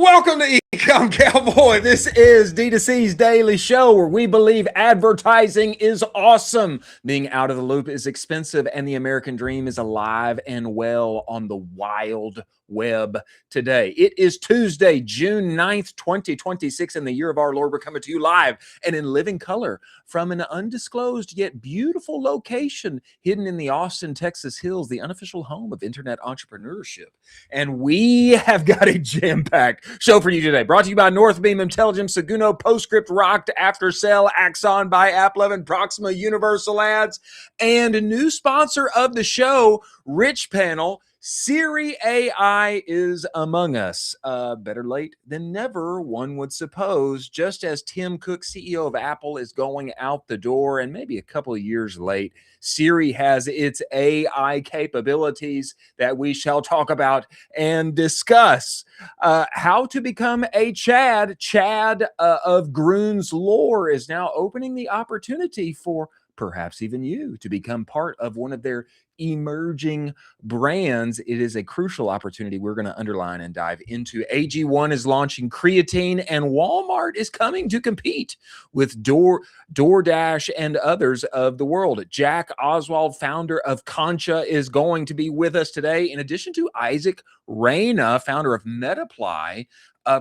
Welcome to Ecomm, Cowboy. This is D2C's daily show where we believe advertising is awesome. Being out of the loop is expensive, and the American dream is alive and well on the wild web today. It is Tuesday, June 9th, 2026, in the year of our Lord. We're coming to you live and in living color from an undisclosed yet beautiful location hidden in the Austin, Texas hills, the unofficial home of internet entrepreneurship. And we have got a jam-packed show for you today. Brought to you by Northbeam Intelligence, Seguno, Postscript, Rocked, Aftercell, Axon by AppLovin, Proxima, Universal Ads, and a new sponsor of the show, Rich Panel. Siri AI is among us. Better late than never, one would suppose. Just as Tim Cook, CEO of Apple, is going out the door, and maybe a couple of years late, Siri has its AI capabilities that we shall talk about and discuss. How to become a Chad. Chad of Gruns lore is now opening the opportunity for perhaps even you to become part of one of their emerging brands. It is a crucial opportunity we're going to underline and dive into. AG1 is launching Creatine, and Walmart is coming to compete with DoorDash and others of the world. Jack Oswald, founder of Concha, is going to be with us today, in addition to Isaac Reyna, founder of Metaply,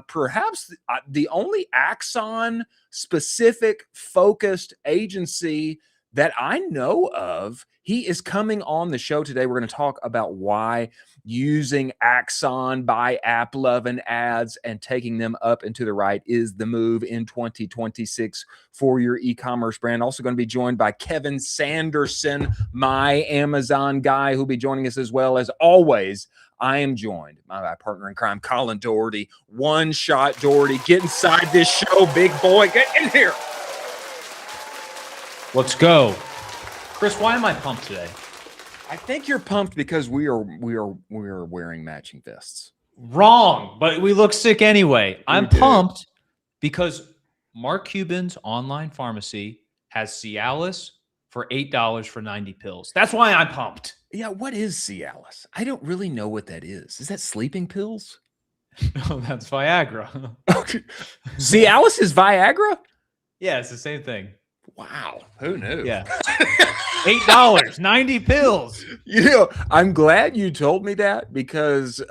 perhaps the only Axon specific focused agency that I know of. He is coming on the show today. We're going to talk about why using Axon by AppLovin ads and taking them up and to the right is the move in 2026 for your e-commerce brand. Also going to be joined by Kevin Sanderson, my Amazon guy, who'll be joining us as well. As always, I am joined by my partner in crime, Colin Doherty. One Shot Doherty. Get inside this show, big boy. Get in here. Let's go. Chris, why am I pumped today? I think you're pumped because we are wearing matching vests. Wrong, but we look sick anyway. I'm pumped because Mark Cuban's online pharmacy has Cialis for $8 for 90 pills. That's why I'm pumped. Yeah, what is Cialis? I don't really know what that is. Is that sleeping pills? No, that's Viagra. Cialis is Viagra? Yeah, it's the same thing. Wow, who knew? Yeah. $8, 90 pills. You know, I'm glad you told me that, because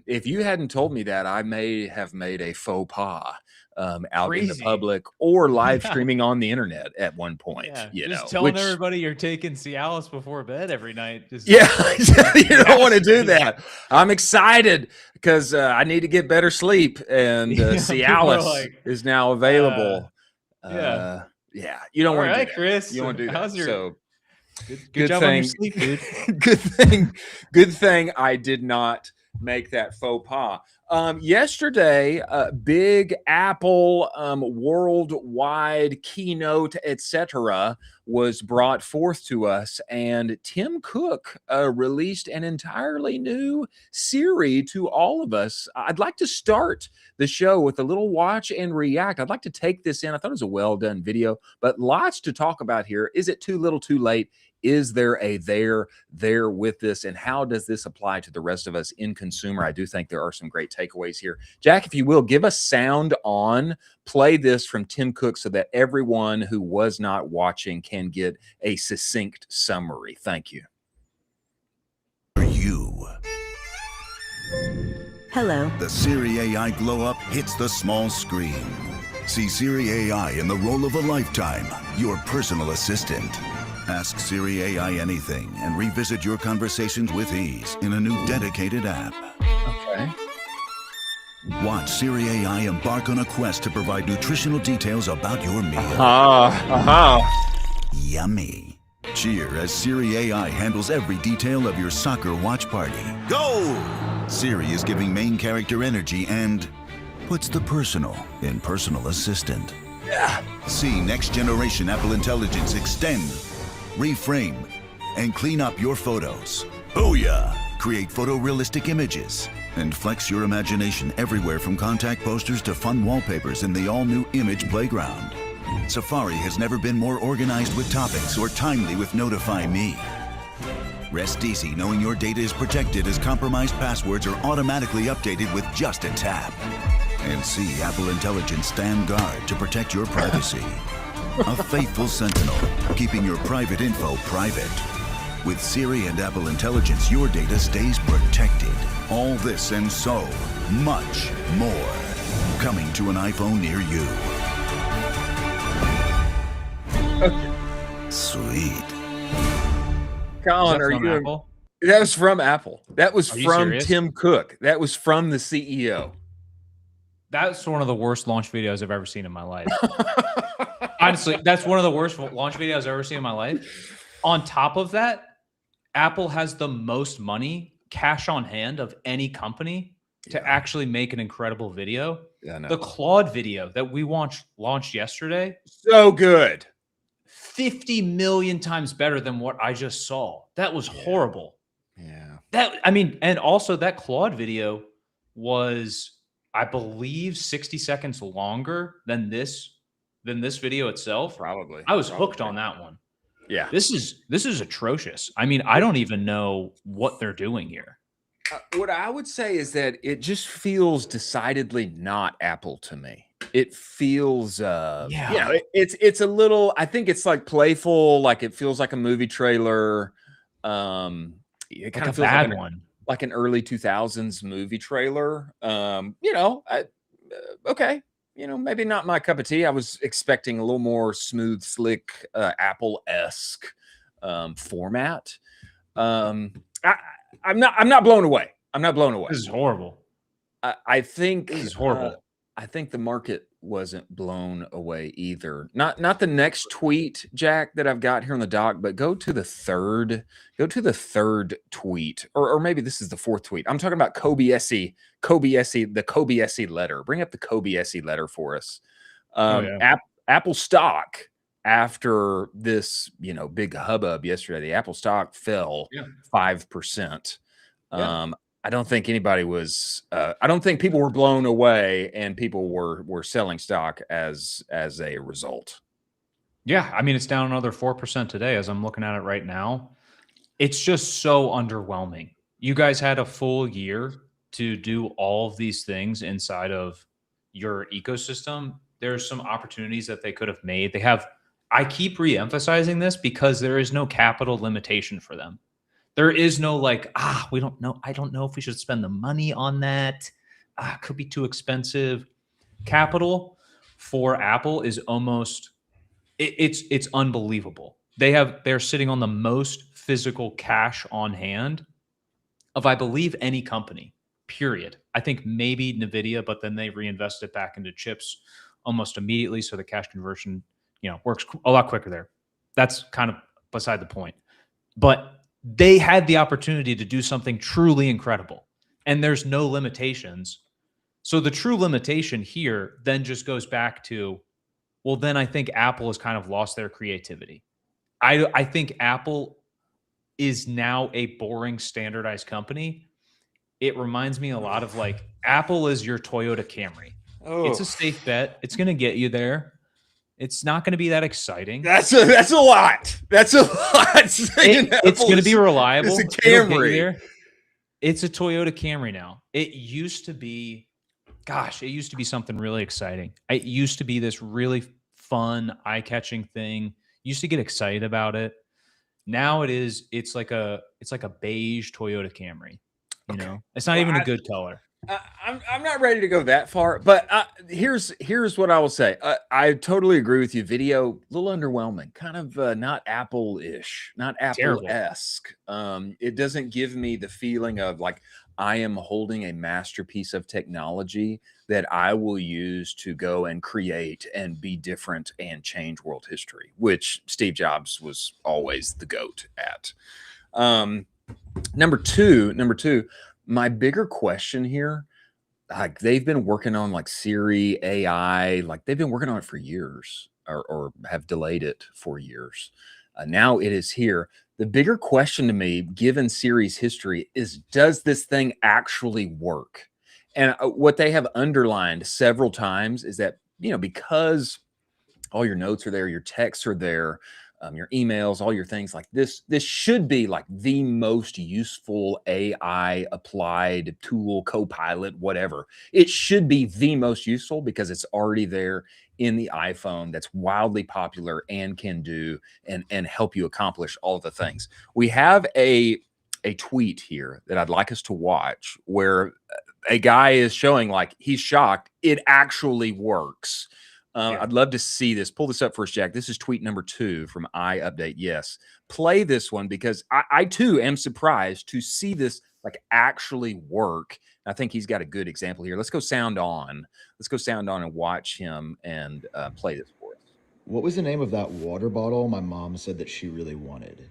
if you hadn't told me that, I may have made a faux pas out in the public or live streaming on the internet at one point. Yeah, just telling everybody you're taking Cialis before bed every night. You don't want to do that. I'm excited because I need to get better sleep, and Cialis is now available. Yeah, you don't want to do that. Chris. You don't want to do that. How's your... So good job on your sleep, dude. Good thing I did not make that faux pas. Yesterday, big Apple worldwide keynote, etc., was brought forth to us, and Tim Cook released an entirely new Siri to all of us. I'd like to start the show with a little watch and react. I'd like to take this in. I thought it was a well-done video, but lots to talk about here. Is it too little, too late? Is there a there with this, and how does this apply to the rest of us in consumer? I do think there are some great takeaways here. Jack, if you will, give us sound on, play this from Tim Cook so that everyone who was not watching can get a succinct summary. Thank you. Hello. The Siri AI glow up hits the small screen. See Siri AI in the role of a lifetime, your personal assistant. Ask Siri AI anything and revisit your conversations with ease in a new dedicated app. Okay. Watch Siri AI embark on a quest to provide nutritional details about your meal. Yummy. Cheer as Siri AI handles every detail of your soccer watch party. Go! Siri is giving main character energy and puts the personal in personal assistant. Yeah. See next generation Apple Intelligence extend, reframe, and clean up your photos. Booyah! Create photorealistic images and flex your imagination everywhere from contact posters to fun wallpapers in the all-new Image Playground. Safari has never been more organized with topics or timely with Notify Me. Rest easy knowing your data is protected as compromised passwords are automatically updated with just a tap. And see Apple Intelligence stand guard to protect your privacy. A faithful sentinel, keeping your private info private. With Siri and Apple Intelligence, your data stays protected. All this and so much more. Coming to an iPhone near you. Sweet. Colin, are you? Apple? That was from Apple. That was Are you from serious? Tim Cook. That was from the CEO. That's one of the worst launch videos I've ever seen in my life. Honestly, that's one of the worst launch videos I've ever seen in my life. On top of that, Apple has the most money, cash on hand of any company to actually make an incredible video. Yeah, I know. The Claude video that we launched yesterday, So good. 50 million times better than what I just saw. That was horrible. Yeah. And also that Claude video was, I believe, 60 seconds longer than this video itself. Probably. I was hooked on that one. Yeah. This is atrocious. I mean, I don't even know what they're doing here. What I would say is that it just feels decidedly not Apple to me. It feels it's a little, I think it's like playful, like it feels like a movie trailer. It kind Like of a feels bad one. like an early 2000s movie trailer. Okay, maybe not my cup of tea. I was expecting a little more smooth, slick, Apple-esque format. I'm not blown away. I'm not blown away. This is horrible. I think This is horrible. I think the market wasn't blown away either. Not the next tweet, Jack, that I've got here on the doc, but go to the third tweet, or maybe this is the fourth tweet. I'm talking about the Kobayashi letter. Bring up the Kobayashi letter for us. Apple stock after this, big hubbub yesterday, the Apple stock fell 5%. I don't think anybody was. I don't think people were blown away, and people were selling stock as a result. Yeah, I mean, it's down another 4% today as I'm looking at it right now. It's just so underwhelming. You guys had a full year to do all of these things inside of your ecosystem. There's some opportunities that they could have made. I keep re-emphasizing this because there is no capital limitation for them. There is no we don't know. I don't know if we should spend the money on that. Could be too expensive. Capital for Apple is almost, it's unbelievable. They're sitting on the most physical cash on hand of, I believe, any company, period. I think maybe NVIDIA, but then they reinvest it back into chips almost immediately. So the cash conversion, works a lot quicker there. That's kind of beside the point. But they had the opportunity to do something truly incredible, and there's no limitations. So the true limitation here then just goes back to, well, then I think Apple has kind of lost their creativity. I think Apple is now a boring, standardized company. It reminds me a lot of Apple is your Toyota Camry. Oh. It's a safe bet. It's going to get you there. It's not going to be that exciting. That's a lot. That's a lot. It's going to be reliable. It's a Camry. It's a Toyota Camry now. It used to be something really exciting. It used to be this really fun, eye-catching thing. Used to get excited about it. Now it's like a beige Toyota Camry. It's not even a good color. I'm not ready to go that far, but here's what I will say. I totally agree with you. Video, a little underwhelming, kind of not Apple-ish, not Apple-esque. It doesn't give me the feeling of I am holding a masterpiece of technology that I will use to go and create and be different and change world history, which Steve Jobs was always the GOAT at. Number two, my bigger question here, they've been working on Siri AI, they've been working on it for years, or have delayed it for years. Now it is here. The bigger question to me, given Siri's history, is does this thing actually work? And what they have underlined several times is that, because all your notes are there, your texts are there, your emails, all your things like this. This should be like the most useful AI applied tool, Copilot, whatever. It should be the most useful because it's already there in the iPhone. That's wildly popular and can do and help you accomplish all the things. We have a tweet here that I'd like us to watch where a guy is showing like he's shocked it actually works. I'd love to see this. Pull this up first, Jack. This is tweet number 2 from iUpdate. Yes, play this one because I too am surprised to see this like actually work. I think he's got a good example here. Let's go sound on. Let's go sound on and watch him and play this for us. What was the name of that water bottle my mom said that she really wanted?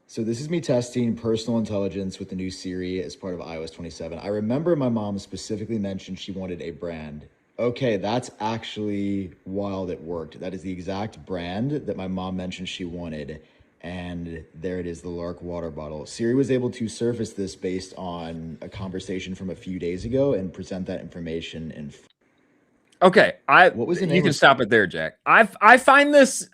So this is me testing personal intelligence with the new Siri as part of iOS 27. I remember my mom specifically mentioned she wanted a brand. Okay, that's actually wild. It worked. That is the exact brand that my mom mentioned she wanted. And there it is, the Lark water bottle. Siri was able to surface this based on a conversation from a few days ago and present that information in. Okay, what was the name? You can stop it there, Jack. I find this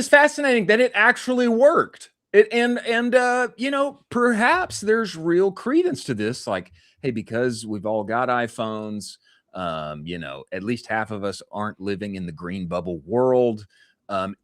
fascinating that it actually worked. You know, perhaps there's real credence to this. Like, hey, because we've all got iPhones, you know, at least half of us aren't living in the green bubble world.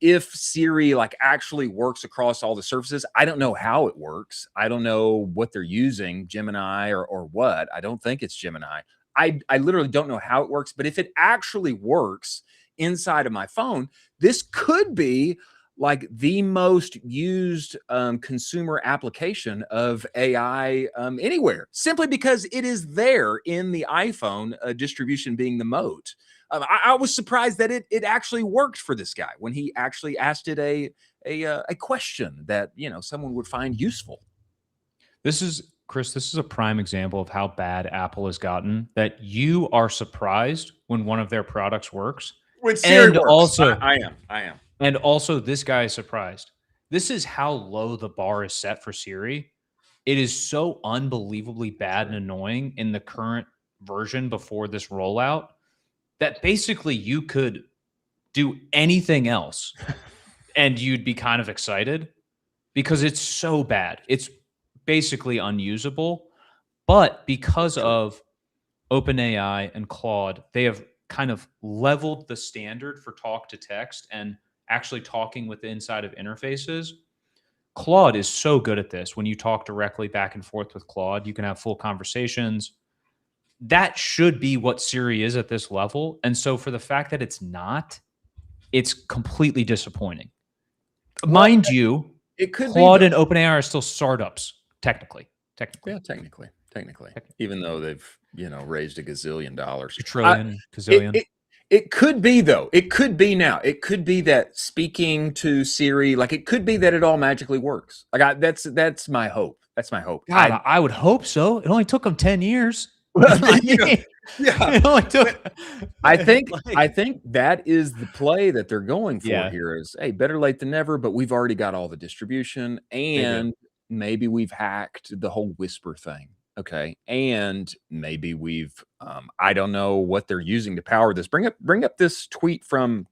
If Siri like actually works across all the surfaces, I don't know how it works. I don't know what they're using, Gemini or what. I don't think it's Gemini. I literally don't know how it works, but if it actually works inside of my phone, this could be like the most used consumer application of AI anywhere, simply because it is there in the iPhone, distribution being the moat. I was surprised that it actually worked for this guy when he actually asked it a question that, you know, someone would find useful. This is, Chris, this is a prime example of how bad Apple has gotten, that you are surprised when one of their products works. When Siri works. Also, I am. And also, this guy is surprised. This is how low the bar is set for Siri. It is so unbelievably bad and annoying in the current version before this rollout that basically you could do anything else and you'd be kind of excited because it's so bad. It's basically unusable. But because of OpenAI and Claude, they have kind of leveled the standard for talk to text and actually talking with the inside of interfaces. Claude is so good at this. When you talk directly back and forth with Claude, you can have full conversations. That should be what Siri is at this level. And so for the fact that it's not, it's completely disappointing. Well, mind you, it could Claude be and OpenAI are still startups, technically. Yeah, technically. Even though they've, you know, raised $1 gazillion. $1 trillion, gazillion. It could be, though. It could be now. It could be that speaking to Siri, like it could be that it all magically works. Like that's my hope. That's my hope. God, I would hope so. It only took them 10 years. Yeah. It only took. I think that is the play that they're going for here. Is hey, better late than never. But we've already got all the distribution, and maybe we've hacked the whole whisper thing. Okay. And maybe we've, I don't know what they're using to power this. Bring up this tweet from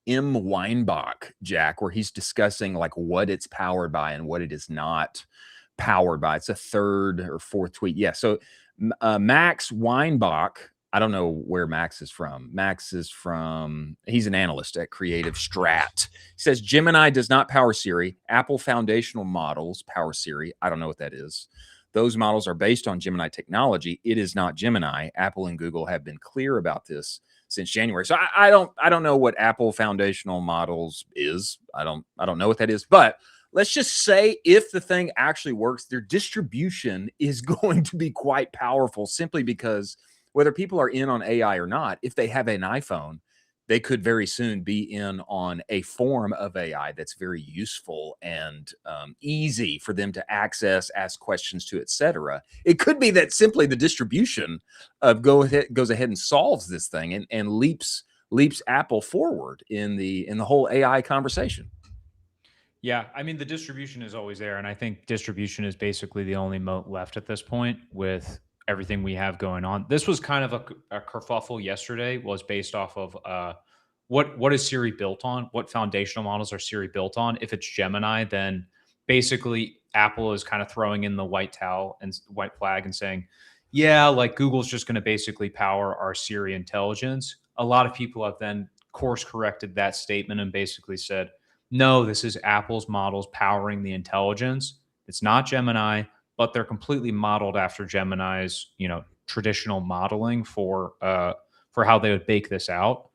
M. Weinbach, Jack, where he's discussing like what it's powered by and what it is not powered by. It's a 3rd or 4th tweet. Yeah. So Max Weinbach, I don't know where Max is from. He's an analyst at Creative Strat. He says Gemini does not power Siri. Apple foundational models power Siri. I don't know what that is. Those models are based on Gemini technology. It is not Gemini. Apple and Google have been clear about this since January. So I don't know what Apple foundational models is. I don't know what that is. But let's just say if the thing actually works, their distribution is going to be quite powerful simply because whether people are in on AI or not, if they have an iPhone, they could very soon be in on a form of AI that's very useful and easy for them to access, ask questions to, etc. It could be that simply the distribution of goes ahead and solves this thing and leaps Apple forward in the whole AI conversation. Yeah, I mean, the distribution is always there, and I think distribution is basically the only moat left at this point with everything we have going on. This was kind of a kerfuffle yesterday, was based off of what is Siri built on? What foundational models are Siri built on? If it's Gemini, then basically Apple is kind of throwing in the white flag and saying, yeah, like Google's just going to basically power our Siri intelligence. A lot of people have then course corrected that statement and basically said, no, this is Apple's models powering the intelligence. It's not Gemini, but they're completely modeled after Gemini's, traditional modeling for how they would bake this out.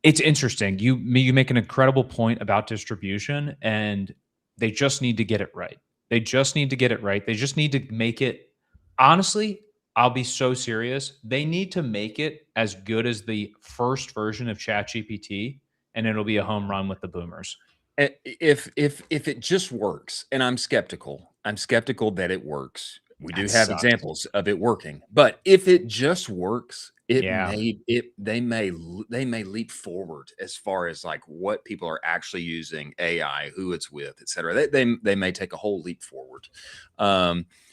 It's interesting. You make an incredible point about distribution, and they just need to get it right. They just need to make it. Honestly, I'll be so serious. They need to make it as good as the first version of ChatGPT, and it'll be a home run with the boomers. If it just works, and I'm skeptical that it works. We do have examples of it working, but if it just works, they may leap forward as far as like what people are actually using AI, who it's with, etc. They may take a whole leap forward.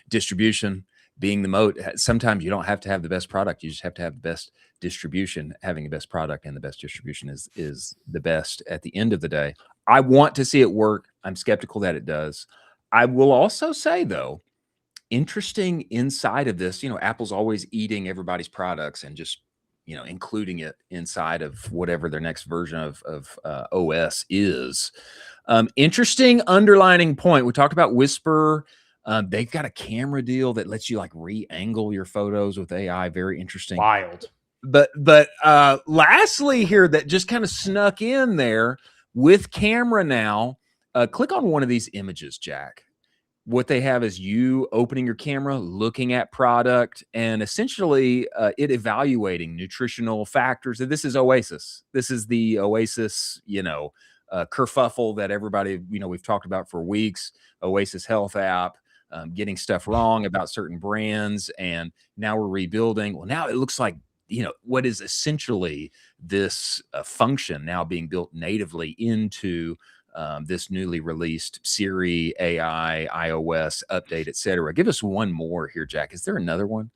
Distribution being the moat. Sometimes you don't have to have the best product. You just have to have the best distribution. Having the best product and the best distribution is the best at the end of the day. I want to see it work. I'm skeptical that it does. I will also say, though, interesting inside of this, Apple's always eating everybody's products and just, including it inside of whatever their next version of OS is. Interesting underlining point. We talked about Whisper. They've got a camera deal that lets you like re-angle your photos with AI. Very interesting. Wild. But lastly here, that just kind of snuck in there with camera now, click on one of these images, Jack. What they have is you opening your camera, looking at product, and essentially it evaluating nutritional factors. And this is Oasis. This is the Oasis, kerfuffle that everybody, we've talked about for weeks. Oasis Health app, getting stuff wrong about certain brands, and now we're rebuilding. Well, now it looks like, what is essentially this function now being built natively into this newly released Siri, AI, iOS update, etc. Give us one more here, Jack. Is there another one?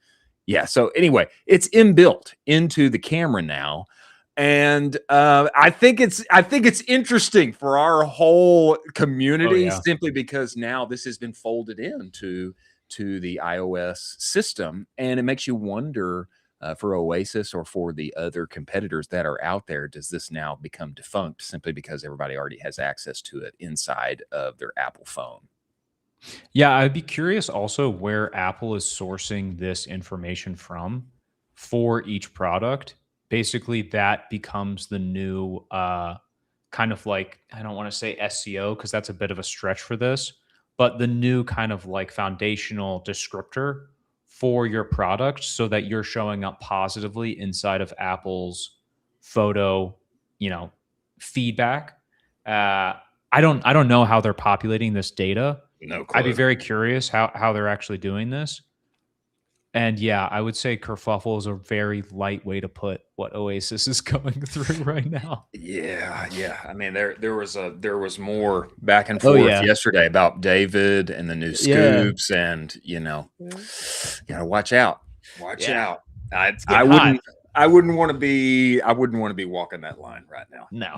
Yeah. So anyway, it's inbuilt into the camera now. And I think it's interesting for our whole community, simply because now this has been folded into the iOS system, and it makes you wonder for Oasis or for the other competitors that are out there, does this now become defunct simply because everybody already has access to it inside of their Apple phone? Yeah, I'd be curious also where Apple is sourcing this information from for each product. Basically, that becomes the new kind of like, I don't want to say SEO because that's a bit of a stretch for this, but the new kind of like foundational descriptor for your product so that you're showing up positively inside of Apple's photo, feedback. I don't know how they're populating this data. No clue. I'd be very curious how they're actually doing this. And yeah, I would say kerfuffle is a very light way to put what Oasis is going through right now. Yeah. I mean, there was more back and forth yesterday about David and the new scoops, and gotta watch out. Watch out. I wouldn't want to be walking that line right now. No,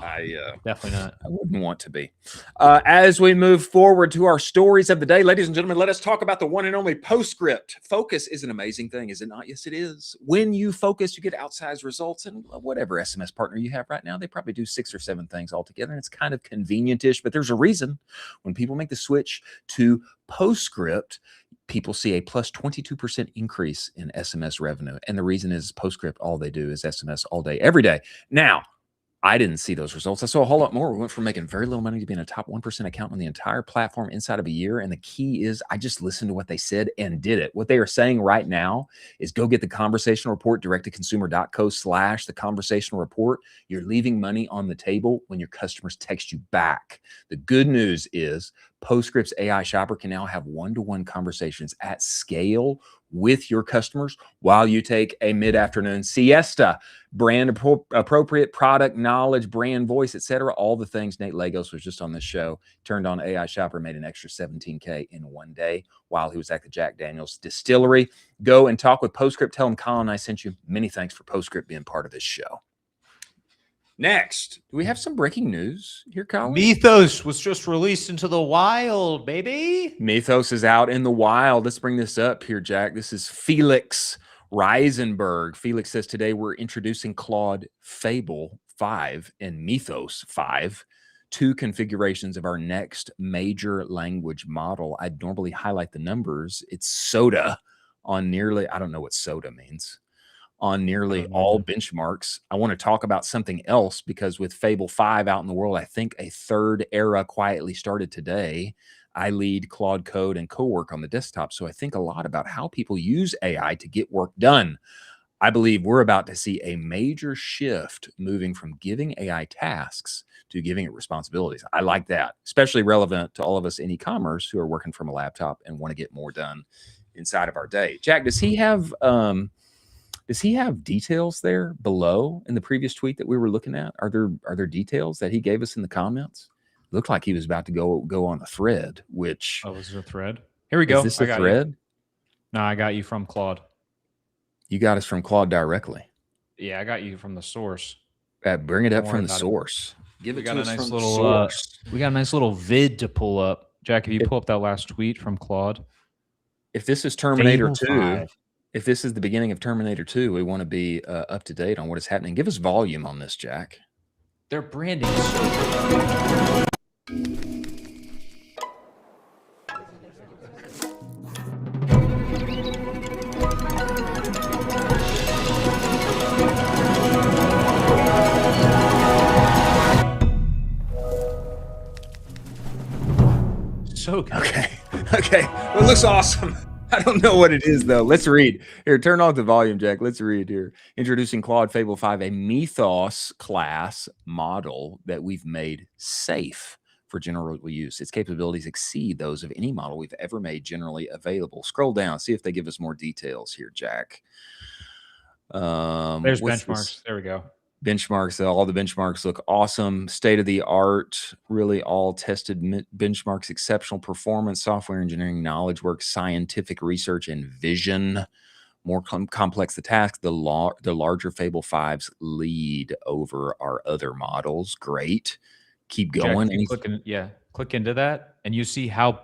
definitely not. I wouldn't want to be. As we move forward to our stories of the day, ladies and gentlemen, let us talk about the one and only Postscript. Focus is an amazing thing, is it not? Yes, it is. When you focus, you get outsized results. And whatever SMS partner you have right now, they probably do 6 or 7 things altogether. And it's kind of convenient-ish, but there's a reason when people make the switch to Postscript, people see a plus 22% increase in SMS revenue. And the reason is Postscript, all they do is SMS all day, every day. Now, I didn't see those results. I saw a whole lot more. We went from making very little money to being a top 1% account on the entire platform inside of a year. And the key is I just listened to what they said and did it. What they are saying right now is go get the conversational report, direct-to-consumer.co/the conversational report. You're leaving money on the table when your customers text you back. The good news is Postscript's AI shopper can now have one-to-one conversations at scale with your customers while you take a mid-afternoon siesta. Brand appropriate product knowledge, brand voice, etc. All the things. Nate Lagos was just on this show, turned on AI shopper, made an extra $17K in one day while he was at the Jack Daniels distillery. Go and talk with Postscript. Tell him Colin and I sent you. Many thanks for Postscript being part of this show. Next, do we have some breaking news here, Colin? Mythos was just released into the wild, baby. Mythos is out in the wild. Let's bring this up here, Jack. This is Felix Reisenberg. Felix says today we're introducing Claude Fable 5 and Mythos 5, 2 configurations of our next major language model. I'd normally highlight the numbers. It's soda on nearly, I don't know what soda means, on nearly all benchmarks. I want to talk about something else because with Fable 5 out in the world, I think a third era quietly started today. I lead Claude Code and Cowork on the desktop, so I think a lot about how people use AI to get work done. I believe we're about to see a major shift moving from giving AI tasks to giving it responsibilities. I like that, especially relevant to all of us in e-commerce who are working from a laptop and want to get more done inside of our day. Jack, does he have details there below in the previous tweet that we were looking at? Are there details that he gave us in the comments? Looked like he was about to go on a thread, which... Oh, is it a thread? Here we go. Is this a thread? No, I got you from Claude. You got us from Claude directly. Yeah, I got you from the source. Bring it up from the source. Give it to us from the source. We got a nice little vid to pull up. Jack, if you pull up that last tweet from Claude. If this is Terminator Fable 2... 5. If this is the beginning of Terminator 2, we want to be up to date on what is happening. Give us volume on this, Jack. Their branding is so good. So good. Okay. Well, it looks awesome. I don't know what it is, though. Let's read. Here, turn off the volume, Jack. Let's read here. Introducing Claude Fable 5, a Mythos class model that we've made safe for general use. Its capabilities exceed those of any model we've ever made generally available. Scroll down. See if they give us more details here, Jack. There's benchmarks. There we go. Benchmarks. All the benchmarks look awesome. State of the art, really all tested benchmarks, exceptional performance, software engineering, knowledge work, scientific research, and vision. More complex the task, the larger Fable 5s lead over our other models. Great. Keep going. Jack, click into that, and you see how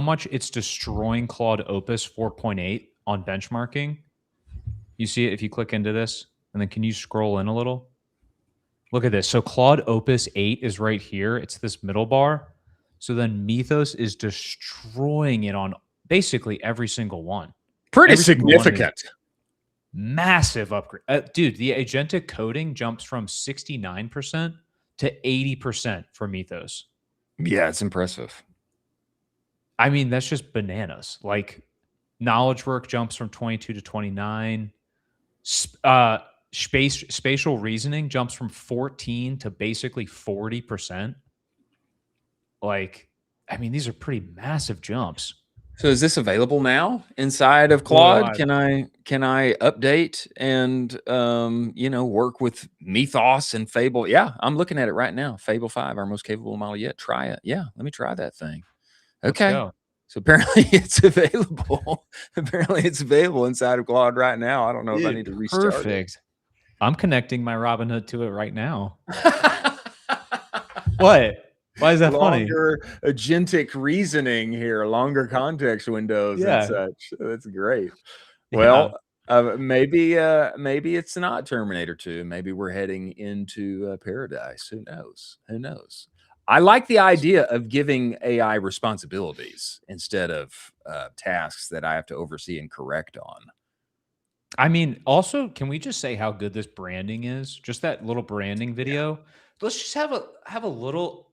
much it's destroying Claude Opus 4.8 on benchmarking. You see it if you click into this. And then can you scroll in a little? Look at this. So Claude Opus 8 is right here. It's this middle bar. So then Mythos is destroying it on basically every single one. Pretty significant. Massive upgrade. Dude, the agentic coding jumps from 69% to 80% for Mythos. Yeah, it's impressive. I mean, that's just bananas. Like knowledge work jumps from 22 to 29. Spatial reasoning jumps from 14 to basically 40%. Like, I mean, these are pretty massive jumps. So is this available now inside of Claude? Can I update and work with Mythos and Fable? Yeah, I'm looking at it right now. Fable 5, our most capable model yet. Try it. Yeah, let me try that thing. Okay. So apparently it's available. Apparently it's available inside of Claude right now. I don't know if I need to restart it. I'm connecting my Robinhood to it right now. What? Why is that funny? Longer agentic reasoning here, longer context windows and such. That's great. Well, maybe it's not Terminator 2. Maybe we're heading into paradise. Who knows? Who knows? I like the idea of giving AI responsibilities instead of tasks that I have to oversee and correct on. I mean, also, can we just say how good this branding is? Just that little branding video. Yeah. Let's just have a little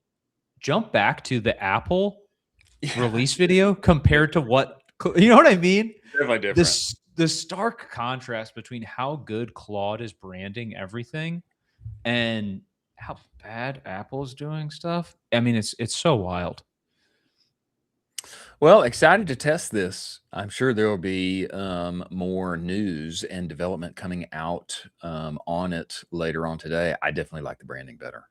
jump back to the Apple release video compared to what, you know what I mean? Definitely different. The stark contrast between how good Claude is branding everything and how bad Apple is doing stuff. I mean, it's so wild. Well, excited to test this. I'm sure there will be more news and development coming out on it later on today. I definitely like the branding better.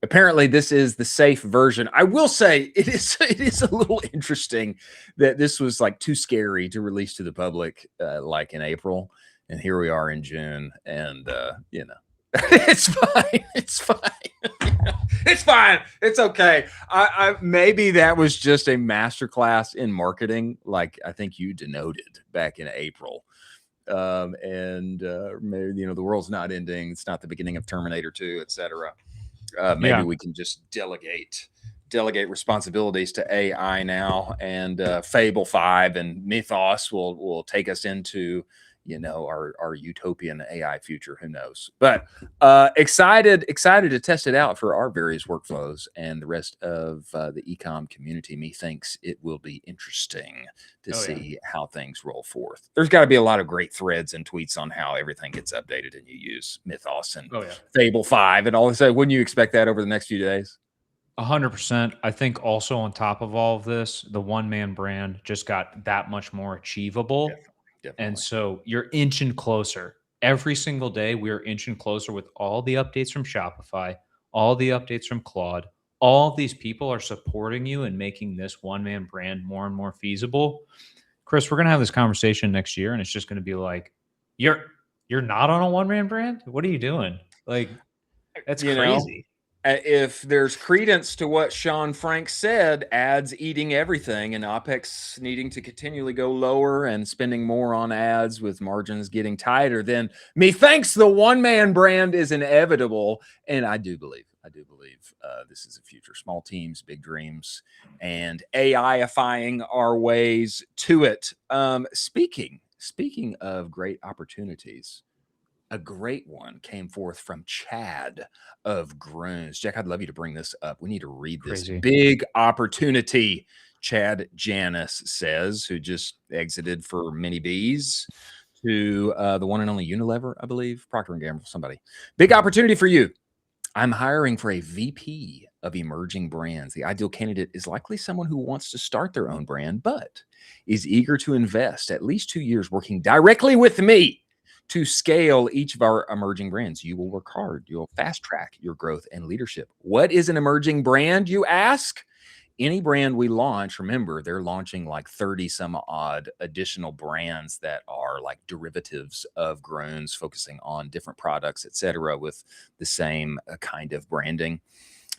Apparently this is the safe version. I will say it is a little interesting that this was like too scary to release to the public like in April. And here we are in June. And, It's fine. It's fine. It's fine. It's okay. I maybe that was just a masterclass in marketing, like I think you denoted back in April. Maybe the world's not ending. It's not the beginning of Terminator 2, etc. Maybe we can just delegate responsibilities to AI now, and Fable 5 and Mythos will take us into our utopian AI future. Who knows? But excited to test it out for our various workflows, and the rest of the Ecomm community methinks it will be interesting to see how things roll forth. There's got to be a lot of great threads and tweets on how everything gets updated and you use Mythos and Fable 5 and all this. Wouldn't you expect that over the next few days? 100%. I think also on top of all of this, the one-man brand just got that much more achievable. Definitely. And so you're inching closer. Every single day, we're inching closer with all the updates from Shopify, all the updates from Claude. All of these people are supporting you and making this one-man brand more and more feasible. Chris, we're going to have this conversation next year, and it's just going to be like, you're not on a one-man brand? What are you doing? Like, that's crazy. If there's credence to what Sean Frank said, ads eating everything and OpEx needing to continually go lower and spending more on ads with margins getting tighter, then methinks the one-man brand is inevitable. And I do believe this is the future. Small teams, big dreams, and AI-ifying our ways to it. Speaking of great opportunities, a great one came forth from Chad of Gruns. Jack, I'd love you to bring this up. We need to read this. Crazy. Big opportunity, Chad Janis says, who just exited for Mini Bees to the one and only Unilever, I believe, Procter & Gamble, somebody. Big opportunity for you. I'm hiring for a VP of emerging brands. The ideal candidate is likely someone who wants to start their own brand, but is eager to invest at least 2 years working directly with me to scale each of our emerging brands. You will work hard. You'll fast track your growth and leadership. What is an emerging brand, you ask? Any brand we launch, remember, they're launching like 30 some odd additional brands that are like derivatives of Gruns, focusing on different products, etc., with the same kind of branding.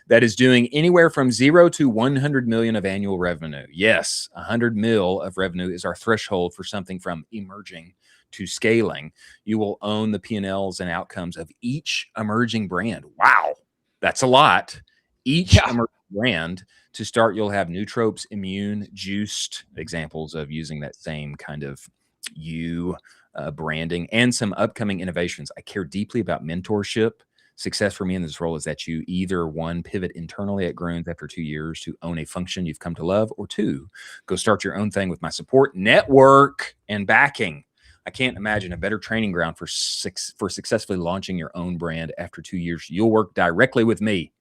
That is doing anywhere from 0 to 100 million of annual revenue. Yes, 100 mil of revenue is our threshold for something from emerging to scaling. You will own the P&Ls and outcomes of each emerging brand. Wow, that's a lot. Each emerging brand. To start, you'll have Nootrops, Immune, Juiced, examples of using that same kind of branding, and some upcoming innovations. I care deeply about mentorship. Success for me in this role is that you either, one, pivot internally at Gruns after 2 years to own a function you've come to love, or two, go start your own thing with my support, network, and backing. I can't imagine a better training ground for successfully launching your own brand after 2 years. You'll work directly with me.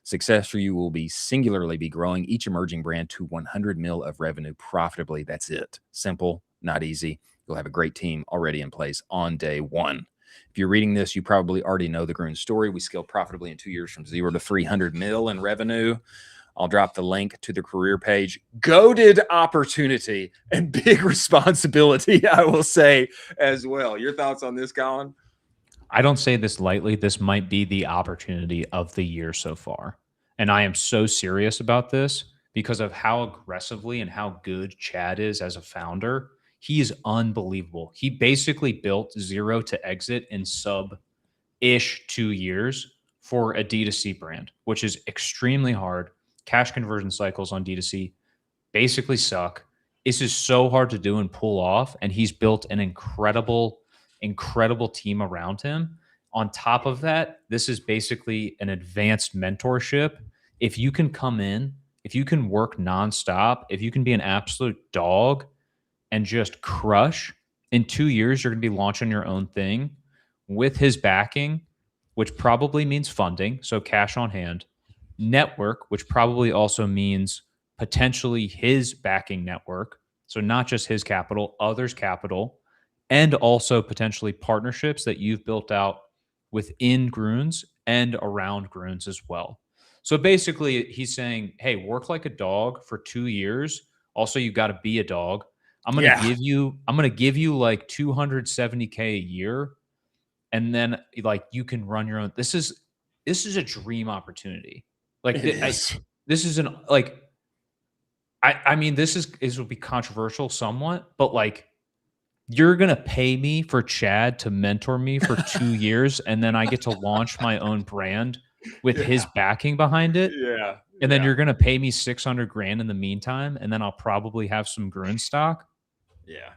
Success for you will be singularly be growing each emerging brand to 100 mil of revenue profitably. That's it. Simple, not easy. You'll have a great team already in place on day one. If you're reading this, you probably already know the Gruns story. We scaled profitably in 2 years from 0 to 300 mil in revenue. I'll drop the link to the career page. Goated opportunity and big responsibility, I will say as well. Your thoughts on this, Colin? I don't say this lightly. This might be the opportunity of the year so far. And I am so serious about this because of how aggressively and how good Chad is as a founder. He is unbelievable. He basically built 0 to exit in sub-ish 2 years for a D2C brand, which is extremely hard. Cash conversion cycles on D2C basically suck. This is so hard to do and pull off. And he's built an incredible team around him. On top of that, this is basically an advanced mentorship. If you can come in, if you can work nonstop, if you can be an absolute dog and just crush, in 2 years, you're going to be launching your own thing with his backing, which probably means funding, so cash on hand, network, which probably also means potentially his backing network, so not just his capital, others' capital, and also potentially partnerships that you've built out within Gruns and around Gruns as well. So basically, he's saying, hey, work like a dog for 2 years. Also, you got to be a dog. I'm going to give you like $270K a year and then like you can run your own. This is a dream opportunity. Like this isn't like I mean this will be controversial somewhat, but like you're gonna pay me for Chad to mentor me for 2 years, and then I get to launch my own brand with his backing behind it. Yeah. And then you're gonna pay me $600,000 in the meantime, and then I'll probably have some Gruns stock. Yeah.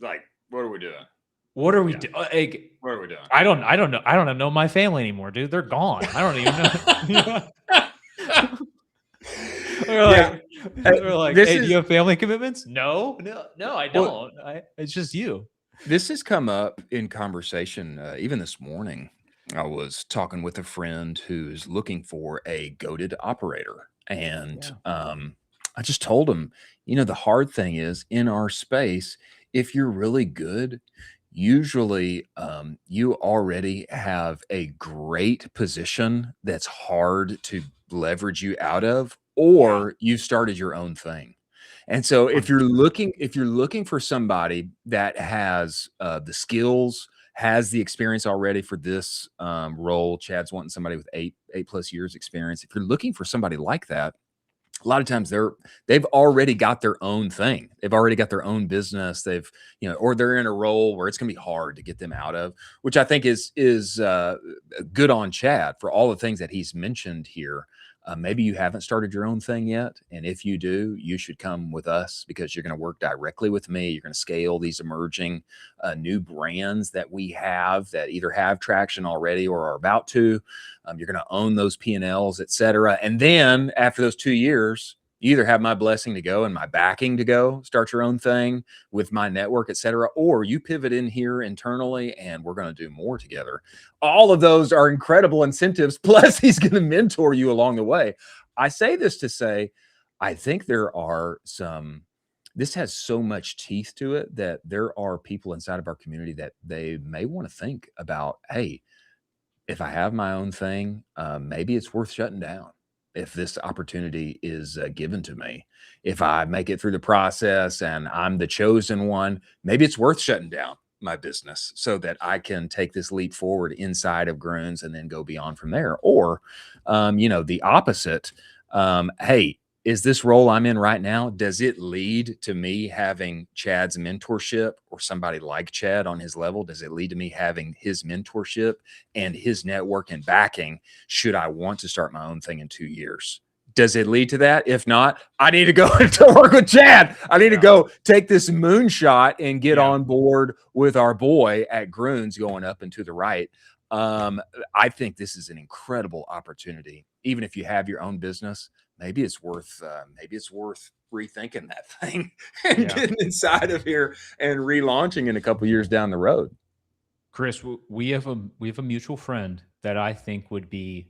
Like, what are we doing? What are we doing? Like, What are we doing? I don't know. I don't know my family anymore, dude. They're gone. I don't even know. They're like, hey, do you have family commitments? No, I don't. It's just you. This has come up in conversation even this morning. I was talking with a friend who's looking for a goated operator. And I just told him, the hard thing is in our space, if you're really good, usually you already have a great position that's hard to leverage you out of, or you've started your own thing. And so if you're looking for somebody that has the skills, has the experience already for this role, Chad's wanting somebody with 8+ years experience. If you're looking for somebody like that, a lot of times they've already got their own thing. They've already got their own business. They've, or they're in a role where it's going to be hard to get them out of, which I think is good on Chad for all the things that he's mentioned here. Maybe you haven't started your own thing yet. And if you do, you should come with us because you're going to work directly with me. You're going to scale these emerging new brands that we have that either have traction already or are about to. You're going to own those P&Ls, et cetera. And then after those 2 years, you either have my blessing to go and my backing to go start your own thing with my network, et cetera, or you pivot in here internally and we're going to do more together. All of those are incredible incentives. Plus he's going to mentor you along the way. I say this to say, I think this has so much teeth to it that there are people inside of our community that they may want to think about, hey, if I have my own thing, maybe it's worth shutting down. If this opportunity is given to me, if I make it through the process and I'm the chosen one, maybe it's worth shutting down my business so that I can take this leap forward inside of Gruns and then go beyond from there. Or, the opposite. Hey, is this role I'm in right now, does it lead to me having Chad's mentorship or somebody like Chad on his level? Does it lead to me having his mentorship and his network and backing? Should I want to start my own thing in 2 years? Does it lead to that? If not, I need to go to work with Chad. I need to go take this moonshot and get on board with our boy at Gruns going up and to the right. I think this is an incredible opportunity. Even if you have your own business, maybe it's worth rethinking that thing and getting inside of here and relaunching in a couple years down the road. Chris, we have a mutual friend that I think would be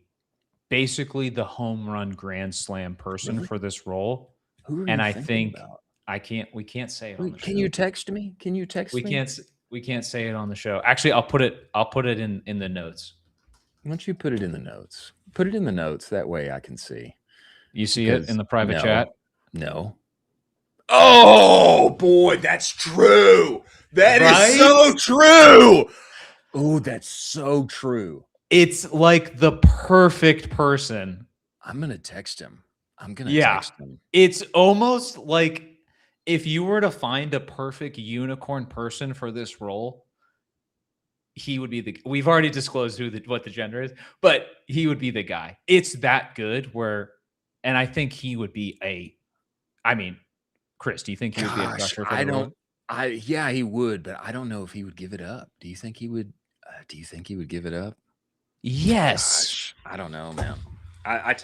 basically the home run grand slam person for this role. And I think we can't say it on the show. Can you text me? We can't say it on the show. Actually, I'll put it in the notes. Why don't you put it in the notes? Put it in the notes. That way I can see. You see it in the private chat? No. Oh boy, that's true. That is so true. Oh, that's so true. It's like the perfect person. I'm going to text him. Text him. It's almost like if you were to find a perfect unicorn person for this role, he would be we've already disclosed what the gender is, but he would be the guy. It's that good and I think he would be Chris, do you think he would be a crusher for the role? Yeah, he would, but I don't know if he would give it up. Do you think he would give it up? Yes. Gosh, I don't know, man.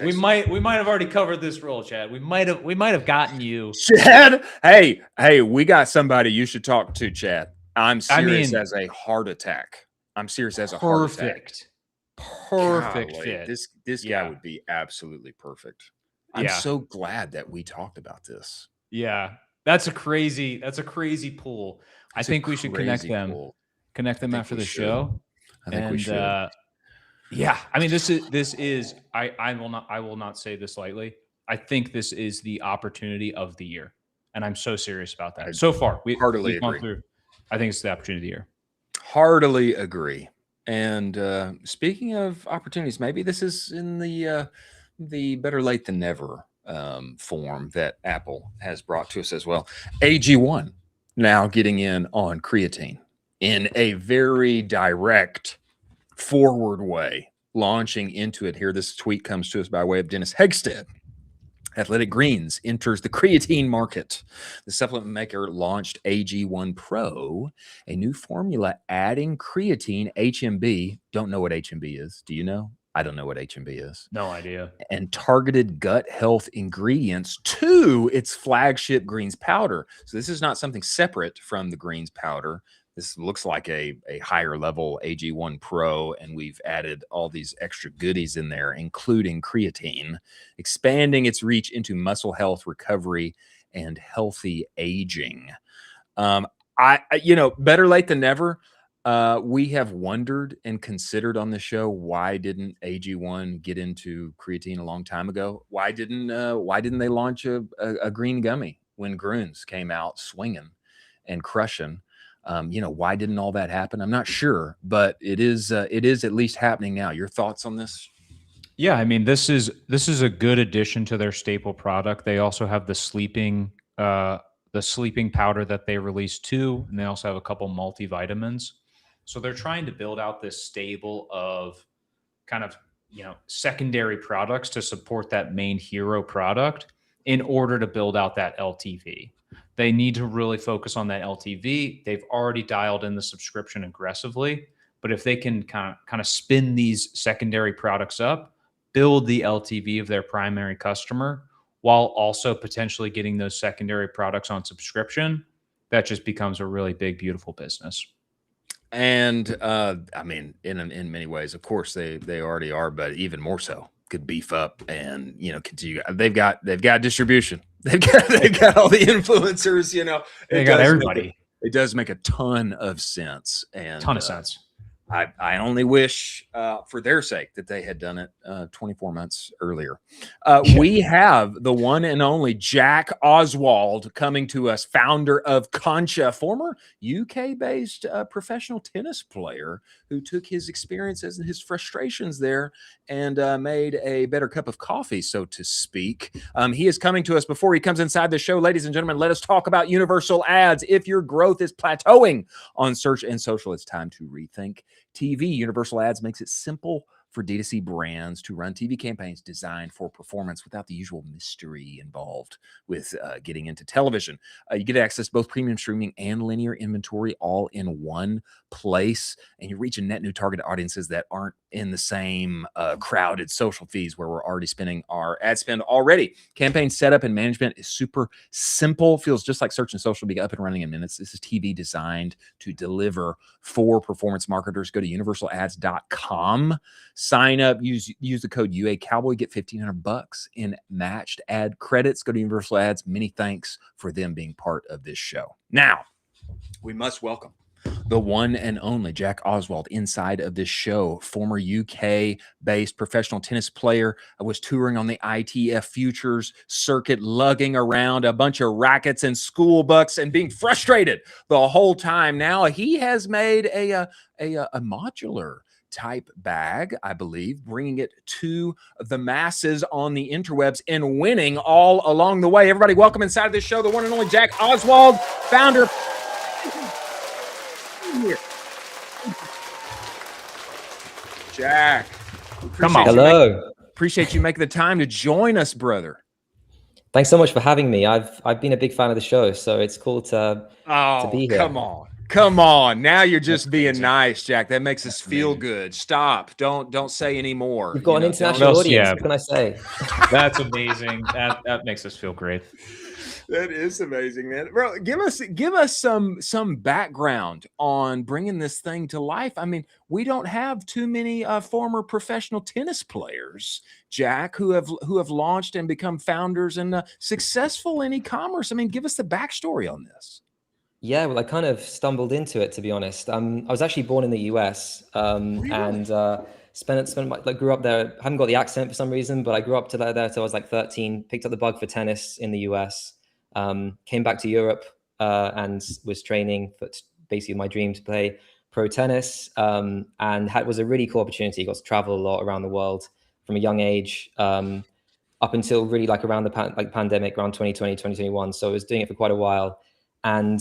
We might have already covered this role, Chad. We might have gotten you. Chad, hey, we got somebody you should talk to, Chad. I'm serious as a heart attack. I'm serious as a heart attack. Perfect fit. This guy would be absolutely perfect. I'm so glad that we talked about this. Yeah. That's a crazy pool. I think we should connect them after the show. I think we should. This is I will not say this lightly. I think this is the opportunity of the year. And I'm so serious about that. So far, we've gone through. I think it's the opportunity of the year. Heartily agree. And speaking of opportunities, maybe this is in the better late than never form that Apple has brought to us as well. AG1 now getting in on creatine in a very direct, forward way, launching into it here. This tweet comes to us by way of Dennis Hegstead. Athletic Greens enters the creatine market. The supplement maker launched AG1 Pro, a new formula adding creatine, HMB. Don't know what HMB is. Do you know? I don't know what HMB is. No idea. And targeted gut health ingredients to its flagship greens powder. So this is not something separate from the greens powder. This looks like a higher level AG1 Pro, and we've added all these extra goodies in there, including creatine, expanding its reach into muscle health, recovery, and healthy aging. Better late than never. We have wondered and considered on the show, why didn't AG1 get into creatine a long time ago? Why didn't they launch a green gummy when Gruns came out swinging and crushing? Why didn't all that happen? I'm not sure, but it is at least happening now. Your thoughts on this? Yeah, I mean, this is a good addition to their staple product. They also have the sleeping powder that they released too, and they also have a couple multivitamins. So they're trying to build out this stable of kind of, secondary products to support that main hero product in order to build out that LTV. They need to really focus on that LTV. They've already dialed in the subscription aggressively, but if they can kind of spin these secondary products up, build the LTV of their primary customer while also potentially getting those secondary products on subscription, that just becomes a really big, beautiful business. And in many ways, of course, they already are, but even more so, could beef up and continue. They've got distribution. They've got all the influencers. They got everybody. It does make a ton of sense. And ton of sense. I only wish for their sake that they had done it 24 months earlier. We have the one and only Jack Oswald coming to us, founder of Concha, former UK-based professional tennis player who took his experiences and his frustrations there and made a better cup of coffee, so to speak. He is coming to us. Before he comes inside the show, ladies and gentlemen, let us talk about universal ads. If your growth is plateauing on search and social, it's time to rethink TV. Universal ads makes it simple for D2C brands to run TV campaigns designed for performance without the usual mystery involved with getting into television. You get access to both premium streaming and linear inventory all in one place, and you reach a net new target audiences that aren't in the same crowded social feeds where we're already spending our ad spend already. Campaign setup and management is super simple, feels just like search and social, be up and running in minutes. This is TV designed to deliver for performance marketers. Go to universalads.com, sign up, use the code UA Cowboy, get $1,500 in matched ad credits. Go to Universal Ads. Many thanks for them being part of this show. Now, we must welcome the one and only Jack Oswald inside of this show. Former UK-based professional tennis player, was touring on the ITF Futures circuit, lugging around a bunch of rackets and school bucks and being frustrated the whole time. Now he has made a modular type bag, I believe, bringing it to the masses on the interwebs and winning all along the way. Everybody, welcome inside of this show, the one and only Jack Oswald, founder. Here. Jack, come on. Hello. Appreciate you making the time to join us, brother. Thanks so much for having me. I've been a big fan of the show, so it's cool to be here. Come on. Now you're just being nice, Jack. That makes us feel good. Stop. Don't say any more. You've got an international audience. What can I say? That's amazing. That makes us feel great. That is amazing, man. Bro, give us some background on bringing this thing to life. I mean, we don't have too many former professional tennis players, Jack, who have launched and become founders and successful in e-commerce. I mean, give us the backstory on this. Yeah, well, I kind of stumbled into it, to be honest. I was actually born in the US, Really? and grew up there. I haven't got the accent for some reason, but I grew up there till I was like 13. Picked up the bug for tennis in the US. Came back to Europe and was training for basically my dream to play pro tennis, and was a really cool opportunity. Got to travel a lot around the world from a young age, up until really like around the pandemic, around 2020, 2021. So I was doing it for quite a while, and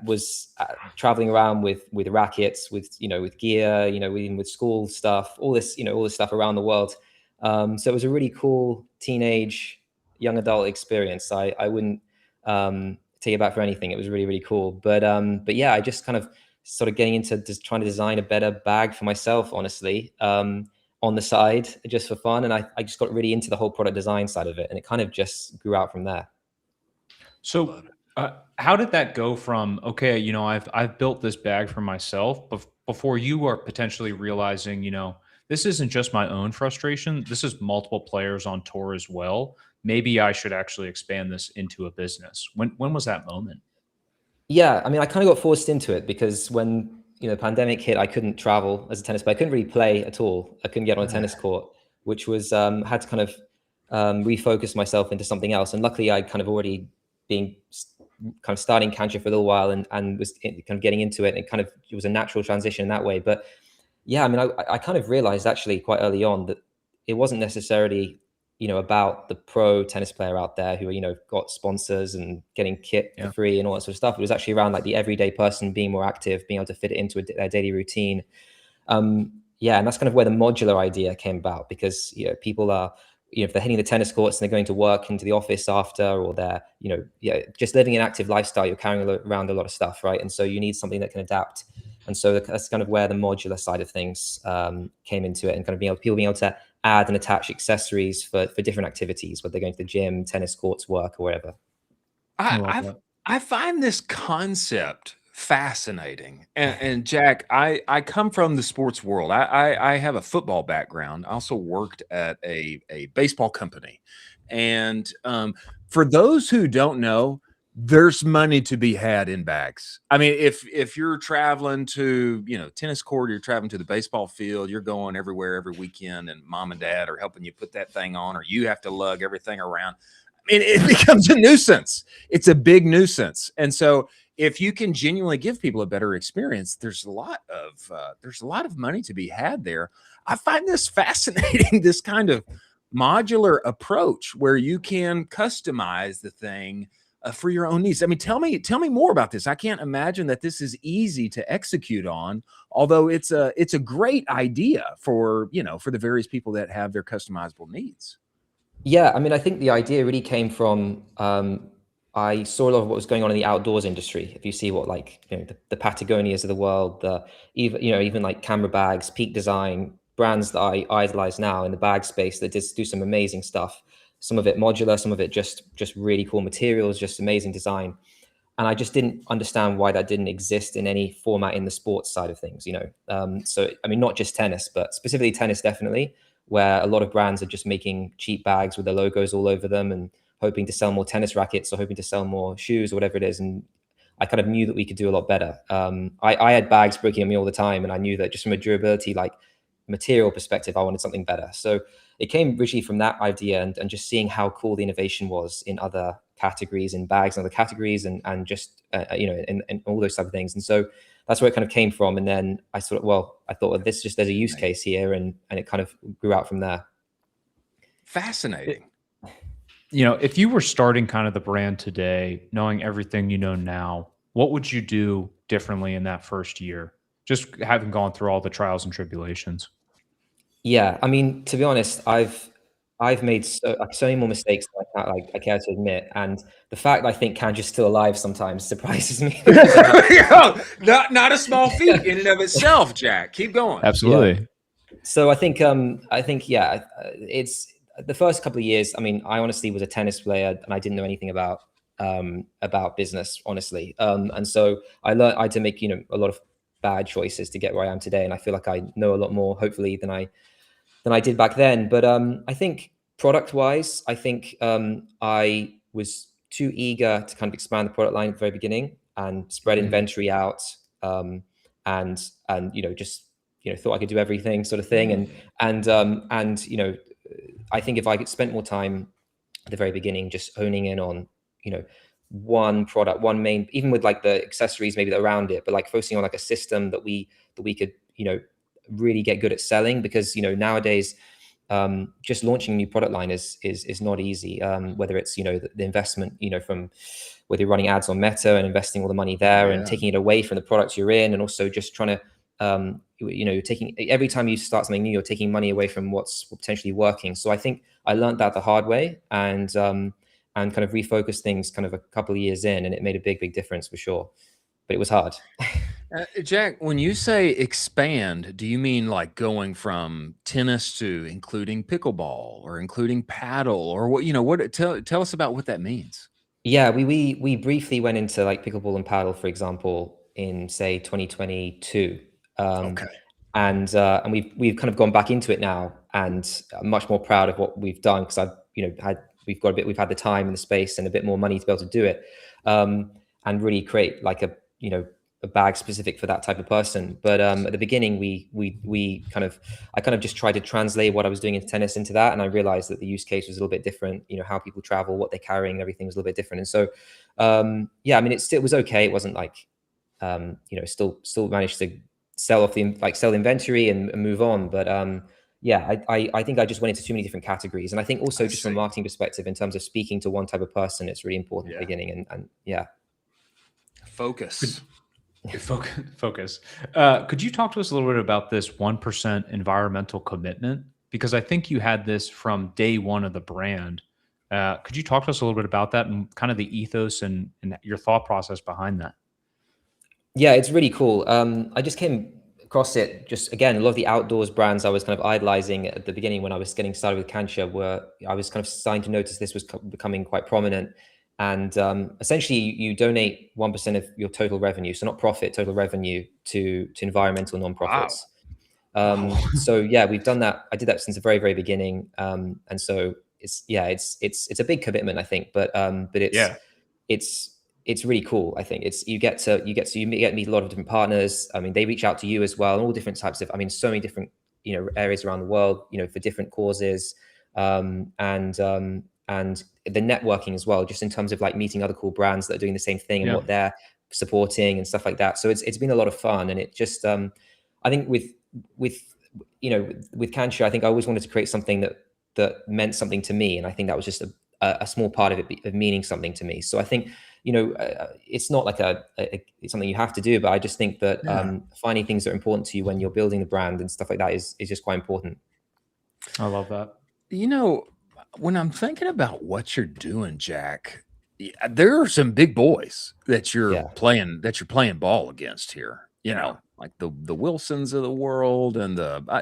was traveling around with rackets, with gear, even with school stuff, all this stuff around the world. So it was a really cool teenage, young adult experience. I wouldn't take it back for anything. It was really, really cool. But yeah, I just kind of sort of getting into just trying to design a better bag for myself, honestly, on the side, just for fun. And I just got really into the whole product design side of it, and it kind of just grew out from there. So how did that go from, okay, I've built this bag for myself, but before you are potentially realizing, this isn't just my own frustration. This is multiple players on tour as well. Maybe I should actually expand this into a business. When was that moment? Yeah, I mean, I kind of got forced into it because when pandemic hit, I couldn't travel as a tennis player. I couldn't really play at all. I couldn't get on a tennis court, which was had to kind of refocus myself into something else. And luckily, I kind of already been kind of starting Cancha for a little while and was kind of getting into it. And it was a natural transition in that way. But yeah, I mean, I kind of realized actually quite early on that it wasn't necessarily about the pro tennis player out there who got sponsors and getting kit for free and all that sort of stuff. It was actually around like the everyday person being more active, being able to fit it into their daily routine. And that's kind of where the modular idea came about, because people are if they're hitting the tennis courts and they're going to work into the office after, or they're just living an active lifestyle, you're carrying around a lot of stuff, right? And so you need something that can adapt. And so that's kind of where the modular side of things came into it, and kind of people being able to add and attach accessories for different activities, whether they're going to the gym, tennis courts, work, or whatever. I find this concept fascinating. And Jack, I come from the sports world. I have a football background. I also worked at a baseball company. And for those who don't know, there's money to be had in bags. I mean, if you're traveling to, tennis court, you're traveling to the baseball field, you're going everywhere every weekend, and mom and dad are helping you put that thing on, or you have to lug everything around. I mean, it becomes a nuisance. It's a big nuisance. And so if you can genuinely give people a better experience, there's a lot of money to be had there. I find this fascinating, this kind of modular approach where you can customize the thing for your own needs. I mean, tell me more about this. I can't imagine that this is easy to execute on, although it's a great idea for the various people that have their customizable needs. Yeah, I mean, I think the idea really came from I saw a lot of what was going on in the outdoors industry. If you see what the Patagonias of the world, even like camera bags, Peak Design, brands that I idolize now in the bag space that just do some amazing stuff. Some of it modular, some of it just really cool materials, just amazing design. And I just didn't understand why that didn't exist in any format in the sports side of things, So, I mean, not just tennis, but specifically tennis, definitely, where a lot of brands are just making cheap bags with their logos all over them and hoping to sell more tennis rackets or hoping to sell more shoes or whatever it is. And I kind of knew that we could do a lot better. I had bags breaking on me all the time, and I knew that just from a durability, material perspective, I wanted something better. So it came originally from that idea and just seeing how cool the innovation was in other categories, in bags and other categories, and just and all those type of things. And so that's where it kind of came from. And then I thought, well, there's a use case here, and it kind of grew out from there. Fascinating. If you were starting kind of the brand today, knowing everything you know now, what would you do differently in that first year? Just having gone through all the trials and tribulations. Yeah, I mean, to be honest, I've made so many more mistakes than I care to admit, and the fact that I think Cancha's still alive sometimes surprises me. Not a small feat in and of itself, Jack. Keep going. Absolutely. Yeah. So I think it's the first couple of years. I mean, I honestly was a tennis player and I didn't know anything about business, honestly. And so I had to make a lot of bad choices to get where I am today, and I feel like I know a lot more, hopefully, than I did back then. But I think product-wise, I think I was too eager to kind of expand the product line at the very beginning and spread inventory out, and just thought I could do everything, sort of thing. And I think if I could spend more time at the very beginning just honing in on one product, one main, even with like the accessories maybe around it, but like focusing on like a system that we could, really get good at selling. Because nowadays, just launching a new product line is not easy. Whether it's the investment, from whether you're running ads on Meta and investing all the money there and taking it away from the products you're in, and also just trying to you're taking, every time you start something new, you're taking money away from what's potentially working. So I think I learned that the hard way, and kind of refocus things kind of a couple of years in, and it made a big difference for sure, but it was hard. Jack, when you say expand, do you mean like going from tennis to including pickleball or including paddle, or what? Tell us about what that means. Yeah, we briefly went into like pickleball and paddle, for example, in say 2022. Okay. And we've kind of gone back into it now, and I'm much more proud of what we've done, because we've had the time and the space and a bit more money to be able to do it, and really create like a bag specific for that type of person. But at the beginning, I kind of just tried to translate what I was doing in tennis into that, and I realized that the use case was a little bit different. How people travel, what they're carrying, everything was a little bit different. And so, yeah, I mean, it was okay. It wasn't like, still managed to sell the inventory and move on. But yeah, I think I just went into too many different categories. And I think also just from a marketing perspective, in terms of speaking to one type of person, it's really important at the beginning. And yeah. Focus. Focus. Could you talk to us a little bit about this 1% environmental commitment? Because I think you had this from day one of the brand. Could you talk to us a little bit about that and kind of the ethos and your thought process behind that? Yeah, it's really cool. I just came across it, just again, a lot of the outdoors brands I was kind of idolizing at the beginning when I was getting started with Cancha, I was kind of starting to notice this was becoming quite prominent. And essentially, you donate 1% of your total revenue, so not profit, total revenue, to environmental nonprofits. Wow. So yeah, we've done that. I did that since the very beginning, and so it's a big commitment, I think, but it's really cool. I think you get to meet a lot of different partners. I mean, they reach out to you as well, and all different types of, so many different areas around the world, for different causes, and the networking as well, just in terms of like meeting other cool brands that are doing the same thing and what they're supporting and stuff like that. So it's been a lot of fun, and it just I think with Cancha, I think I always wanted to create something that meant something to me, and I think that was just a small part of it, of meaning something to me. So I think it's not like it's something you have to do, but I just think that finding things that are important to you when you're building the brand and stuff like that is just quite important. I love that. When I'm thinking about what you're doing, Jack, there are some big boys that you're playing ball against here. Like the Wilsons of the world, and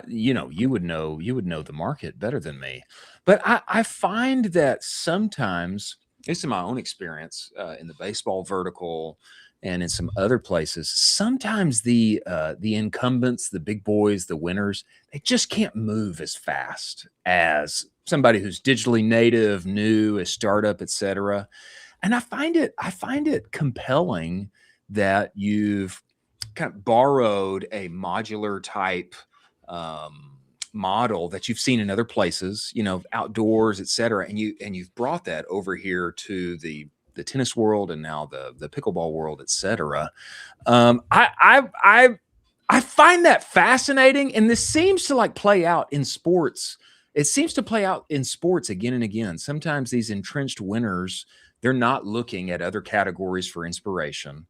you would know the market better than me. But I find that sometimes, at least in my own experience, in the baseball vertical and in some other places, sometimes the incumbents, the big boys, the winners, they just can't move as fast as somebody who's digitally native, new, a startup, etc. And I find it compelling that you've kind of borrowed a modular type model that you've seen in other places, outdoors, etc. And you've brought that over here to the tennis world, and now the pickleball world, etc. I find that fascinating, and this seems to like play out in sports. It seems to play out in sports again and again. Sometimes these entrenched winners, they're not looking at other categories for inspiration,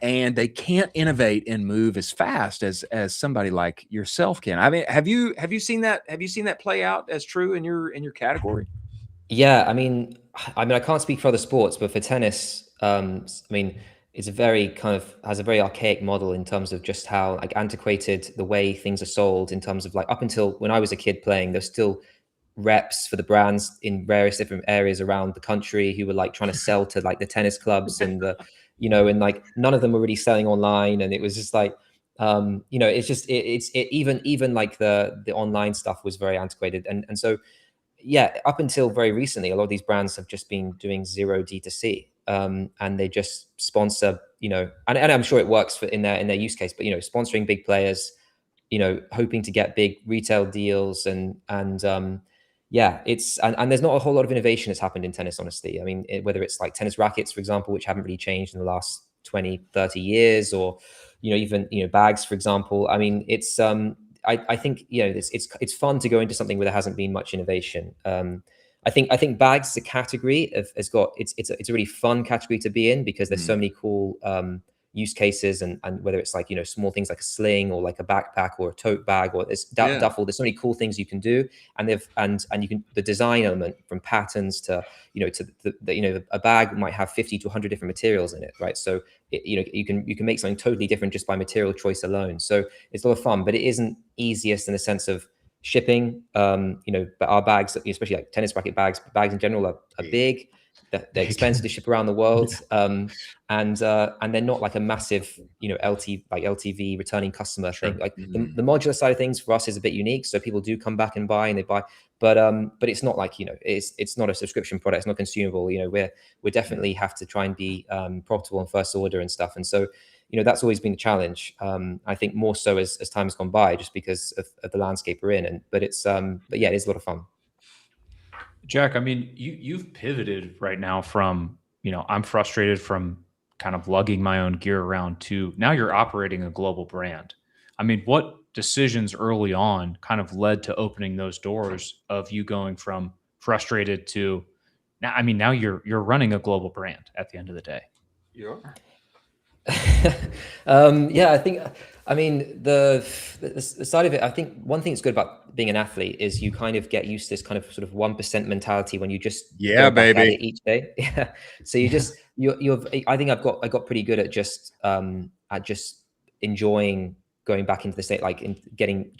and they can't innovate and move as fast as somebody like yourself can. I mean, have you seen that? Have you seen that play out as true in your category? Yeah, I mean, I can't speak for other sports, but for tennis, I mean, it's has a very archaic model in terms of just how like antiquated the way things are sold, in terms of like, up until when I was a kid playing, there's still reps for the brands in various different areas around the country who were like trying to sell to like the tennis clubs and and like none of them were really selling online. And it was just like, it's just, even like the online stuff was very antiquated. And so, yeah, up until very recently, a lot of these brands have just been doing zero D2C, and they just sponsor, and I'm sure it works in their use case, but sponsoring big players, hoping to get big retail deals, and yeah, it's and there's not a whole lot of innovation that's happened in tennis, honestly. I mean, whether it's like tennis rackets, for example, which haven't really changed in the last 20, 30 years, or even bags, for example. I mean, it's I think it's fun to go into something where there hasn't been much innovation. I think bags as a category has got it's a really fun category to be in, because there's so many cool use cases, and whether it's like small things like a sling or like a backpack or a tote bag or this duffel, there's so many cool things you can do, and you can, the design element from patterns to a bag might have 50 to 100 different materials in it, right? So you can make something totally different just by material choice alone. So it's a lot of fun, but it isn't easiest in the sense of shipping. But our bags, especially like tennis racket bags in general, are big. They're expensive to ship around the world, and they're not like a massive LTV returning customer thing. Like the modular side of things for us is a bit unique, so people do come back and buy, and they buy, but it's not like it's not a subscription product, it's not consumable. We definitely have to try and be profitable on first order and stuff, and so that's always been a challenge. I think more so as time has gone by, just because of the landscape we're in. But yeah, it is a lot of fun. Jack, I mean, you've pivoted right now from, I'm frustrated from kind of lugging my own gear around to now you're operating a global brand. I mean, what decisions early on kind of led to opening those doors of you going from frustrated to now? I mean, now you're running a global brand at the end of the day. You are. Yeah, I mean, the side of it, I think one thing that's good about being an athlete is you kind of get used to this kind of sort of 1% mentality when you just go back at it each day. Yeah. So I think I got pretty good at just enjoying going back into the state, like getting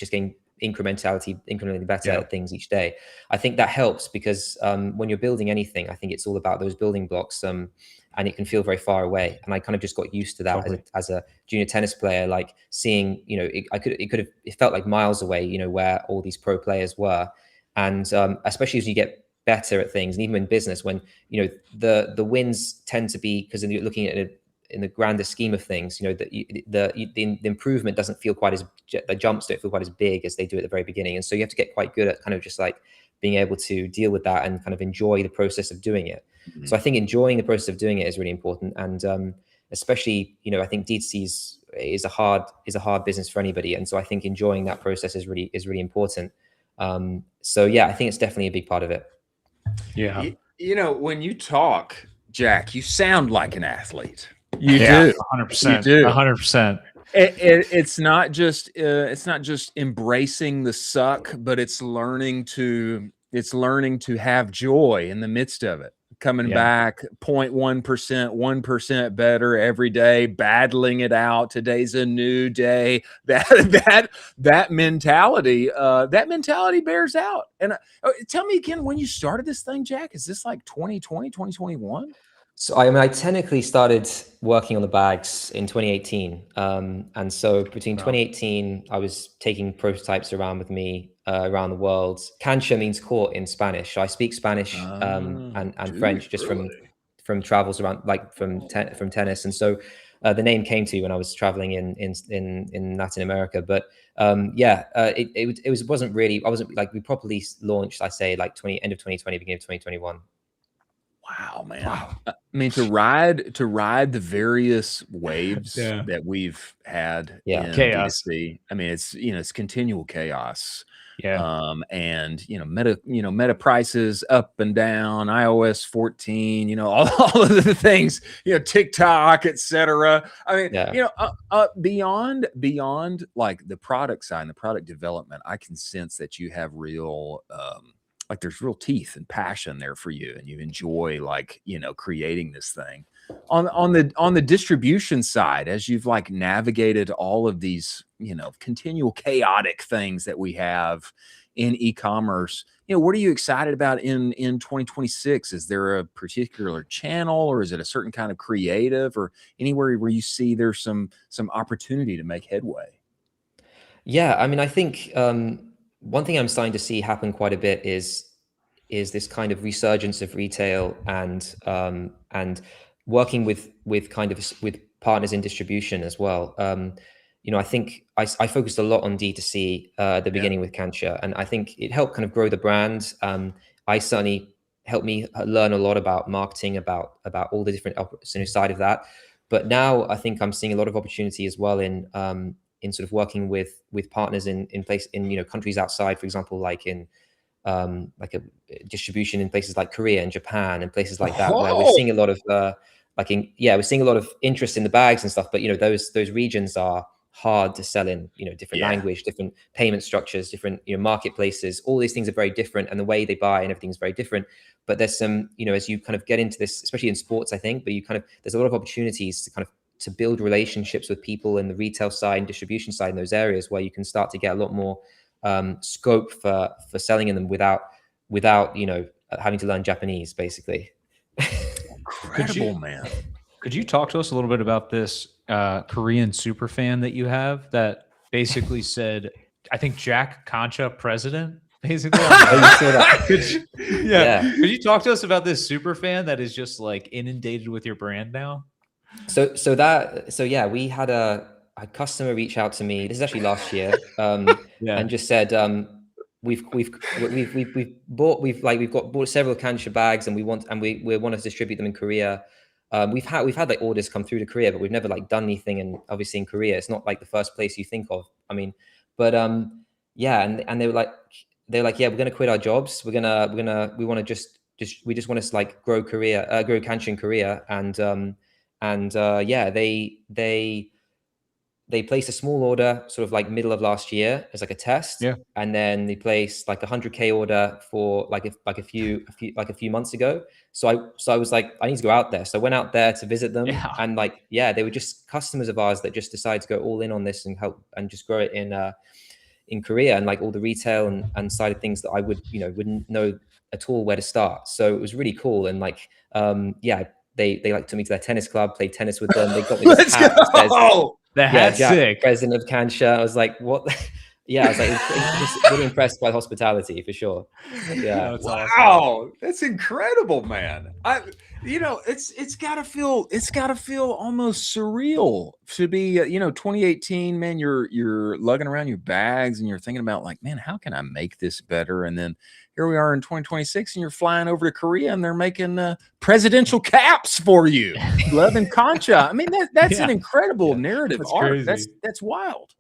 incrementally better at things each day. I think that helps because when you're building anything, I think it's all about those building blocks. And it can feel very far away. And I kind of just got used to that as a junior tennis player, like seeing, it felt like miles away, where all these pro players were. And especially as you get better at things, and even in business, when, the wins tend to be, because you're looking at it in the grander scheme of things, the improvement doesn't feel quite as, the jumps don't feel quite as big as they do at the very beginning. And so you have to get quite good at kind of just like being able to deal with that and kind of enjoy the process of doing it. So I think enjoying the process of doing it is really important, and especially I think D2C is a hard business for anybody, and so I think enjoying that process is really important. So yeah, I think it's definitely a big part of it. Yeah, when you talk, Jack, you sound like an athlete. You do 100%. You do 100%. It's not just embracing the suck, but it's learning to have joy in the midst of it. Coming back 0.1%, 1% better every day, battling it out. Today's a new day. That mentality bears out. And tell me again, when you started this thing, Jack, is this like 2020, 2021? So I technically started working on the bags in 2018. And so between 2018, I was taking prototypes around with me around the world. Cancha means court in Spanish. So I speak Spanish and French just from travels around, like from tennis. And so the name came to me when I was traveling in Latin America. But it wasn't really, I wasn't like, we properly launched, I say like end of 2020, beginning of 2021. Wow, man. Wow. I mean, to ride the various waves that we've had in chaos. D2C, I mean, it's continual chaos. Yeah. And meta prices up and down, iOS 14, all of the things, TikTok, etc. I mean, beyond like the product side and the product development, I can sense that you have real like there's real teeth and passion there for you, and you enjoy creating this thing. On the distribution side, as you've like navigated all of these continual chaotic things that we have in e-commerce, what are you excited about in 2026? Is there a particular channel, or is it a certain kind of creative, or anywhere where you see there's some opportunity to make headway? Yeah, I mean, I think one thing I'm starting to see happen quite a bit is this kind of resurgence of retail and working with partners in distribution as well. I think I focused a lot on D2C at the beginning with Kancha, and I think it helped kind of grow the brand. I certainly helped me learn a lot about marketing, about all the different side of that. But now I think I'm seeing a lot of opportunity as well in sort of working with partners in countries outside, for example, like in like a distribution in places like Korea and Japan and places like that, where we're seeing a lot of we're seeing a lot of interest in the bags and stuff. But those regions are hard to sell in, different language, different payment structures, different marketplaces. All these things are very different, and the way they buy and everything is very different. But there's some, as you kind of get into this, especially in sports, I think, but there's a lot of opportunities to build relationships with people in the retail side and distribution side in those areas, where you can start to get a lot more scope for selling in them without having to learn Japanese, basically. Incredible, man. Could you talk to us a little bit about this Korean super fan that you have that basically said, I think Jack Concha president, basically? Could you talk to us about this super fan that is just like inundated with your brand now? So we had a customer reach out to me. This is actually last year, and just said, we've bought several Kancha bags, and we want to distribute them in Korea. We've had like orders come through to Korea, but we've never like done anything. And obviously in Korea, it's not like the first place you think of. I mean, but and they were like, yeah, we're gonna quit our jobs. We want to just want to like grow Kancha in Korea, they placed a small order sort of like middle of last year as like a test. Yeah. And then they placed like 100K order for a few months ago. So I was like, I need to go out there. So I went out there to visit them, and they were just customers of ours that just decided to go all in on this and help and just grow it in Korea, and like all the retail and side of things that I wouldn't know at all where to start. So it was really cool. And like, they like took me to their tennis club, played tennis with them. They got me this hat. The hat's sick. President of Kancha. I was like, what? I was like, just really impressed by the hospitality for sure. Yeah. That's awesome. That's incredible, man. It's gotta feel almost surreal to be, 2018, man, you're lugging around your bags and you're thinking about like, man, how can I make this better? And then here we are in 2026 and you're flying over to Korea and they're making presidential caps for you. Loving Concha. I mean, that's an incredible narrative arc. That's wild.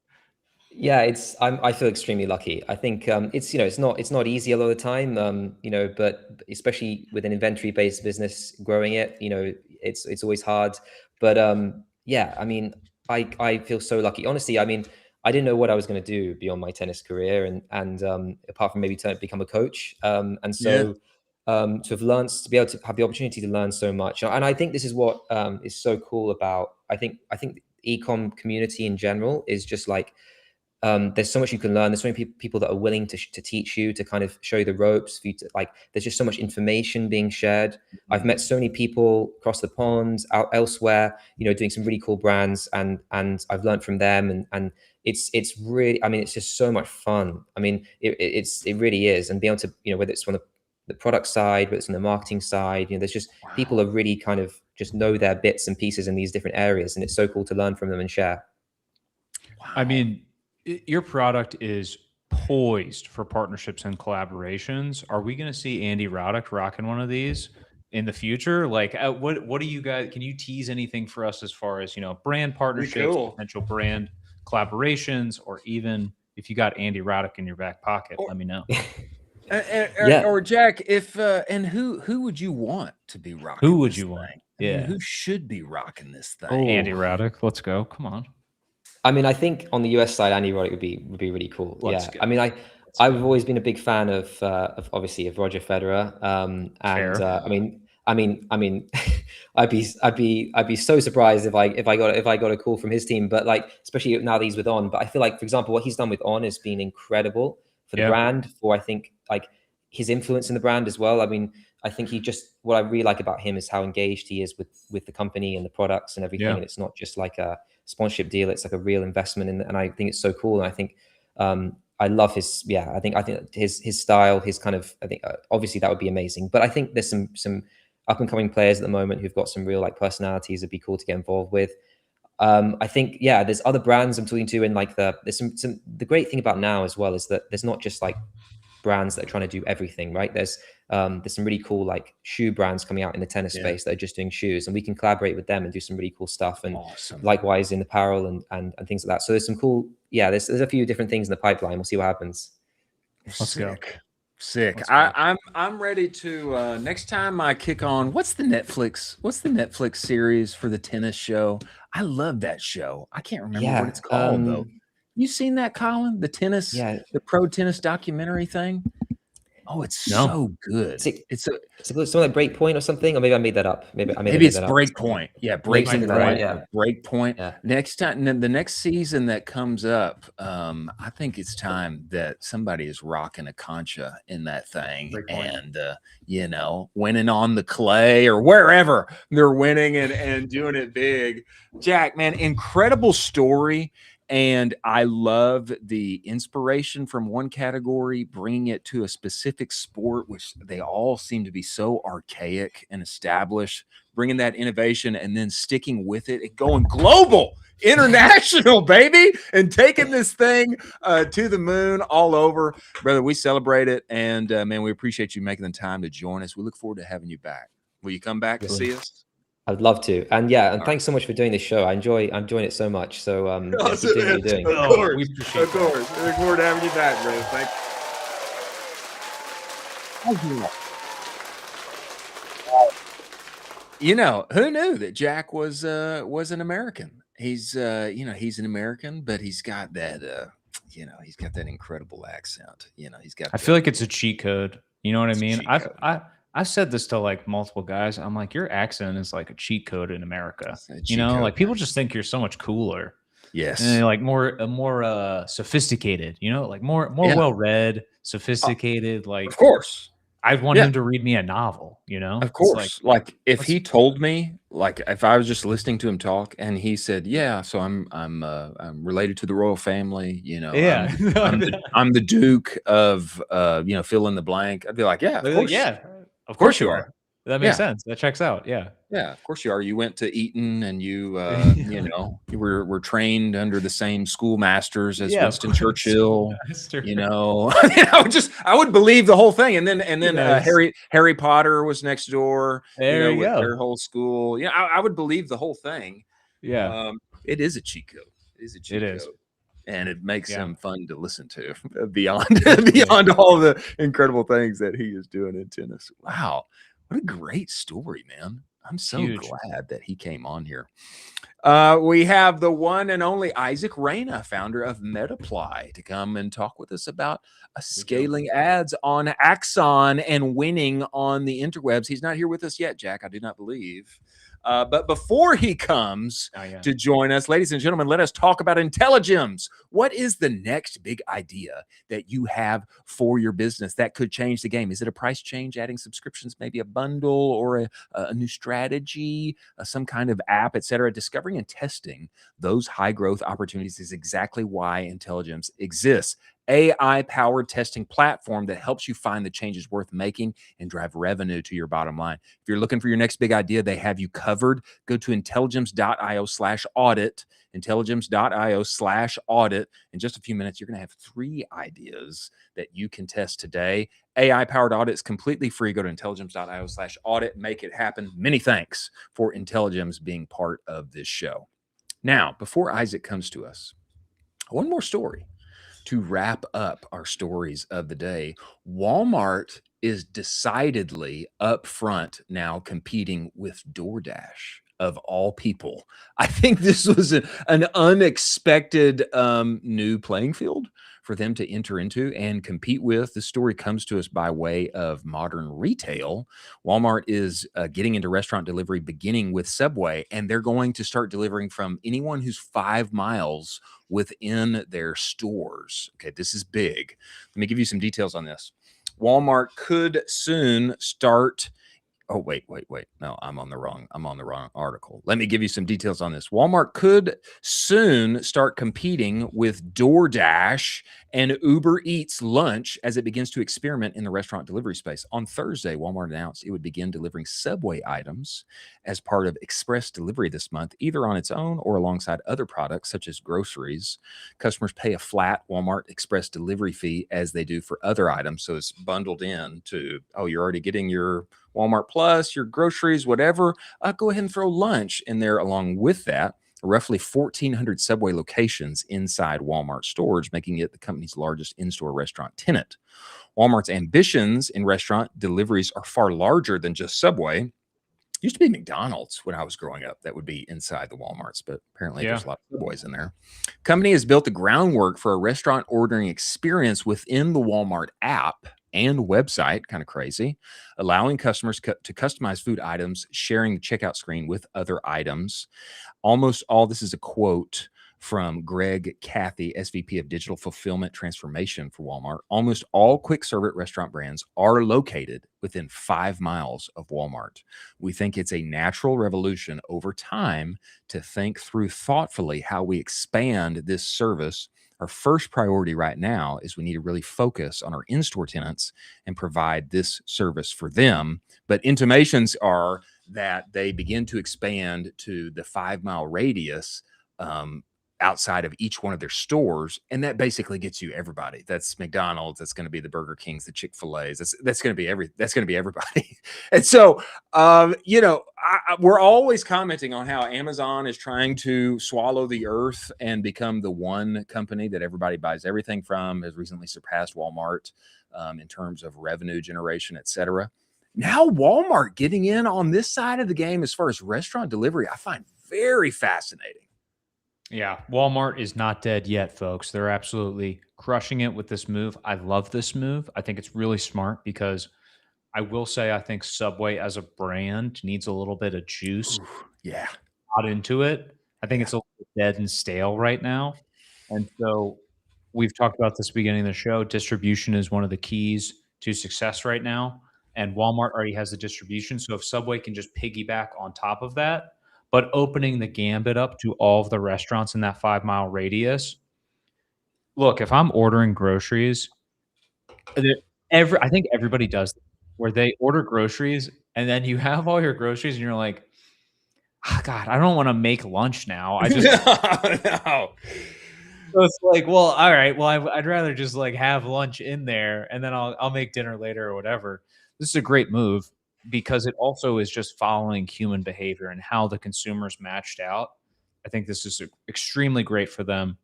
Yeah, I feel extremely lucky. I think it's not easy a lot of the time, but especially with an inventory-based business, growing it, it's always hard. But I mean, I feel so lucky. Honestly, I mean, I didn't know what I was going to do beyond my tennis career, and apart from maybe become a coach. And so to be able to have the opportunity to learn so much, and I think this is what is so cool about I think the Ecomm community in general is just like. There's so much you can learn. There's so many people that are willing to teach you, to kind of show you the ropes for you to like. There's just so much information being shared. I've met so many people across the pond, out elsewhere, doing some really cool brands, and I've learned from them, and it's really, I mean, it's just so much fun. I mean, it really is, and being able to, whether it's from the product side, whether it's on the marketing side, there's just people are really kind of just know their bits and pieces in these different areas, and it's so cool to learn from them and share. Wow. I mean, your product is poised for partnerships and collaborations. Are we going to see Andy Roddick rocking one of these in the future? Like, what do you guys? Can you tease anything for us as far as brand partnerships, potential brand collaborations, or even if you got Andy Roddick in your back pocket, let me know. Or Jack, if and who would you want to be rocking? Who would you want? Yeah, who should be rocking this thing? Oh, Andy Roddick, let's go! Come on. I mean, I think on the US side, Andy Roddick would be really cool. I mean, I've always been a big fan of obviously of Roger Federer. I mean, I'd be so surprised if I got a call from his team. But like, especially now that he's with On. But I feel like, for example, what he's done with On has been incredible for the brand. For I think like his influence in the brand as well. I mean, I think what I really like about him is how engaged he is with the company and the products and everything. And it's not just like a sponsorship deal. It's like a real investment and I think it's so cool. And I think I love his I think his style, his kind of, I think obviously that would be amazing. But I think there's some up and coming players at the moment who've got some real like personalities that'd be cool to get involved with. I think, yeah, there's other brands I'm talking to, and like there's some the great thing about now as well is that there's not just like brands that are trying to do everything, right? There's some really cool like shoe brands coming out in the tennis space that are just doing shoes, and we can collaborate with them and do some really cool stuff. And likewise in apparel and things like that. So there's some cool, there's a few different things in the pipeline. We'll see what happens. Let's go. Sick. I'm ready to next time I kick on. What's the Netflix series for the tennis show? I love that show. I can't remember what it's called though. You seen that, Colin? The tennis, the pro tennis documentary thing. Oh, it's so good. It's something like Breakpoint or something, or maybe I made that up. Maybe it's Breakpoint. Yeah, Breakpoint. Breakpoint. Yeah. Next time, the next season that comes up, I think it's time that somebody is rocking a concha in that thing, and winning on the clay or wherever they're winning and doing it big. Jack, man, incredible story. And I love the inspiration from one category, bringing it to a specific sport, which they all seem to be so archaic and established, bringing that innovation and then sticking with it and going global, international, baby, and taking this thing to the moon all over. Brother, we celebrate it. And, man, we appreciate you making the time to join us. We look forward to having you back. Will you come back to see us? I'd love to. And thanks so much for doing this show. I'm enjoying it so much. So keep doing what you're doing. Of course. Look forward to having you back, bro. Who knew that Jack was an American? He's he's an American, but he's got that he's got that incredible accent. I feel like it's a cheat code. You know what I mean? I've said this to like multiple guys. I'm like, your accent is like a cheat code in America. Like people just think you're so much cooler. Yes. And like more sophisticated, like more well-read, sophisticated. Like, of course. I'd want him to read me a novel, Of course. Like if he told me, like if I was just listening to him talk and he said, yeah, so I'm related to the royal family, I'm the Duke of fill in the blank. I'd be like, yeah, of course. Yeah. Of course you are. That makes sense. That checks out. Yeah. Yeah, of course you are. You went to Eton and you you were trained under the same schoolmasters as Winston Churchill. I would believe the whole thing. And then Harry Potter was next door. There you go. Their whole school. I would believe the whole thing. Yeah. It is a cheat code. It is a cheat code. And it makes him fun to listen to beyond all the incredible things that he is doing in tennis. Wow. What a great story, man. I'm so glad that he came on here. We have the one and only Isaac Reyna, founder of Metaply, to come and talk with us about scaling ads on Axon and winning on the interwebs. He's not here with us yet, Jack, I do not believe. But before he comes to join us, ladies and gentlemen, let us talk about Intelligems. What is the next big idea that you have for your business that could change the game? Is it a price change, adding subscriptions, maybe a bundle or a new strategy, some kind of app, etc.? Discovering and testing those high growth opportunities is exactly why Intelligems exists. AI-powered testing platform that helps you find the changes worth making and drive revenue to your bottom line. If you're looking for your next big idea, they have you covered. Go to intelligems.io/audit, intelligems.io/audit. In just a few minutes, you're going to have 3 ideas that you can test today. AI-powered audit is completely free. Go to intelligems.io/audit. Make it happen. Many thanks for Intelligems being part of this show. Now, before Isaac comes to us, one more story. To wrap up our stories of the day, Walmart is decidedly up front now competing with DoorDash, of all people. I think this was an unexpected new playing field for them to enter into and compete with. The story comes to us by way of modern retail. Walmart is getting into restaurant delivery, beginning with Subway, and they're going to start delivering from anyone who's 5 miles within their stores. Okay, this is big. Let me give you some details on this. Walmart could soon start Oh, wait. No, I'm on the wrong article. Let me give you some details on this. Walmart could soon start competing with DoorDash and Uber Eats Lunch as it begins to experiment in the restaurant delivery space. On Thursday, Walmart announced it would begin delivering Subway items as part of express delivery this month, either on its own or alongside other products such as groceries. Customers pay a flat Walmart express delivery fee as they do for other items. So it's bundled in to, oh, you're already getting your Walmart Plus, your groceries, whatever. Go ahead and throw lunch in there along with that. Roughly 1,400 Subway locations inside Walmart stores, making it the company's largest in-store restaurant tenant. Walmart's ambitions in restaurant deliveries are far larger than just Subway. Used to be McDonald's when I was growing up. That would be inside the Walmarts, but apparently there's a lot of Subways in there. Company has built the groundwork for a restaurant ordering experience within the Walmart app and website, kind of crazy, allowing customers to customize food items, sharing the checkout screen with other items. Almost all, this is a quote from Greg Cathy, SVP of Digital Fulfillment Transformation for Walmart. Almost all quick service restaurant brands are located within 5 miles of Walmart. We think it's a natural revolution over time to think through thoughtfully how we expand this service. Our first priority right now is we need to really focus on our in-store tenants and provide this service for them. But intimations are that they begin to expand to the 5-mile radius outside of each one of their stores. And that basically gets you everybody. That's McDonald's. That's going to be the Burger Kings, the Chick-fil-A's. That's going to be everybody. And so, we're always commenting on how Amazon is trying to swallow the earth and become the one company that everybody buys everything from, has recently surpassed Walmart in terms of revenue generation, et cetera. Now Walmart getting in on this side of the game as far as restaurant delivery, I find very fascinating. Yeah, Walmart is not dead yet, folks. They're absolutely crushing it with this move. I love this move. I think it's really smart because I will say I think Subway as a brand needs a little bit of juice. Yeah. Out into it. I think it's a little dead and stale right now. And so we've talked about this beginning of the show. Distribution is one of the keys to success right now. And Walmart already has the distribution. So if Subway can just piggyback on top of that, but opening the gambit up to all of the restaurants in that 5-mile radius. Look, if I'm ordering groceries, I think everybody does this, where they order groceries and then you have all your groceries and you're like, oh, God, I don't want to make lunch now. I just no. So it's like, well, all right, well, I'd rather just like have lunch in there and then I'll make dinner later or whatever. This is a great move, because it also is just following human behavior and how the consumers matched out. I think this is extremely great for them.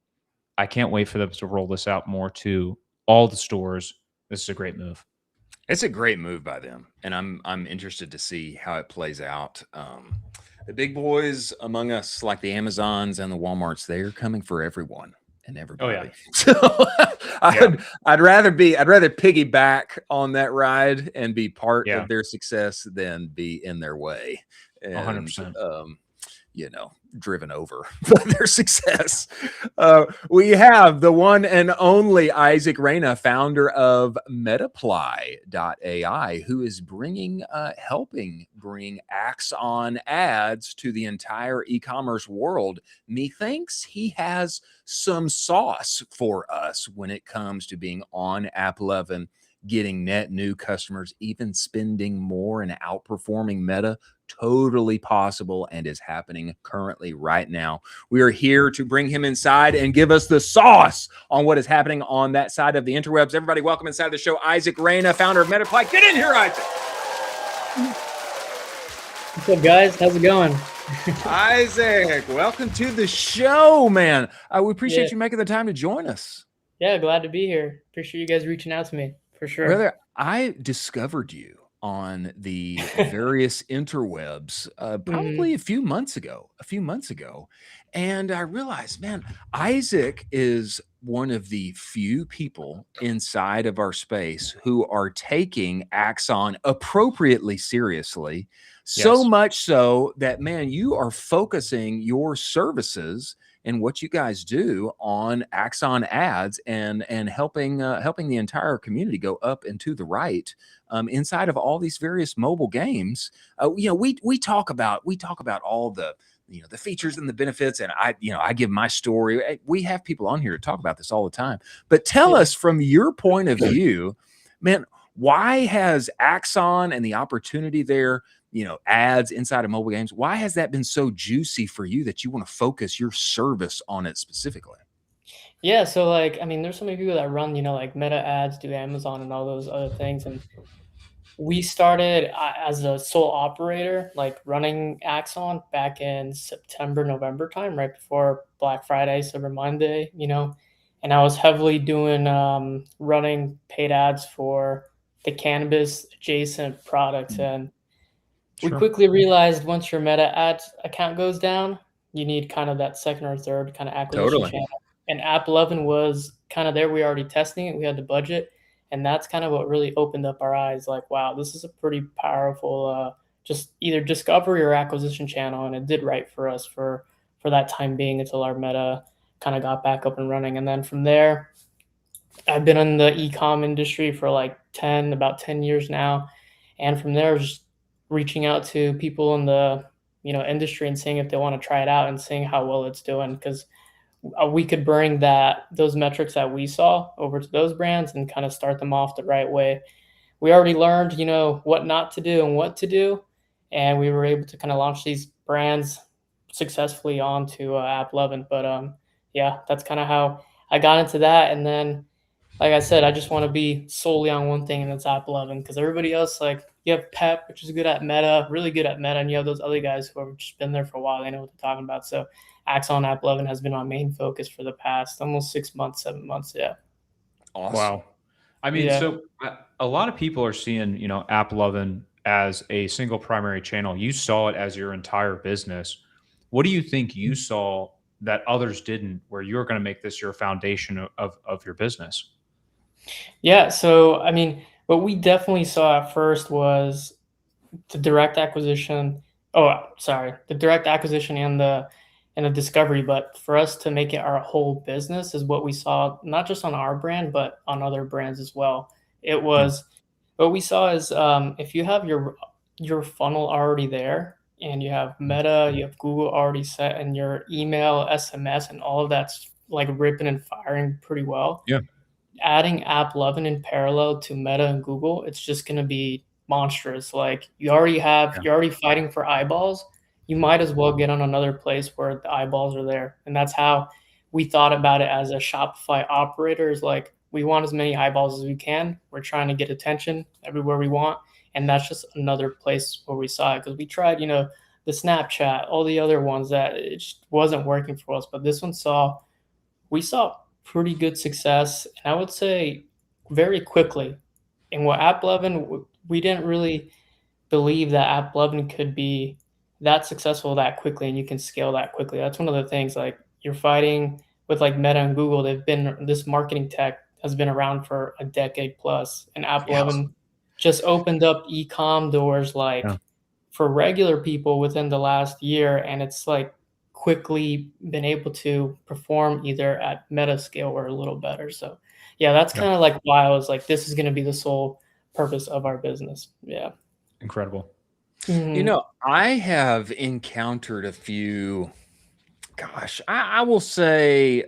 I can't wait for them to roll this out more to all the stores. This is a great move. It's a great move by them, and I'm interested to see how it plays out. The big boys among us, like the Amazons and the Walmarts, they are coming for everyone and everybody. Oh, yeah. So I'd rather piggyback on that ride and be part of their success than be in their way. And, 100%. Driven over by their success. We have the one and only Isaac Reyna, founder of Metaply.ai, who is helping bring AXON ads to the entire e-commerce world. Methinks he has some sauce for us when it comes to being on AppLovin, getting net new customers, even spending more and outperforming Meta. Totally possible and is happening currently right now. We are here to bring him inside and give us the sauce on what is happening on that side of the interwebs. Everybody, welcome inside the show, Isaac Reyna, founder of Metaply. Get in here, Isaac. What's up, guys? How's it going? Isaac, welcome to the show, man. We appreciate you making the time to join us. Yeah, glad to be here. Appreciate you guys reaching out to me, for sure. Brother, I discovered you on the various interwebs probably a few months ago. And I realized, man, Isaac is one of the few people inside of our space who are taking AXON appropriately seriously. So much so that, man, you are focusing your services in what you guys do on Axon ads and helping the entire community go up and to the right inside of all these various mobile games. We talk about all the the features and the benefits, and I give my story. We have people on here to talk about this all the time, but tell us from your point of view, man, why has Axon and the opportunity there, ads inside of mobile games, why has that been so juicy for you that you want to focus your service on it specifically? Yeah, so like, I mean, there's so many people that run, like Meta ads, do Amazon and all those other things. And we started as a sole operator, like running Axon back in September, November time, right before Black Friday, Cyber Monday, and I was heavily doing running paid ads for the cannabis adjacent products. And we quickly realized once your Meta ads account goes down, you need kind of that second or third kind of acquisition channel. And AppLovin was kind of there. We were already testing it. We had the budget. And that's kind of what really opened up our eyes. Like, wow, this is a pretty powerful just either discovery or acquisition channel. And it did right for us for that time being until our Meta kind of got back up and running. And then from there, I've been in the Ecomm industry for like about 10 years now. And from there, just reaching out to people in the industry and seeing if they want to try it out and seeing how well it's doing, because we could bring those metrics that we saw over to those brands and kind of start them off the right way. We already learned, what not to do and what to do, and we were able to kind of launch these brands successfully onto AppLovin. But yeah, that's kind of how I got into that. And then, like I said, I just want to be solely on one thing, and that's AppLovin, because everybody else, like, you have Pep, which is good at Meta, really good at Meta, and you have those other guys who have just been there for a while. They know what they're talking about. So Axon AppLovin has been my main focus for the past almost 6 months, 7 months. Yeah. Awesome. Wow. I mean, so a lot of people are seeing, AppLovin as a single primary channel. You saw it as your entire business. What do you think you saw that others didn't, where you're going to make this your foundation of your business? Yeah. So, I mean, what we definitely saw at first was the direct acquisition. Oh, sorry, the direct acquisition and the discovery. But for us to make it our whole business is what we saw, not just on our brand, but on other brands as well. It was what we saw is if you have your funnel already there, and you have Meta, you have Google already set, and your email, SMS, and all of that's like ripping and firing pretty well. Yeah. Adding AppLovin in parallel to Meta and Google, it's just going to be monstrous. Like, you're already fighting for eyeballs. You might as well get on another place where the eyeballs are there. And that's how we thought about it as a Shopify operator, is like, we want as many eyeballs as we can. We're trying to get attention everywhere we want. And that's just another place where we saw it, because we tried, the Snapchat, all the other ones that it just wasn't working for us. But this one we saw pretty good success, and I would say very quickly. And what AppLovin, we didn't really believe that AppLovin could be that successful that quickly, and you can scale that quickly. That's one of the things. Like, you're fighting with like Meta and Google. This marketing tech has been around for a decade plus, and AppLovin just opened up e-com doors for regular people within the last year, and it's like quickly been able to perform either at Meta scale or a little better. So yeah, that's kind of like why I was like, this is going to be the sole purpose of our business. Yeah. Incredible. Mm-hmm. I have encountered a few, I will say,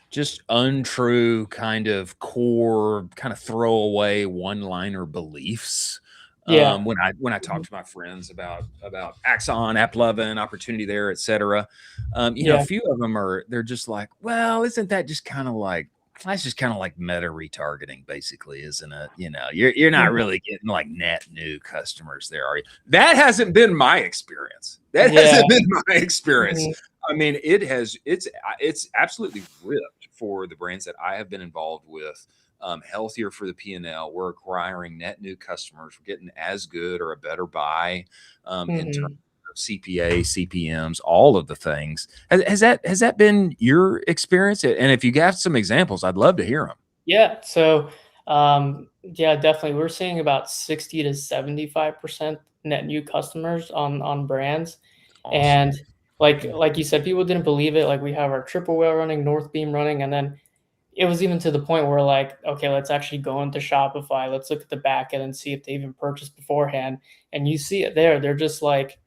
just untrue kind of core, kind of throwaway one-liner beliefs. When I talk to my friends about Axon, AppLovin, opportunity there, etc. A few of them they're just like, well, isn't that just kind of like, that's just kind of like meta retargeting, basically, isn't it? You're not really getting like net new customers there, are you? That hasn't been my experience. Hasn't been my experience. I mean, it's absolutely ripped for the brands that I have been involved with. Healthier for the P&L. We're acquiring net new customers. We're getting as good or a better buy in terms of CPA, CPMs, all of the things. Has that been your experience? And if you got some examples, I'd love to hear them. Yeah. So definitely. We're seeing about 60 to 75% net new customers on brands. Awesome. And like you said, people didn't believe it. Like we have our Triple Whale running, North Beam running, and then it was even to the point where like, okay, let's actually go into Shopify. Let's look at the back end and see if they even purchased beforehand. And you see it there. They're just like,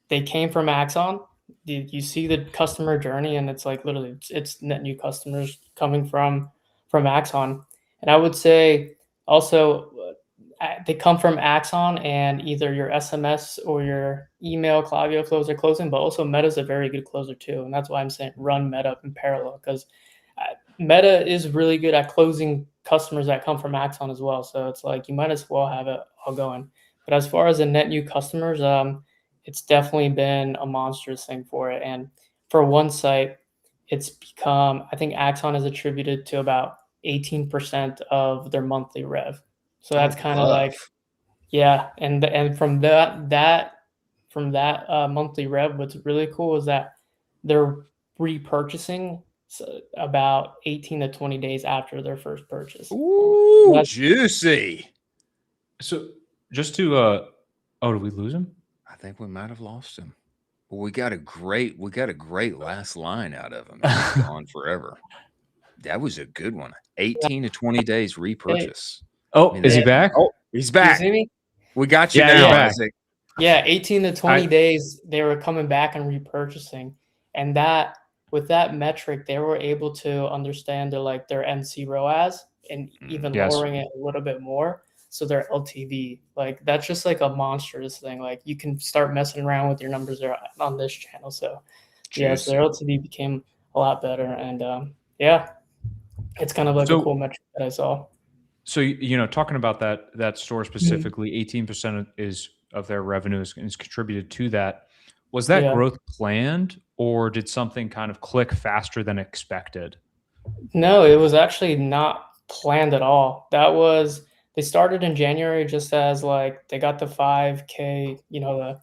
they came from Axon. You see the customer journey, and it's like literally it's net new customers coming from Axon. And I would say also they come from Axon, and either your SMS or your email Klaviyo flows are closing, but also Meta's a very good closer too. And that's why I'm saying run Meta in parallel, because Meta is really good at closing customers that come from Axon as well. So it's like you might as well have it all going. But as far as the net new customers, it's definitely been a monstrous thing for it. And for one site, it's become, I think Axon is attributed to about 18% of their monthly rev. So that's kind of like, yeah. And from that monthly rev, what's really cool is that they're repurchasing about 18 to 20 days after their first purchase. Ooh, that's juicy. So just to, oh, did we lose him? I think we might have lost him. Well, we got a great last line out of him. He's gone forever. That was a good one. 18 to 20 days repurchase. Oh, is he back? Oh, he's back. You see me? We got you Yeah, now, yeah. Isaac. Yeah, 18 to 20 days they were coming back and repurchasing. And that with that metric, they were able to understand their NC ROAS and even lowering it a little bit more. So their LTV, like that's just like a monstrous thing. Like you can start messing around with your numbers there on this channel. So yeah, so their LTV became a lot better. And yeah, it's kind of like a cool metric that I saw. So, talking about that store specifically, 18% of their revenue is contributed to that. Was that growth planned, or did something kind of click faster than expected? No, it was actually not planned at all. They started in January just as like they got the 5K, the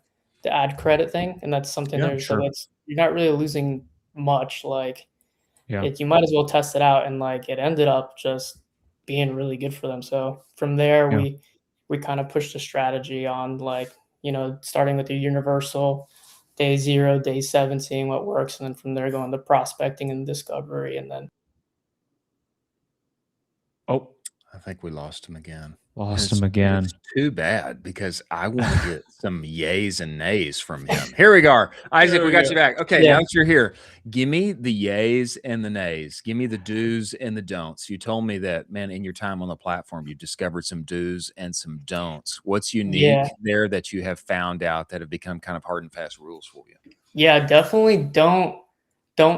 ad credit thing, and that's something so you're not really losing much. Like you might as well test it out, and like it ended up just being really good for them. So from there we kind of pushed a strategy on like, starting with the universal day 0, day 7, seeing what works, and then from there going to prospecting and discovery, and then I think we lost him again. It's too bad, because I want to get some yays and nays from him. Here we go. Isaac, we got you back. Okay, now that you're here, give me the yays and the nays. Give me the do's and the don'ts. You told me that, man, in your time on the platform, you discovered some do's and some don'ts. What's unique there that you have found out that have become kind of hard and fast rules for you? Yeah, definitely don't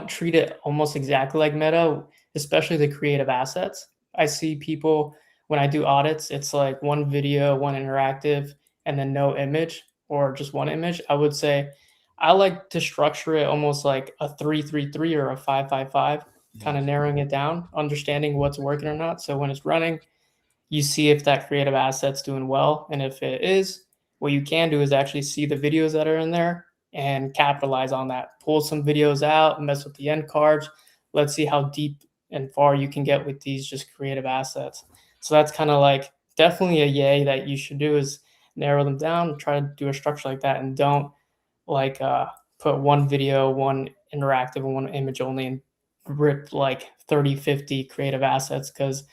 treat it almost exactly like Meta, especially the creative assets. I see people when I do audits, it's like one video, one interactive, and then no image, or just one image. I would say I like to structure it almost like a 3-3-3 or a 5-5-5, kind of narrowing it down, understanding what's working or not. So when it's running, you see if that creative asset's doing well. And if it is, what you can do is actually see the videos that are in there and capitalize on that. Pull some videos out, mess with the end cards. Let's see how deep and far you can get with these just creative assets. So that's kind of like definitely a yay that you should do, is narrow them down, try to do a structure like that, and don't like put one video, one interactive, and one image only, and rip like 30, 50 creative assets, because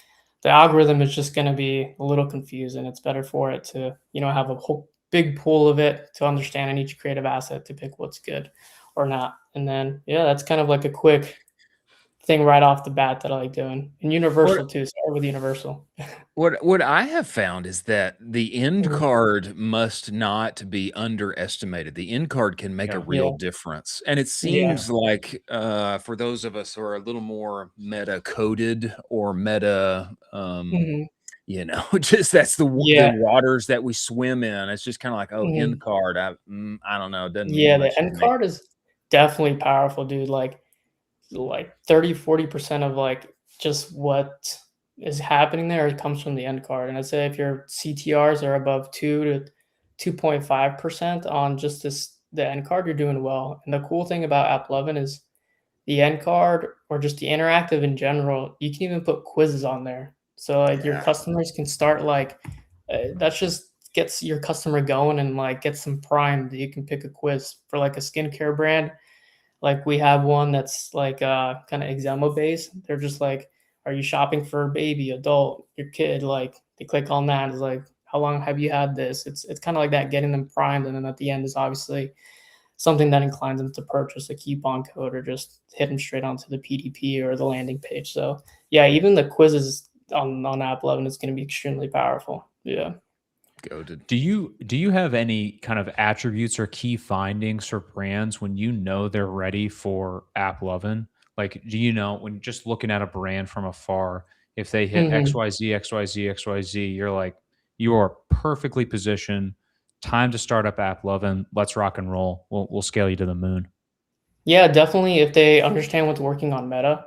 the algorithm is just going to be a little confused, and it's better for it to, have a whole big pool of it to understand in each creative asset to pick what's good or not. And then, that's kind of like a quick thing right off the bat that I like doing. And universal too. Start with universal. What I have found is that the end card must not be underestimated. The end card can make a real difference. And it seems like for those of us who are a little more meta coded or meta just that's the waters that we swim in. It's just kind of like, end card. I don't know. It doesn't mean much the end card is definitely powerful, dude. Like 30-40% of like just what is happening there comes from the end card. And I'd say if your CTRs are above 2 to 2.5% on just the end card, you're doing well. And the cool thing about AppLovin is the end card, or just the interactive in general, you can even put quizzes on there. So like your customers can start like that just gets your customer going and like gets them primed. You can pick a quiz for like a skincare brand. Like we have one that's like kind of eczema based. They're just like, are you shopping for a baby, adult, your kid? Like they click on that. It's like, how long have you had this? It's kind of like that, getting them primed, and then at the end is obviously something that inclines them to purchase a coupon code or just hit them straight onto the PDP or the landing page. So yeah, even the quizzes on AppLovin is going to be extremely powerful. Yeah. Goated. Do you have any kind of attributes or key findings for brands when you know they're ready for AppLovin? Like, do you know when just looking at a brand from afar, if they hit Mhm. XYZ, XYZ, XYZ, you're like, you are perfectly positioned. Time to start up AppLovin. Let's rock and roll. We'll scale you to the moon. Yeah, definitely. If they understand what's working on Meta,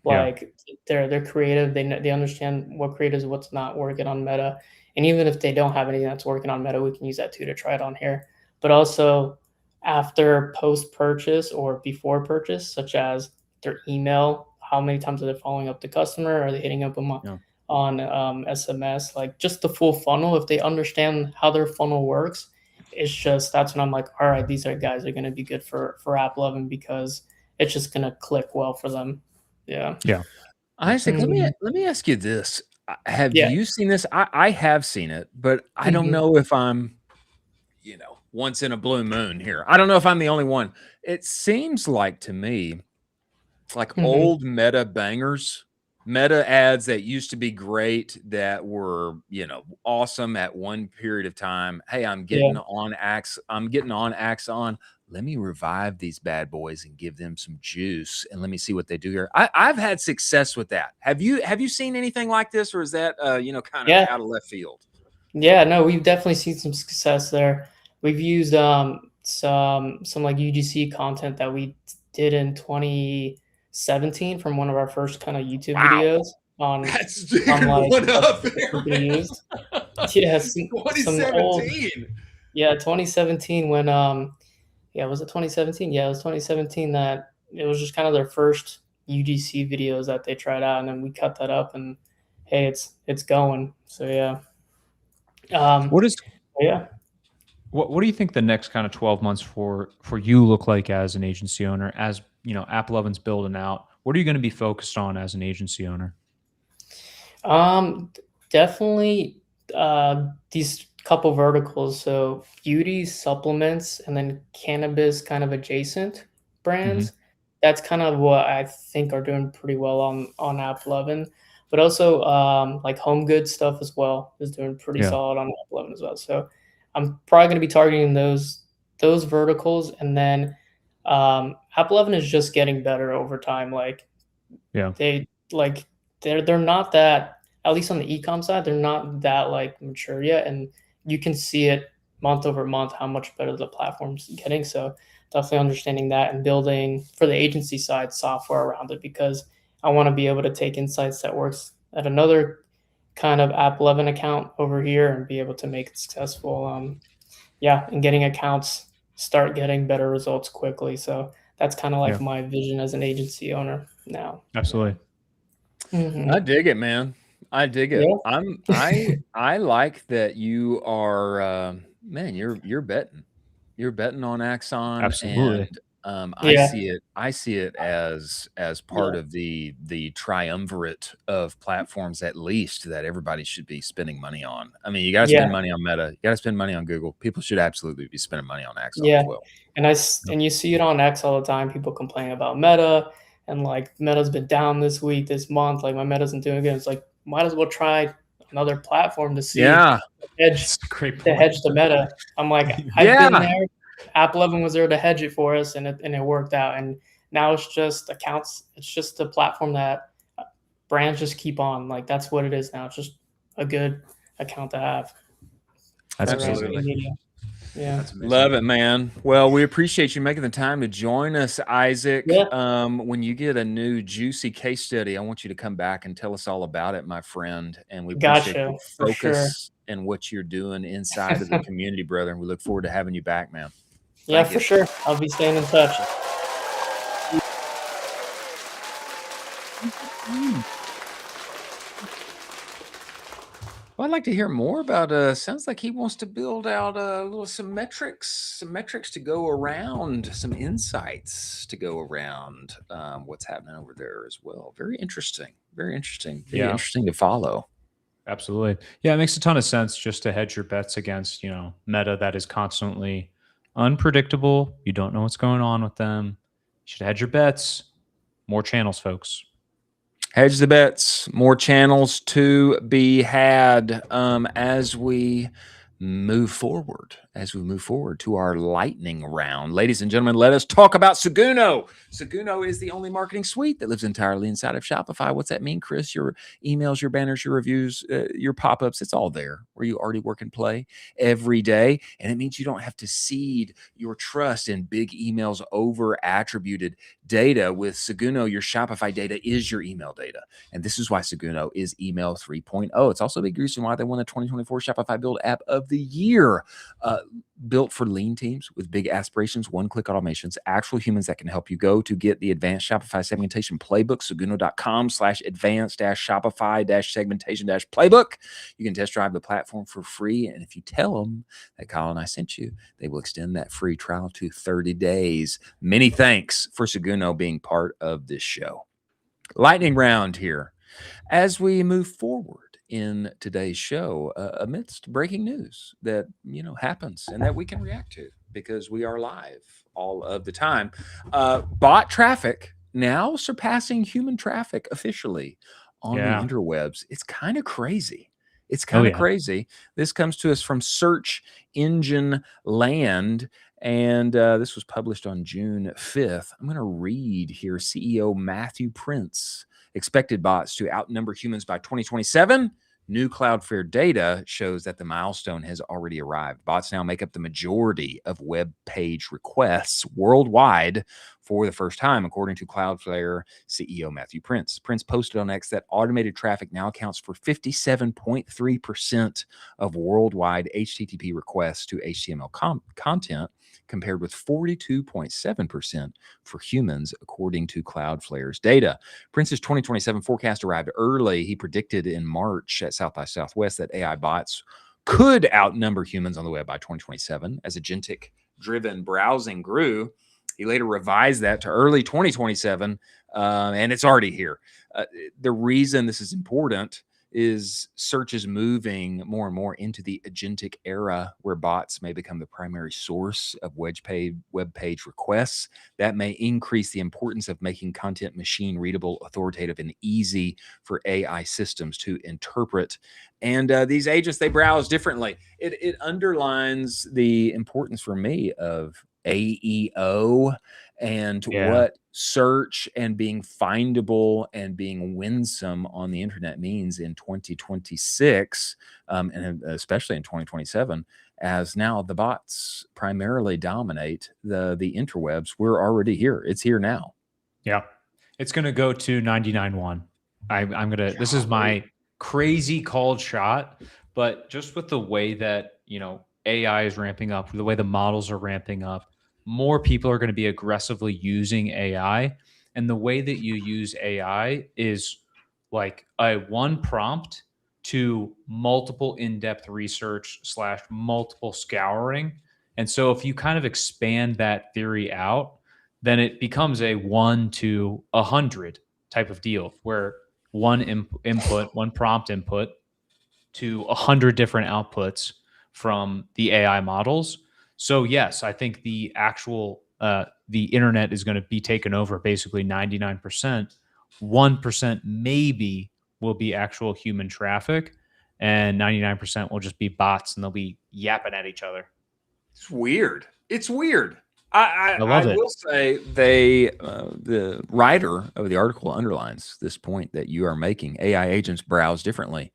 Yeah. like they're creative, they understand what creative is, what's not working on Meta, and even if they don't have anything that's working on Meta, we can use that too to try it on here. But also after post purchase or before purchase, such as their email, how many times are they following up the customer? Are they hitting up them Yeah. on SMS? Like just the full funnel. If they understand how their funnel works, it's just that's when I'm like, all right, these are guys are going to be good for AppLovin because it's just going to click well for them. Yeah. Yeah. Isaac, let Mhm. me ask you this. Have Yeah. you seen this? I have seen it, but I don't Mhm. know if I'm, once in a blue moon here. I don't know if I'm the only one. It seems like to me, like Mhm. old Meta bangers, Meta ads that used to be great, that were, awesome at one period of time. Hey, Yeah. I'm getting on Axon. Let me revive these bad boys and give them some juice, and let me see what they do here. I've had success with that. Have you seen anything like this, or is that kind of Yeah. out of left field? Yeah, no, we've definitely seen some success there. We've used some like UGC content that we did in 2017 from one of our first kind of YouTube Wow. videos on That's like one stuff up that there, people man. used. Yeah, some old 2017. yeah, 2017 when yeah, was it 2017? Yeah, it was 2017 that it was just kind of their first UGC videos that they tried out, and then we cut that up and hey, it's going. So yeah. Um What is yeah. what do you think the next kind of 12 months for you look like as an agency owner, as AppLovin's building out? What are you going to be focused on as an agency owner? Definitely these couple verticals. So beauty, supplements, and then cannabis kind of adjacent Hmm. brands. That's kind of what I think are doing pretty well on AppLovin. But also like home goods stuff as well is doing pretty Yeah. solid on AppLovin as well. So I'm probably going to be targeting those verticals, and then AppLovin is just getting better over time. Like Yeah. they like they're not that, at least on the e-com side, they're not that like mature yet, and you can see it month over month how much better the platform's getting. So definitely understanding that and building for the agency side software around it, because I want to be able to take insights that works at another kind of AppLovin account over here and be able to make it successful. Yeah, and getting accounts start getting better results quickly. So that's kind of Yeah. like my vision as an agency owner now. Absolutely. I dig it, man. I dig it. Yeah. I like that you are man, you're betting. You're betting on Axon, Absolutely. and Yeah. I see it as part Yeah. of the triumvirate of platforms, at least, that everybody should be spending money on. I mean, you got to spend Yeah. money on Meta, you got to spend money on Google. People should absolutely be spending money on Axon as Yeah. well. And you see it on X all the time. People complain about Meta and like Meta's been down this week, this month. Like my Meta isn't doing good. It's like might as well try another platform to see Yeah. That's a great to point. hedge the Meta. I'm like, I've been Yeah. there. AppLovin was there to hedge it for us, and it worked out. And now it's just accounts. It's just a platform that brands just keep on. Like that's what it is now. It's just a good account to have. That's For brands amazing. and media. Yeah. That's amazing. Love it, man. Well, we appreciate you making the time to join us, Isaac. Yeah. When you get a new juicy case study, I want you to come back and tell us all about it, my friend. And we appreciate Gotcha. your For sure. focus and what you're doing inside of the community, brother. And we look forward to having you back, man. Yeah, Thank for you. sure. I'll be staying in touch. Well, Well, I'd like to hear more about. Sounds like he wants to build out some metrics to go around, some insights to go around what's happening over there as well. Very interesting. Very interesting. Very interesting to follow. Absolutely. Yeah, it makes a ton of sense just to hedge your bets against, Meta that is constantly unpredictable. You don't know what's going on with them. You should hedge your bets. More channels, folks. Hedge the bets. More channels to be had as we move forward. To our lightning round. Ladies and gentlemen, let us talk about Seguno. Seguno is the only marketing suite that lives entirely inside of Shopify. What's that mean, Chris? Your emails, your banners, your reviews, your pop-ups, it's all there where you already work and play every day. And it means you don't have to seed your trust in big emails over attributed data. With Seguno, your Shopify data is your email data. And this is why Seguno is email 3.0. It's also a big reason why they won the 2024 Shopify Build App of the Year. Built for lean teams with big aspirations, one-click automations, actual humans that can help you. Go to get the advanced Shopify segmentation playbook, seguno.com/advanced-shopify-segmentation-playbook. You can test drive the platform for free. And if you tell them that Kyle and I sent you, they will extend that free trial to 30 days. Many thanks for Seguno being part of this show. Lightning round here. As we move forward in today's show, amidst breaking news that happens and that we can react to because we are live all of the time, bot traffic now surpassing human traffic officially on the interwebs. It's kind of crazy. Crazy. This comes to us from Search Engine Land, and this was published on June 5th. I'm going to read here. CEO Matthew Prince expected bots to outnumber humans by 2027. New Cloudflare data shows that the milestone has already arrived. Bots now make up the majority of web page requests worldwide for the first time, according to Cloudflare CEO Matthew Prince. Prince posted on X that automated traffic now accounts for 57.3% of worldwide HTTP requests to HTML content, compared with 42.7% for humans, according to Cloudflare's data. Prince's 2027 forecast arrived early. He predicted in March at South by Southwest that AI bots could outnumber humans on the web by 2027 as agentic-driven browsing grew. He later revised that to early 2027, and it's already here. The reason this is important is search is moving more and more into the agentic era where bots may become the primary source of web page requests. That may increase the importance of making content machine readable, authoritative, and easy for AI systems to interpret. And these agents, they browse differently. It underlines the importance for me of AEO and what search and being findable and being winsome on the internet means in 2026, and especially in 2027, as now the bots primarily dominate the interwebs. We're already here. It's here now. Yeah. It's going to go to 99.1. I'm going to, this is my crazy called shot, but just with the way that, AI is ramping up, the way the models are ramping up, more people are going to be aggressively using AI. And the way that you use AI is like a one prompt to multiple in-depth research / multiple scouring. And so if you kind of expand that theory out, then it becomes a 1 to 100 type of deal where one input, one prompt input to 100 different outputs from the AI models. So yes, I think the actual the internet is going to be taken over basically 99%. 1% maybe will be actual human traffic, and 99% will just be bots, and they'll be yapping at each other. It's weird. I love it. Will say the writer of the article underlines this point that you are making. AI agents browse differently.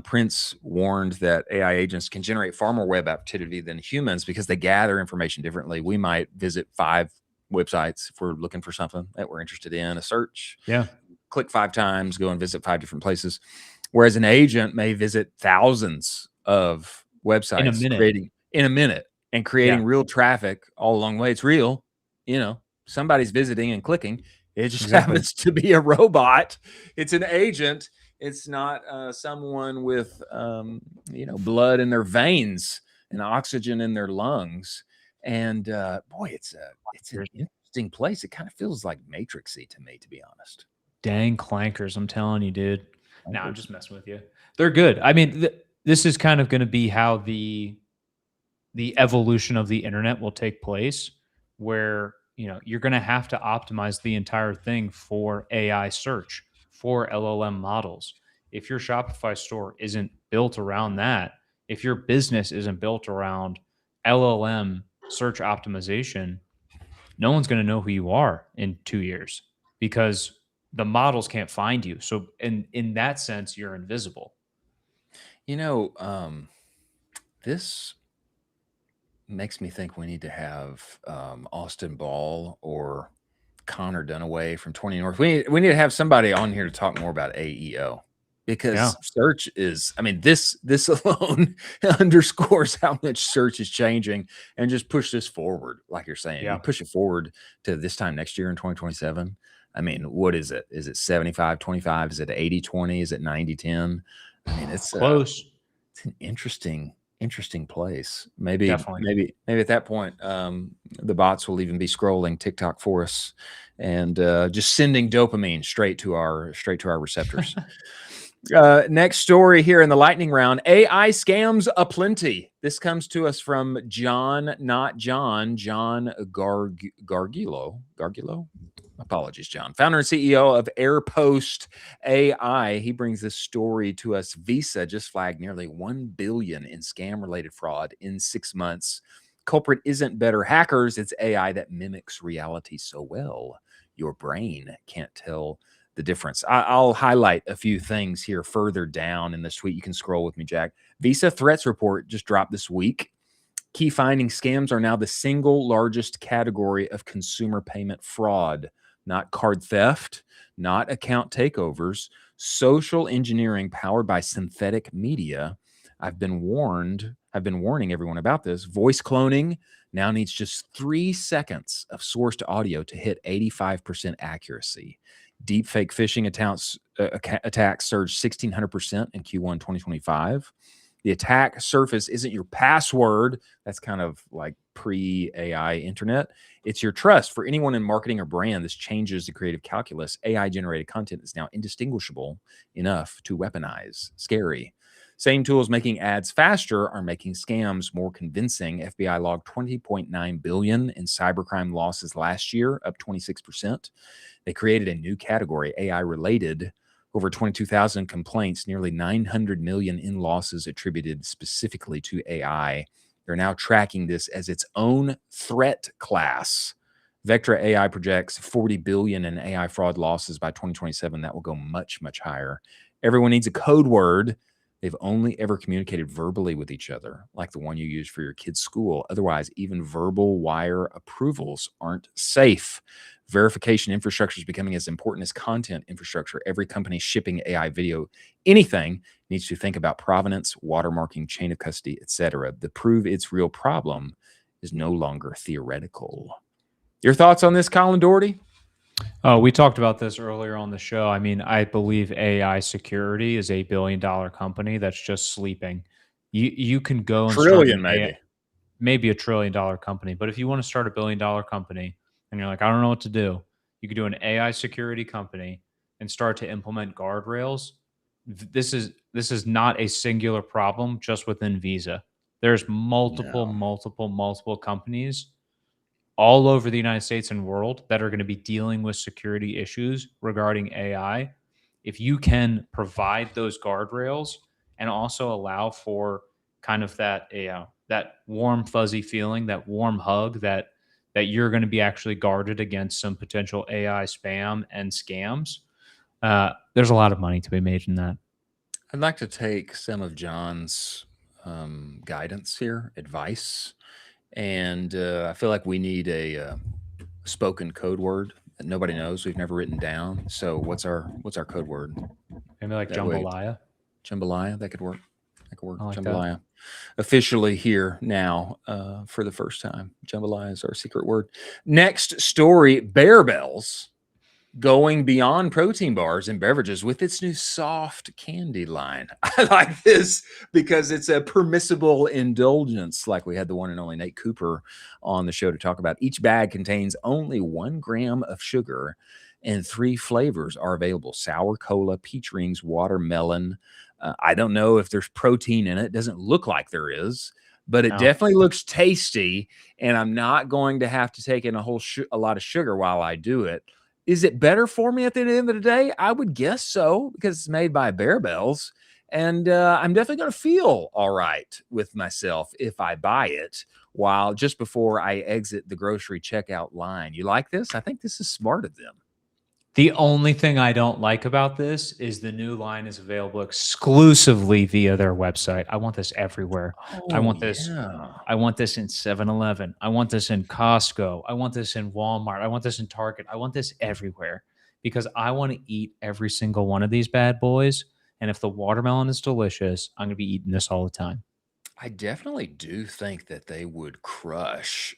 Prince warned that AI agents can generate far more web activity than humans because they gather information differently. We might visit 5 websites if we're looking for something that we're interested in, a search. Yeah. Click 5 times, go and visit 5 different places. Whereas an agent may visit thousands of websites in a minute and creating real traffic all along the way. It's real, somebody's visiting and clicking. It just happens to be a robot. It's an agent. It's not someone with blood in their veins and oxygen in their lungs. And boy, it's an interesting place. It kind of feels like Matrixy to me, to be honest. Dang clankers, I'm telling you, dude. No, I'm just messing with you. They're good. I mean, this is kind of going to be how the evolution of the internet will take place, where you're going to have to optimize the entire thing for AI search, for LLM models. If your Shopify store isn't built around that, if your business isn't built around LLM search optimization, no one's going to know who you are in 2 years because the models can't find you. So in that sense, you're invisible. This makes me think we need to have Austin Ball or Connor Dunaway from 20 North. We need to have somebody on here to talk more about AEO, because search is, I mean, this alone underscores how much search is changing, and just push this forward, like you're saying. You push it forward to this time next year in 2027. I mean, what is it? Is it 75-25? Is it 80-20? Is it 90-10? I mean, it's close. It's an interesting place. Maybe at that point, the bots will even be scrolling TikTok for us and just sending dopamine straight to our receptors. Next story here in the lightning round: AI scams aplenty. This comes to us from John Gargilo. Apologies, John. Founder and CEO of AirPost AI. He brings this story to us. Visa just flagged nearly $1 billion in scam-related fraud in 6 months. Culprit isn't better hackers. It's AI that mimics reality so well, your brain can't tell the difference. I'll highlight a few things here further down in this tweet. You can scroll with me, Jack. Visa threats report just dropped this week. Key findings: scams are now the single largest category of consumer payment fraud. Not card theft, not account takeovers, social engineering powered by synthetic media. I've been warning everyone about this. Voice cloning now needs just 3 seconds of sourced audio to hit 85% accuracy. Deepfake phishing attacks surged 1,600% in Q1 2025. The attack surface isn't your password. That's kind of like pre-AI internet. It's your trust. For anyone in marketing or brand, this changes the creative calculus. AI-generated content is now indistinguishable enough to weaponize. Scary. Same tools making ads faster are making scams more convincing. FBI logged $20.9 billion in cybercrime losses last year, up 26%. They created a new category, AI-related. Over 22,000 complaints, nearly 900 million in losses attributed specifically to AI. They're now tracking this as its own threat class. Vectra AI projects 40 billion in AI fraud losses by 2027. That will go much, much higher. Everyone needs a code word. They've only ever communicated verbally with each other, like the one you use for your kid's school. Otherwise, even verbal wire approvals aren't safe. Verification infrastructure is becoming as important as content infrastructure. Every company shipping AI video, anything, needs to think about provenance, watermarking, chain of custody, etc. The prove it's real problem is no longer theoretical. Your thoughts on this, Colin Doherty? Oh, we talked about this earlier on the show. I mean, I believe AI security is $1 billion company that's just sleeping. You can go and trillion, start maybe $1 trillion company. But if you want to start $1 billion company and you're like, I don't know what to do, you could do an AI security company and start to implement guardrails. This is not a singular problem just within Visa. There's multiple companies all over the United States and world that are going to be dealing with security issues regarding AI. If you can provide those guardrails and also allow for kind of that warm, fuzzy feeling, that warm hug, that you're going to be actually guarded against some potential AI spam and scams, there's a lot of money to be made in that. I'd like to take some of John's guidance here, advice. And I feel like we need a spoken code word that nobody knows. We've never written down. So what's our code word? Maybe like jambalaya. Jambalaya, that could work. Like jambalaya. that. Officially here now for the first time. Jambalaya is our secret word. Next story: bear bells. going beyond protein bars and beverages with its new soft candy line. I like this because it's a permissible indulgence, like we had the one and only Nate Cooper on the show to talk about. Each bag contains only 1 gram of sugar, and 3 flavors are available: sour cola, peach rings, watermelon. I don't know if there's protein in it. It doesn't look like there is, but it definitely looks tasty, and I'm not going to have to take in a lot of sugar while I do it. Is it better for me at the end of the day? I would guess so, because it's made by Bear Bells, and I'm definitely going to feel all right with myself if I buy it just before I exit the grocery checkout line. You like this? I think this is smart of them. The only thing I don't like about this is the new line is available exclusively via their website. I want this everywhere. I want this. Yeah. I want this in 7-Eleven. I want this in Costco. I want this in Walmart. I want this in Target. I want this everywhere because I want to eat every single one of these bad boys. And if the watermelon is delicious, I'm going to be eating this all the time. I definitely do think that they would crush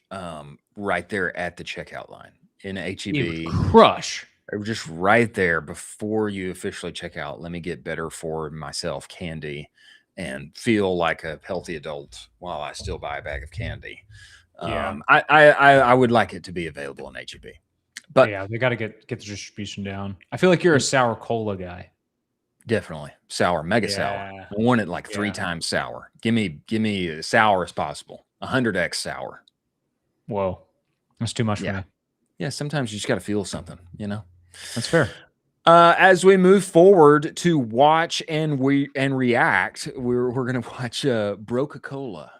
right there at the checkout line in HEB. Crush. Just right there before you officially check out. Let me get better for myself candy and feel like a healthy adult while I still buy a bag of candy. I would like it to be available in HEB. But yeah, they got to get the distribution down. I feel like you're a sour cola guy. Definitely sour, mega sour. I want it like 3 times sour. Give me as sour as possible. 100x sour. Whoa, that's too much for me. Yeah, sometimes you just got to feel something, you know. That's fair. As we move forward to watch and react, we're going to watch Broca-Cola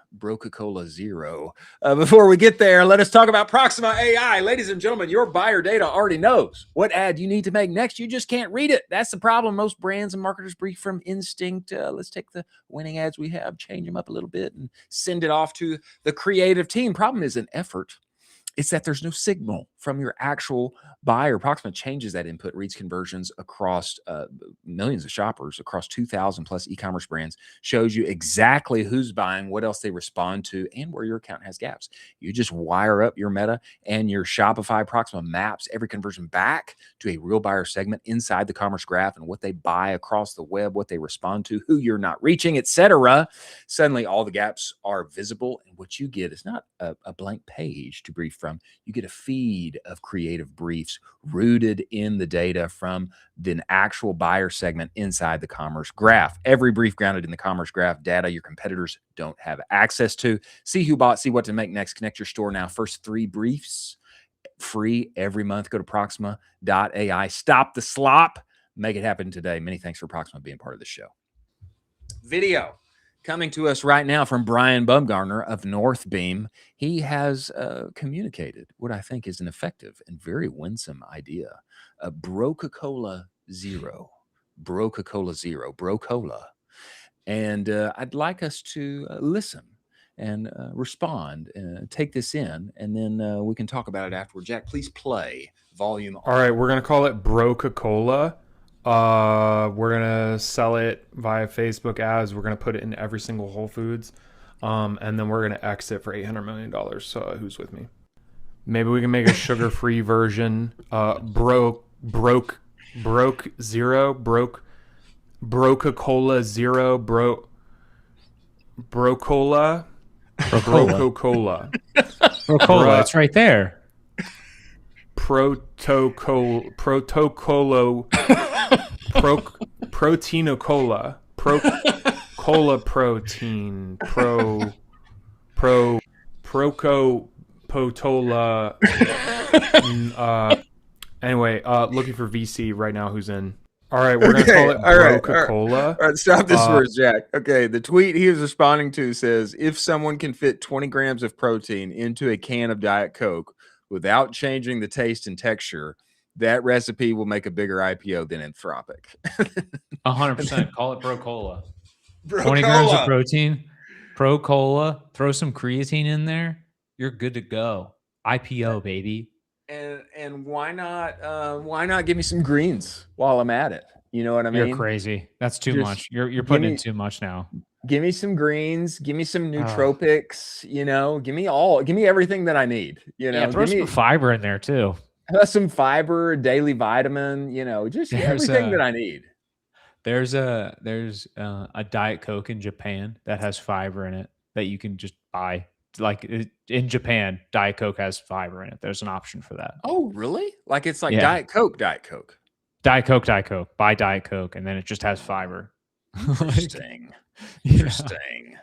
Zero. Before we get there, let us talk about Proxima AI. Ladies and gentlemen, your buyer data already knows what ad you need to make next. You just can't read it. That's the problem. Most brands and marketers brief from instinct. Let's take the winning ads we have, change them up a little bit, and send it off to the creative team. Problem is an effort. It's that there's no signal from your actual buyer. Proxima changes that input, reads conversions across millions of shoppers, across 2,000 plus e-commerce brands, shows you exactly who's buying, what else they respond to, and where your account has gaps. You just wire up your Meta and your Shopify. Proxima maps every conversion back to a real buyer segment inside the commerce graph and what they buy across the web, what they respond to, who you're not reaching, etc. Suddenly, all the gaps are visible, and what you get is not a blank page to brief from. You get a feed of creative briefs rooted in the data from the actual buyer segment inside the commerce graph. Every brief grounded in the commerce graph, data your competitors don't have access to. See who bought, see what to make next. Connect your store now. First 3 briefs free every month. Go to proxima.ai. Stop the slop. Make it happen today. Many thanks for Proxima being part of the show. Video coming to us right now from Brian Bumgarner of Northbeam. He has communicated what I think is an effective and very winsome idea. Broca-Cola Zero. Broca-Cola Zero. Brocola. And I'd like us to listen and respond, take this in, and then we can talk about it afterward. Jack, please play volume on. All right, we're going to call it Broca-Cola. We're gonna sell it via Facebook ads. We're gonna put it in every single Whole Foods, and then we're gonna exit for $800 million. So who's with me? Maybe we can make a sugar-free version. Broca-Cola Zero, Broca-Cola. Brocola, it's right there. Proteinocola, cola protein, procopotola. Anyway, looking for VC right now. Who's in? All right, we're gonna call it Broca-Cola. All right, stop this for Jack. Okay, the tweet he was responding to says, if someone can fit 20 grams of protein into a can of Diet Coke without changing the taste and texture, that recipe will make a bigger IPO than Anthropic. 100%. Call it Brocola. 20 grams of protein, Brocola. Throw some creatine in there. You're good to go. IPO, baby. And why not give me some greens while I'm at it? You know what I mean? You're crazy. That's too much. You're putting in too much now. Give me some greens. Give me some nootropics. You know, give me everything that I need. You know, throw some fiber in there too. some fiber, daily vitamin, just everything that I need. There's a Diet Coke in Japan that has fiber in it that you can just buy. Like in Japan, Diet Coke has fiber in it. There's an option for that. Oh, really? Like it's like Yeah. Diet Coke, Diet Coke. Diet Coke. Buy Diet Coke, and then it just has fiber. Interesting. Yeah. Interesting.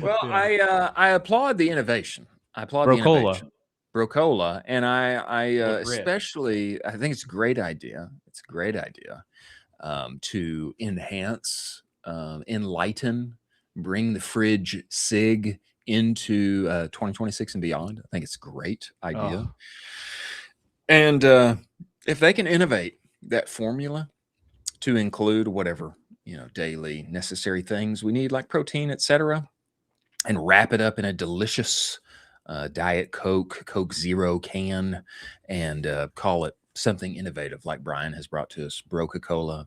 Well, I applaud the innovation. I applaud the innovation. Brocola, and I especially I think it's a great idea. It's a great idea to enhance, enlighten, bring the fridge sig into 2026 and beyond. I think it's a great idea. And if they can innovate that formula to include whatever daily necessary things we need, like protein, etc., and wrap it up in a delicious Diet Coke Zero can, and call it something innovative like Brian has brought to us: Brocola,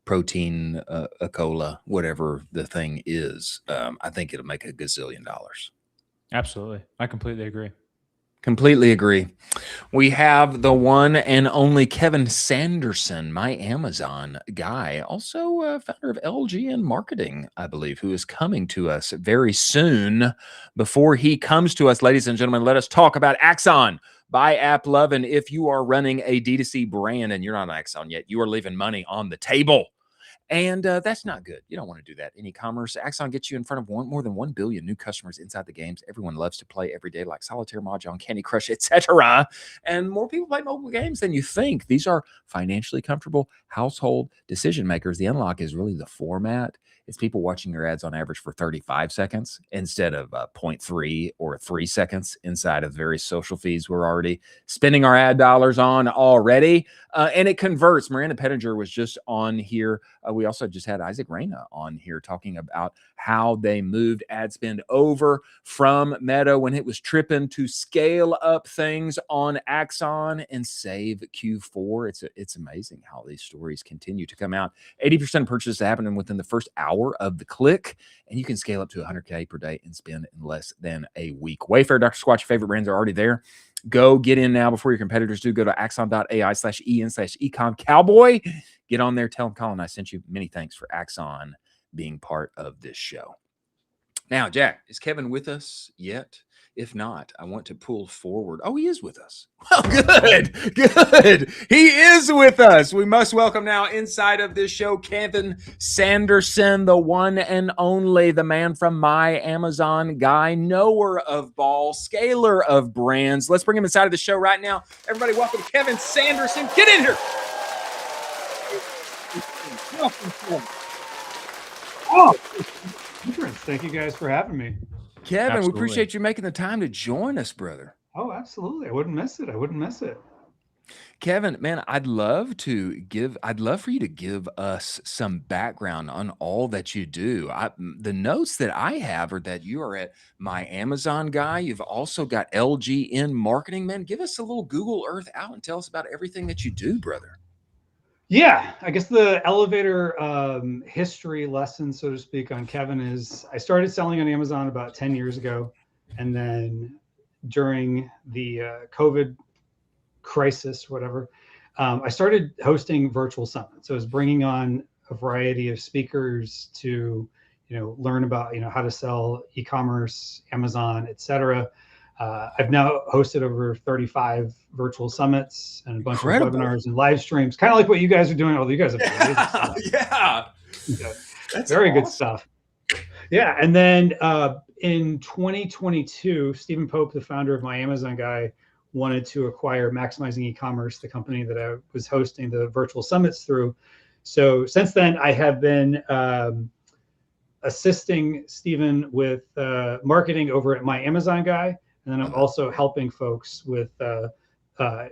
protein, a cola, whatever the thing is. I think it'll make a gazillion dollars. Absolutely. I completely agree. Completely agree. We have the one and only Kevin Sanderson, my Amazon guy, also founder of LGN Marketing, I believe, who is coming to us very soon. Before he comes to us, ladies and gentlemen, let us talk about Axon by AppLovin. If you are running a D2C brand and you're not on Axon yet, you are leaving money on the table. And that's not good. You don't want to do that in e-commerce. Axon gets you in front of more than 1 billion new customers inside the games everyone loves to play every day, like Solitaire, Mahjong, Candy Crush, etc. And more people play mobile games than you think. These are financially comfortable household decision makers. The unlock is really the format. It's people watching your ads on average for 35 seconds instead of 0.3 or 3 seconds inside of the various social feeds we're already spending our ad dollars on already. And it converts. Miranda Pettinger was just on here. We also just had Isaac Reyna on here talking about how they moved ad spend over from Meta when it was tripping to scale up things on Axon and save Q4. It's amazing how these stories continue to come out. 80% of purchases happening within the first hour of the click, and you can scale up to 100K per day and spend in less than a week. Wayfair, Dr. Squatch, your favorite brands are already there. Go get in now before your competitors do. Go to axon.ai/en/ecom Cowboy. Get on there. Tell them Colin I sent you. Many thanks for Axon being part of this show. Now, Jack, is Kevin with us yet? If not, I want to pull forward. Oh, he is with us. Well, good. He is with us. We must welcome now inside of this show, Kevin Sanderson, the one and only, the man from my Amazon guy, knower of ball, scaler of brands. Let's bring him inside of the show right now. Everybody, welcome Kevin Sanderson. Get in here. Oh, thank you guys for having me. Kevin, Absolutely. We appreciate you making the time to join us, brother. Oh, absolutely. I wouldn't miss it. Kevin, man, I'd love for you to give us some background on all that you do. The notes that I have are that you are at my Amazon guy. You've also got LGN Marketing. Man, give us a little Google Earth out and tell us about everything that you do, brother. Yeah, I guess the elevator history lesson, so to speak, on Kevin is I started selling on Amazon about 10 years ago. And then during the COVID crisis, whatever, I started hosting virtual summits. So I was bringing on a variety of speakers to, learn about, how to sell e-commerce, Amazon, etc. I've now hosted over 35 virtual summits and a bunch of webinars and live streams, kind of like what you guys are doing. Although you guys have That's very awesome. good stuff. Yeah, and then in 2022, Stephen Pope, the founder of my Amazon guy, wanted to acquire Maximizing E-commerce, the company that I was hosting the virtual summits through. So since then, I have been assisting Stephen with marketing over at my Amazon guy. And then I'm also helping folks with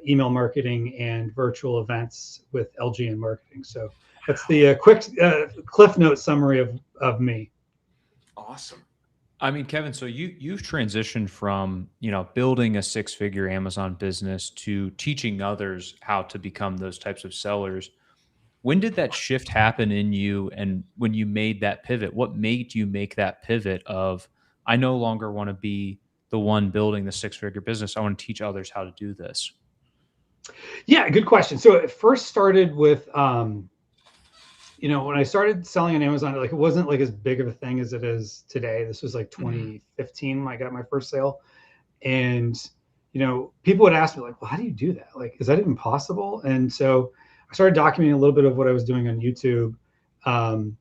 email marketing and virtual events with LGN Marketing. So that's the quick Cliff Note summary of me. Awesome. I mean, Kevin, so you've transitioned from, building a 6-figure Amazon business to teaching others how to become those types of sellers. When did that shift happen in you? And when you made that pivot, what made you make that pivot of, I no longer want to be the one building the 6-figure business. I want to teach others how to do this. Yeah, good question. So it first started with, when I started selling on Amazon, like it wasn't like as big of a thing as it is today. This was like 2015 when I got my first sale. And, people would ask me like, well, how do you do that? Like, is that even possible? And so I started documenting a little bit of what I was doing on YouTube, on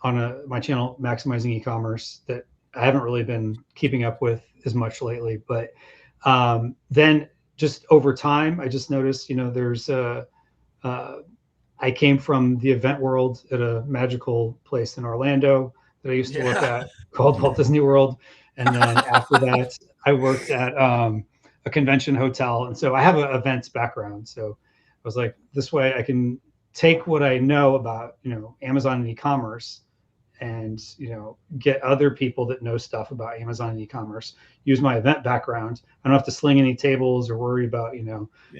my channel, Maximizing E-commerce, that I haven't really been keeping up with as much lately. But then just over time, I just noticed, I came from the event world at a magical place in Orlando that I used to work at called Walt Disney World. And then after that, I worked at a convention hotel. And so I have an events background. So I was like, this way I can take what I know about, Amazon and e-commerce and, get other people that know stuff about Amazon and e-commerce, use my event background. I don't have to sling any tables or worry about,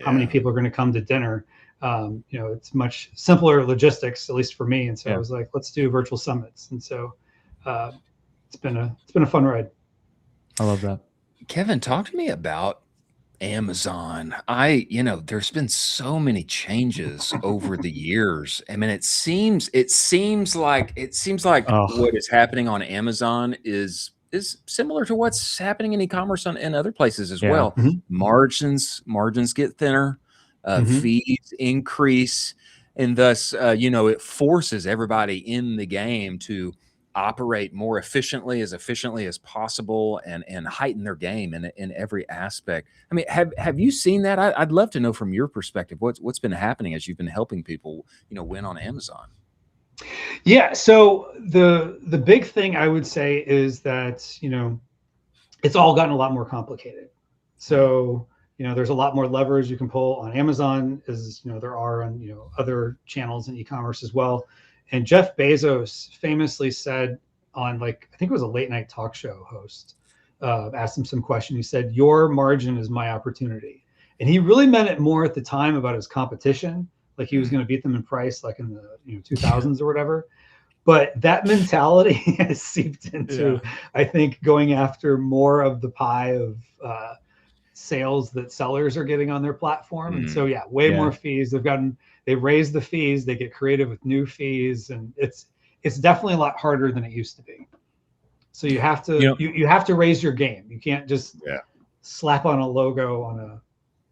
how many people are going to come to dinner. It's much simpler logistics, at least for me. And so I was like, let's do virtual summits. And so it's been a fun ride. I love that. Kevin, talk to me about Amazon. There's been so many changes over the years. I mean, it seems like what is happening on Amazon is similar to what's happening in e-commerce in other places as well. Margins get thinner, fees increase, and thus it forces everybody in the game to operate more efficiently as possible and heighten their game in every aspect. I mean, have you seen that? I'd love to know from your perspective what's been happening as you've been helping people win on Amazon. Yeah, so the big thing I would say is that it's all gotten a lot more complicated. So there's a lot more levers you can pull on Amazon, as there are on other channels in e-commerce as well. And Jeff Bezos famously said on, I think it was a late night talk show host, asked him some question. He said, "Your margin is my opportunity." And he really meant it more at the time about his competition. Like he was going to beat them in price, like in the 2000s or whatever. But that mentality has seeped into, I think, going after more of the pie of sales that sellers are getting on their platform. And so, way more fees. They raise the fees, they get creative with new fees, and it's definitely a lot harder than it used to be. So you have to you have to raise your game. You can't just slap on a logo on a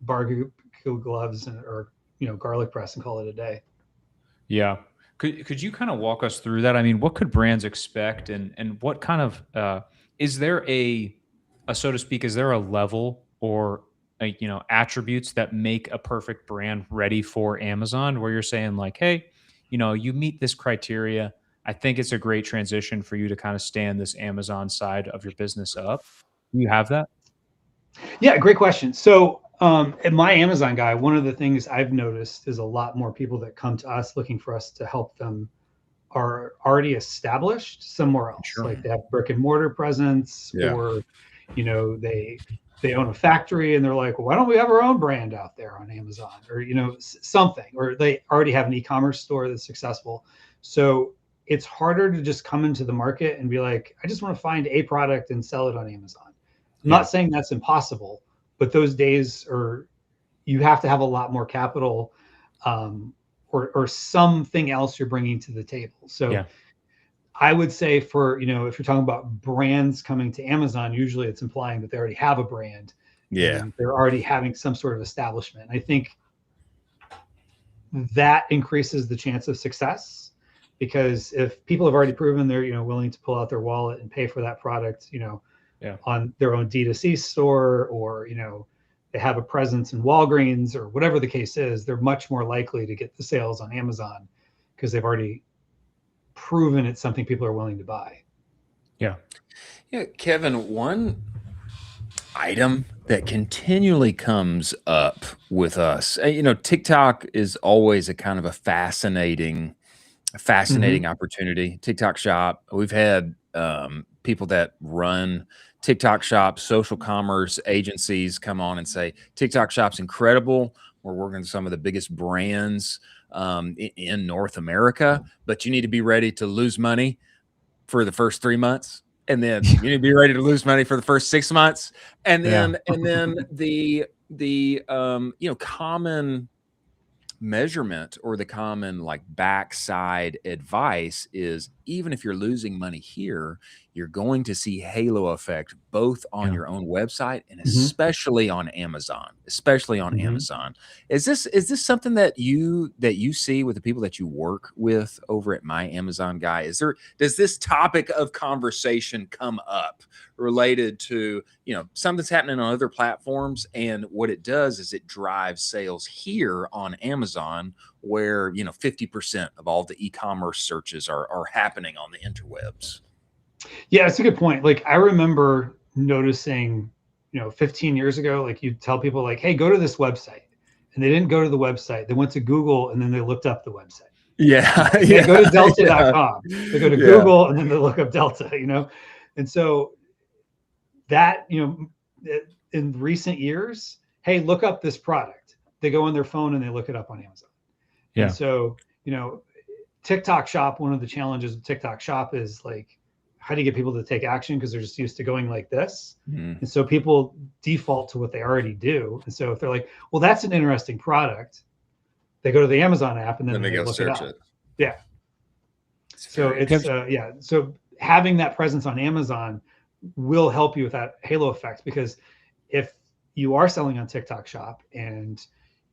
barbecue gloves or garlic press and call it a day. Yeah. Could you kind of walk us through that? I mean, what could brands expect, and what kind of is there a so to speak, is there a level or attributes that make a perfect brand ready for Amazon, where you're saying like, hey, you meet this criteria, I think it's a great transition for you to kind of stand this Amazon side of your business up? Do you have that? Yeah, great question. So at my Amazon guy, one of the things I've noticed is a lot more people that come to us looking for us to help them are already established somewhere else. Sure. Like they have brick and mortar presence, or they own a factory and they're like, well, why don't we have our own brand out there on Amazon, or something, or they already have an e-commerce store that's successful. So it's harder to just come into the market and be like, I just want to find a product and sell it on Amazon. I'm not saying that's impossible, but those days you have to have a lot more capital, or something else you're bringing to the table. So I would say for, if you're talking about brands coming to Amazon, usually it's implying that they already have a brand. And they're already having some sort of establishment. I think that increases the chance of success, because if people have already proven they're, willing to pull out their wallet and pay for that product, on their own D2C store, or, they have a presence in Walgreens or whatever the case is, they're much more likely to get the sales on Amazon because they've already proven it's something people are willing to buy. Yeah, Kevin, one item that continually comes up with us, TikTok is always a kind of a fascinating opportunity. TikTok Shop, we've had people that run TikTok Shop, social commerce agencies come on and say, TikTok Shop's incredible. We're working with some of the biggest brands in North America, but you need to be ready to lose money for the first 3 months. And then you need to be ready to lose money for the first 6 months. And then the the common measurement or the common like backside advice is, even if you're losing money here, you're going to see halo effect both on your own website and especially on Amazon. Is this something that you see with the people that you work with over at My Amazon Guy? Does this topic of conversation come up related to something's happening on other platforms, and what it does is it drives sales here on Amazon, where 50% of all the e-commerce searches are happening on the interwebs? Yeah, it's a good point. Like, I remember noticing 15 years ago, like, you'd tell people like, hey, go to this website, and they didn't go to the website. They went to Google, and then they looked up the website. They go to delta.com. They go to Google, and then they look up Delta, and so that, in recent years, hey, look up this product. They go on their phone and they look it up on Amazon. Yeah. And so, TikTok Shop, one of the challenges of TikTok Shop is like, how do you get people to take action? Because they're just used to going like this. And so people default to what they already do. And so if they're like, well, that's an interesting product, they go to the Amazon app and then they go look search it up. Yeah. So it's, so having that presence on Amazon will help you with that halo effect, because if you are selling on TikTok Shop and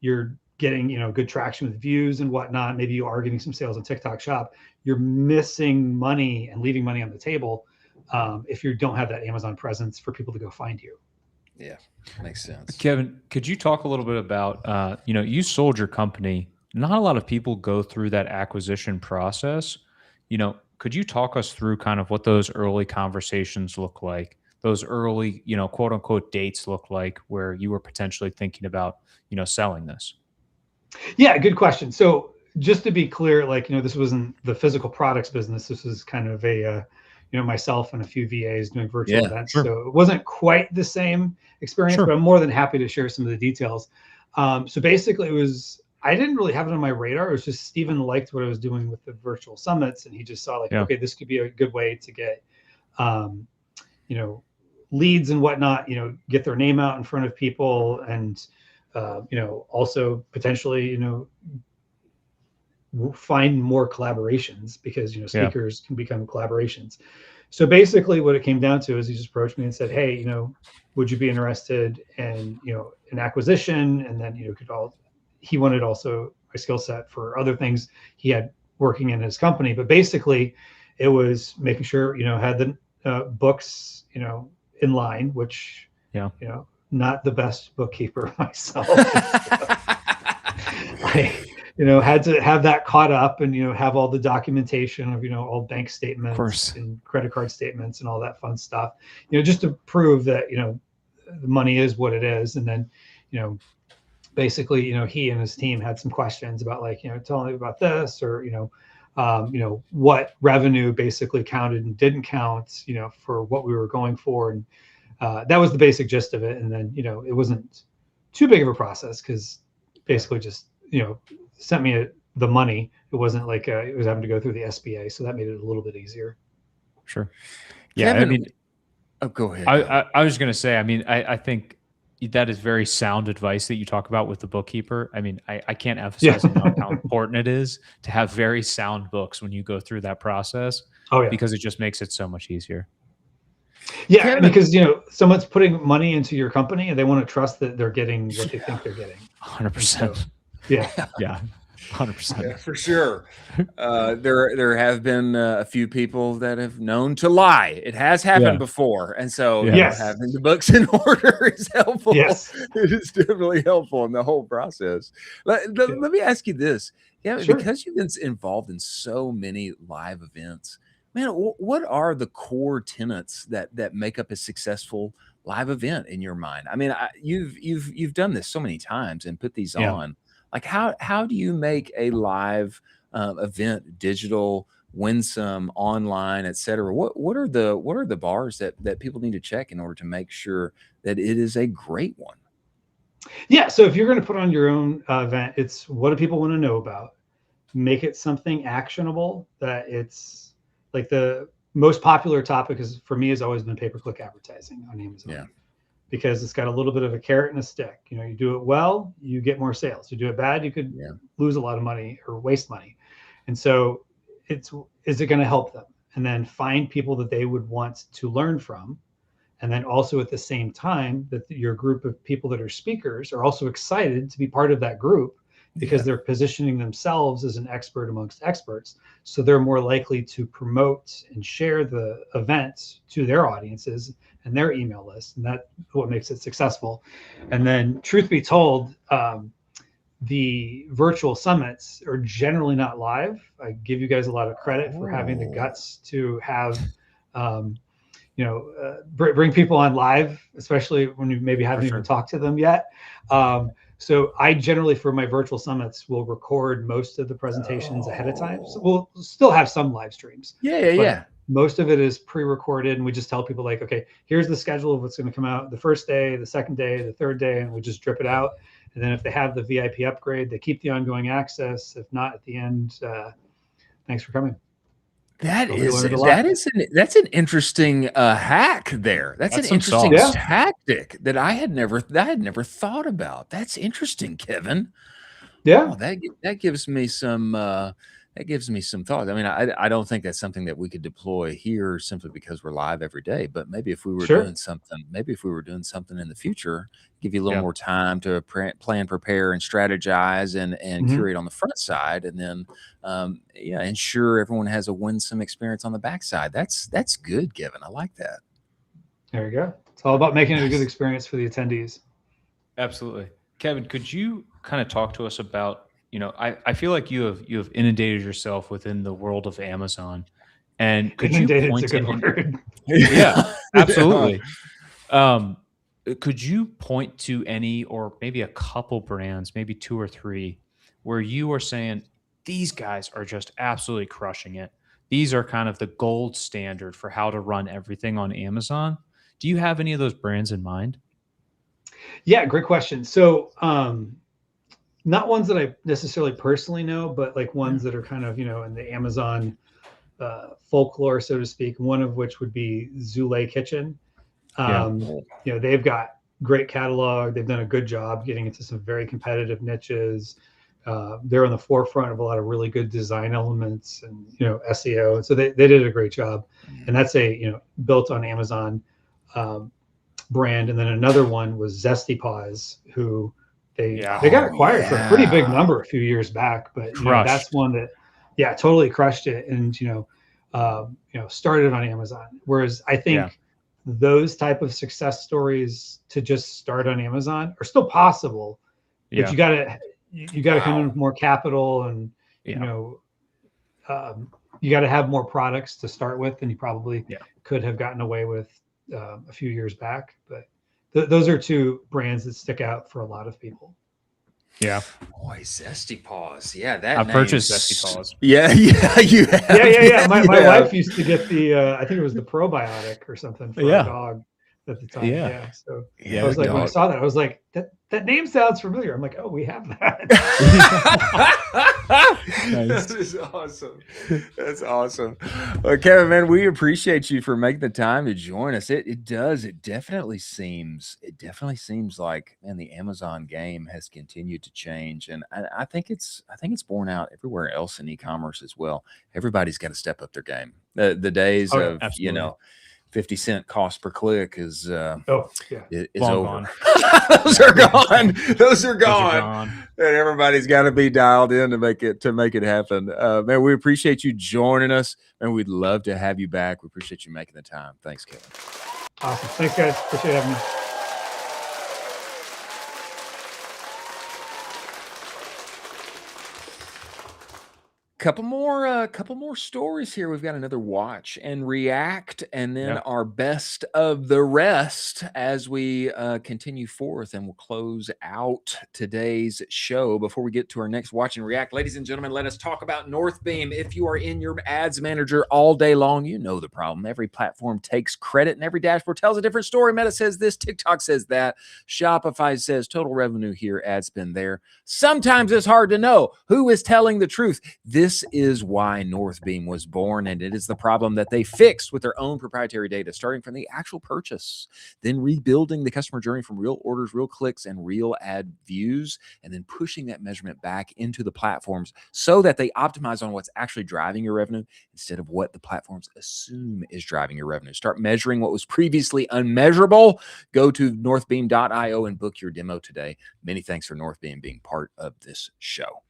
you're getting good traction with views and whatnot, maybe you are getting some sales on TikTok Shop, you're missing money and leaving money on the table if you don't have that Amazon presence for people to go find you. Yeah, makes sense. Kevin, could you talk a little bit about you sold your company. Not a lot of people go through that acquisition process. Could you talk us through kind of what those early conversations look like, those early, quote unquote dates look like, where you were potentially thinking about, selling this? Yeah, good question. So just to be clear, like, this wasn't the physical products business. This was kind of a, myself and a few VAs doing virtual events. Sure. So it wasn't quite the same experience, but I'm more than happy to share some of the details. So basically I didn't really have it on my radar. It was just Steven liked what I was doing with the virtual summits, and he just saw like, okay, this could be a good way to get, leads and whatnot, get their name out in front of people, and, also potentially, find more collaborations, because, speakers can become collaborations. So basically what it came down to is he just approached me and said, hey, would you be interested in, an acquisition? And then, he wanted also my skill set for other things he had working in his company. But basically it was making sure, had the books, in line, which, not the best bookkeeper myself. Had to have that caught up and, have all the documentation of, all bank statements and credit card statements and all that fun stuff, just to prove that, the money is what it is. And then, basically, he and his team had some questions about like, tell me about this, or, what revenue basically counted and didn't count, for what we were going for. And that was the basic gist of it. And then, it wasn't too big of a process, because basically just, sent me the money. It wasn't like it was having to go through the SBA. So that made it a little bit easier. Sure. Yeah. Kevin, I mean, go ahead. I was going to say, I mean, I think that is very sound advice that you talk about with the bookkeeper. I mean, I can't emphasize enough how important it is to have very sound books when you go through that process. Because it just makes it so much easier. Yeah, Kevin, because someone's putting money into your company and they want to trust that they're getting what they think they're getting. 100%. So, yeah. 100%. Yeah, for sure. There have been a few people that have known to lie. It has happened before, and so having the books in order is helpful. Yes, it is definitely helpful in the whole process. Let me ask you this, because you've been involved in so many live events, man, what are the core tenets that make up a successful live event in your mind? I mean, you've done this so many times and put these on. Like how do you make a live event digital, winsome, online, etc.? What are the bars that people need to check in order to make sure that it is a great one? Yeah. So if you're going to put on your own event, it's what do people want to know about? Make it something actionable. That it's like the most popular topic is for me has always been pay-per-click advertising on Amazon. because it's got a little bit of a carrot and a stick. You know, you do it well, you get more sales. You do it bad, you could lose a lot of money or waste money. And so is it going to help them? And then find people that they would want to learn from. And then also at the same time that your group of people that are speakers are also excited to be part of that group, because they're positioning themselves as an expert amongst experts. So they're more likely to promote and share the event to their audiences and their email list. And that's what makes it successful. And then truth be told, the virtual summits are generally not live. I give you guys a lot of credit for having the guts to have, bring people on live, especially when you maybe haven't even talked to them yet. So I generally, for my virtual summits, will record most of the presentations ahead of time. So we'll still have some live streams. Most of it is pre-recorded, and we just tell people like, okay, here's the schedule of what's going to come out the first day, the second day, the third day, and we just drip it out. And then if they have the VIP upgrade, they keep the ongoing access. If not, at the end, thanks for coming. That's an interesting hack there. That's an interesting tactic that I had never thought about. That's interesting, Kevin. Yeah, oh, that gives me some thought. I mean, I don't think that's something that we could deploy here simply because we're live every day. But maybe if we were doing something, in the future, give you a little more time to plan, prepare, and strategize, and curate on the front side, and then ensure everyone has a winsome experience on the backside. That's good, Kevin. I like that. There you go. It's all about making it a good experience for the attendees. Absolutely. Kevin, could you kind of talk to us about, I feel like you have inundated yourself within the world of Amazon, and could you point to word. Yeah, absolutely. Could you point to any, or maybe a couple brands, maybe 2 or 3, where you are saying these guys are just absolutely crushing it? These are kind of the gold standard for how to run everything on Amazon. Do you have any of those brands in mind? Yeah, great question. So, not ones that I necessarily personally know, but like ones that are kind of, in the Amazon folklore, so to speak, one of which would be Zule Kitchen. They've got great catalog. They've done a good job getting into some very competitive niches. They're on the forefront of a lot of really good design elements and, SEO. And so they did a great job. And that's a, built on Amazon brand. And then another one was Zesty Paws, who they got acquired for a pretty big number a few years back, but that's one that, totally crushed it. And, started on Amazon. Whereas I think those type of success stories to just start on Amazon are still possible, but you gotta come in with more capital, and, you gotta have more products to start with than you probably could have gotten away with a few years back. But those are 2 brands that stick out for a lot of people. Yeah. Boy, Zesty Paws. Yeah, I purchased Zesty Paws. Yeah, you have. Yeah. My wife used to get the I think it was the probiotic or something for a dog at the time. Yeah. So I was like, when I saw that, I was like, that name sounds familiar. I'm like, oh, we have that. Nice. That is awesome. That's awesome. Well, Kevin, man, we appreciate you for making the time to join us. It definitely seems like, man, the Amazon game has continued to change, and I think it's borne out everywhere else in e-commerce as well. Everybody's got to step up their game. The days of absolutely. 50 cent cost per click is over. Those are gone. Those are gone. And everybody's got to be dialed in to make it happen. Man, we appreciate you joining us, and we'd love to have you back. We appreciate you making the time. Thanks, Kevin. Awesome. Thanks, guys. Appreciate having me. Couple more stories here. We've got another watch and react, and then our best of the rest as we continue forth, and we'll close out today's show. Before we get to our next watch and react, ladies and gentlemen, let us talk about Northbeam. If you are in your ads manager all day long, you know the problem. Every platform takes credit, and every dashboard tells a different story. Meta says this, TikTok says that, Shopify says total revenue here, ad spend there. Sometimes it's hard to know who is telling the truth. This This is why Northbeam was born, and it is the problem that they fixed with their own proprietary data, starting from the actual purchase, then rebuilding the customer journey from real orders, real clicks, and real ad views, and then pushing that measurement back into the platforms so that they optimize on what's actually driving your revenue instead of what the platforms assume is driving your revenue. Start measuring what was previously unmeasurable. Go to northbeam.io and book your demo today. Many thanks for Northbeam being part of this show.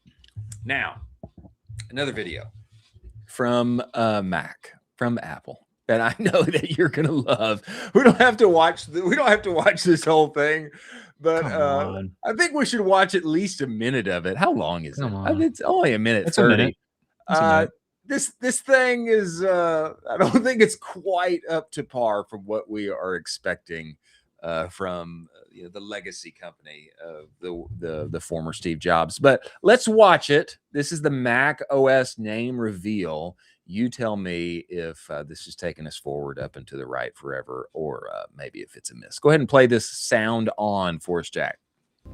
Now, another video from from Apple that I know that you're gonna love. We don't have to watch this whole thing, but I think we should watch at least a minute of it. How long is it? I mean, it's only a minute 30. This thing is I don't think it's quite up to par from what we are expecting from the legacy company of the former Steve Jobs. But let's watch it. This is the Mac OS name reveal. You tell me if this is taking us forward up and to the right forever, or maybe if it's a miss. Go ahead and play this sound on for us, Jack.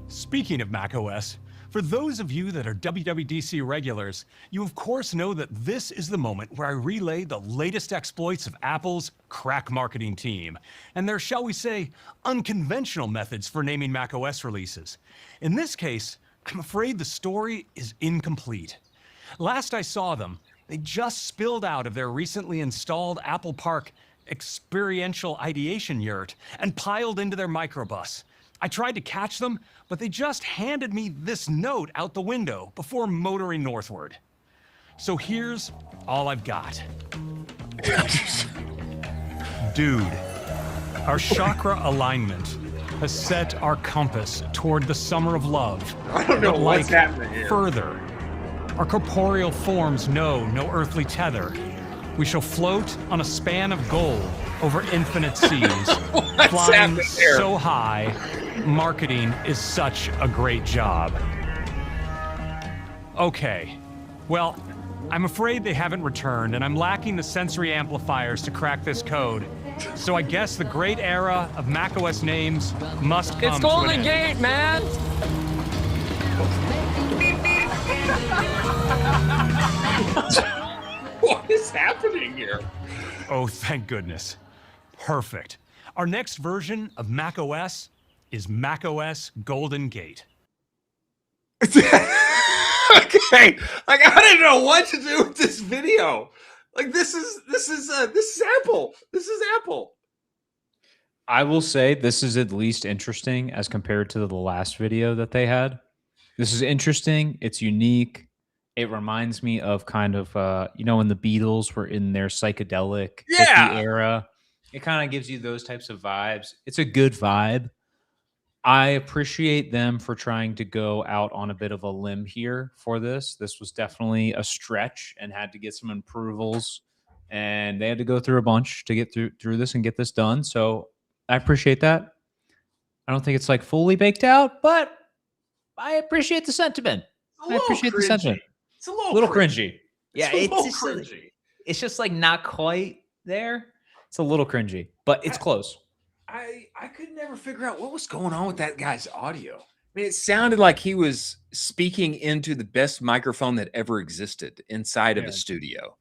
Speaking of Mac OS, for those of you that are WWDC regulars, you of course know that this is the moment where I relay the latest exploits of Apple's crack marketing team and their, shall we say, unconventional methods for naming Mac OS releases. In this case, I'm afraid the story is incomplete. Last I saw them, they just spilled out of their recently installed Apple Park experiential ideation yurt and piled into their microbus. I tried to catch them, but they just handed me this note out the window before motoring northward. So here's all I've got. Dude, our chakra alignment has set our compass toward the summer of love. I don't know what's happening here. Further, our corporeal forms know no earthly tether. We shall float on a span of gold over infinite seas, flying so high. Marketing is such a great job. Okay, well, I'm afraid they haven't returned, and I'm lacking the sensory amplifiers to crack this code. So I guess the great era of macOS names must come. It's Golden Gate, man. What is happening here? Oh, thank goodness. Perfect. Our next version of macOS is macOS Golden Gate. Okay, like I didn't know what to do with this video. Like this is Apple. This is Apple. I will say this is at least interesting as compared to the last video that they had. This is interesting. It's unique. It reminds me of kind of when the Beatles were in their psychedelic hippie era. It kind of gives you those types of vibes. It's a good vibe. I appreciate them for trying to go out on a bit of a limb here for this. This was definitely a stretch and had to get some approvals, and they had to go through a bunch to get through this and get this done. So I appreciate that. I don't think it's like fully baked out, but I appreciate the sentiment. I appreciate the sentiment. It's a little cringy. Yeah, it's just like not quite there. It's a little cringy, but it's close. I could never figure out what was going on with that guy's audio. I mean, it sounded like he was speaking into the best microphone that ever existed inside of a studio.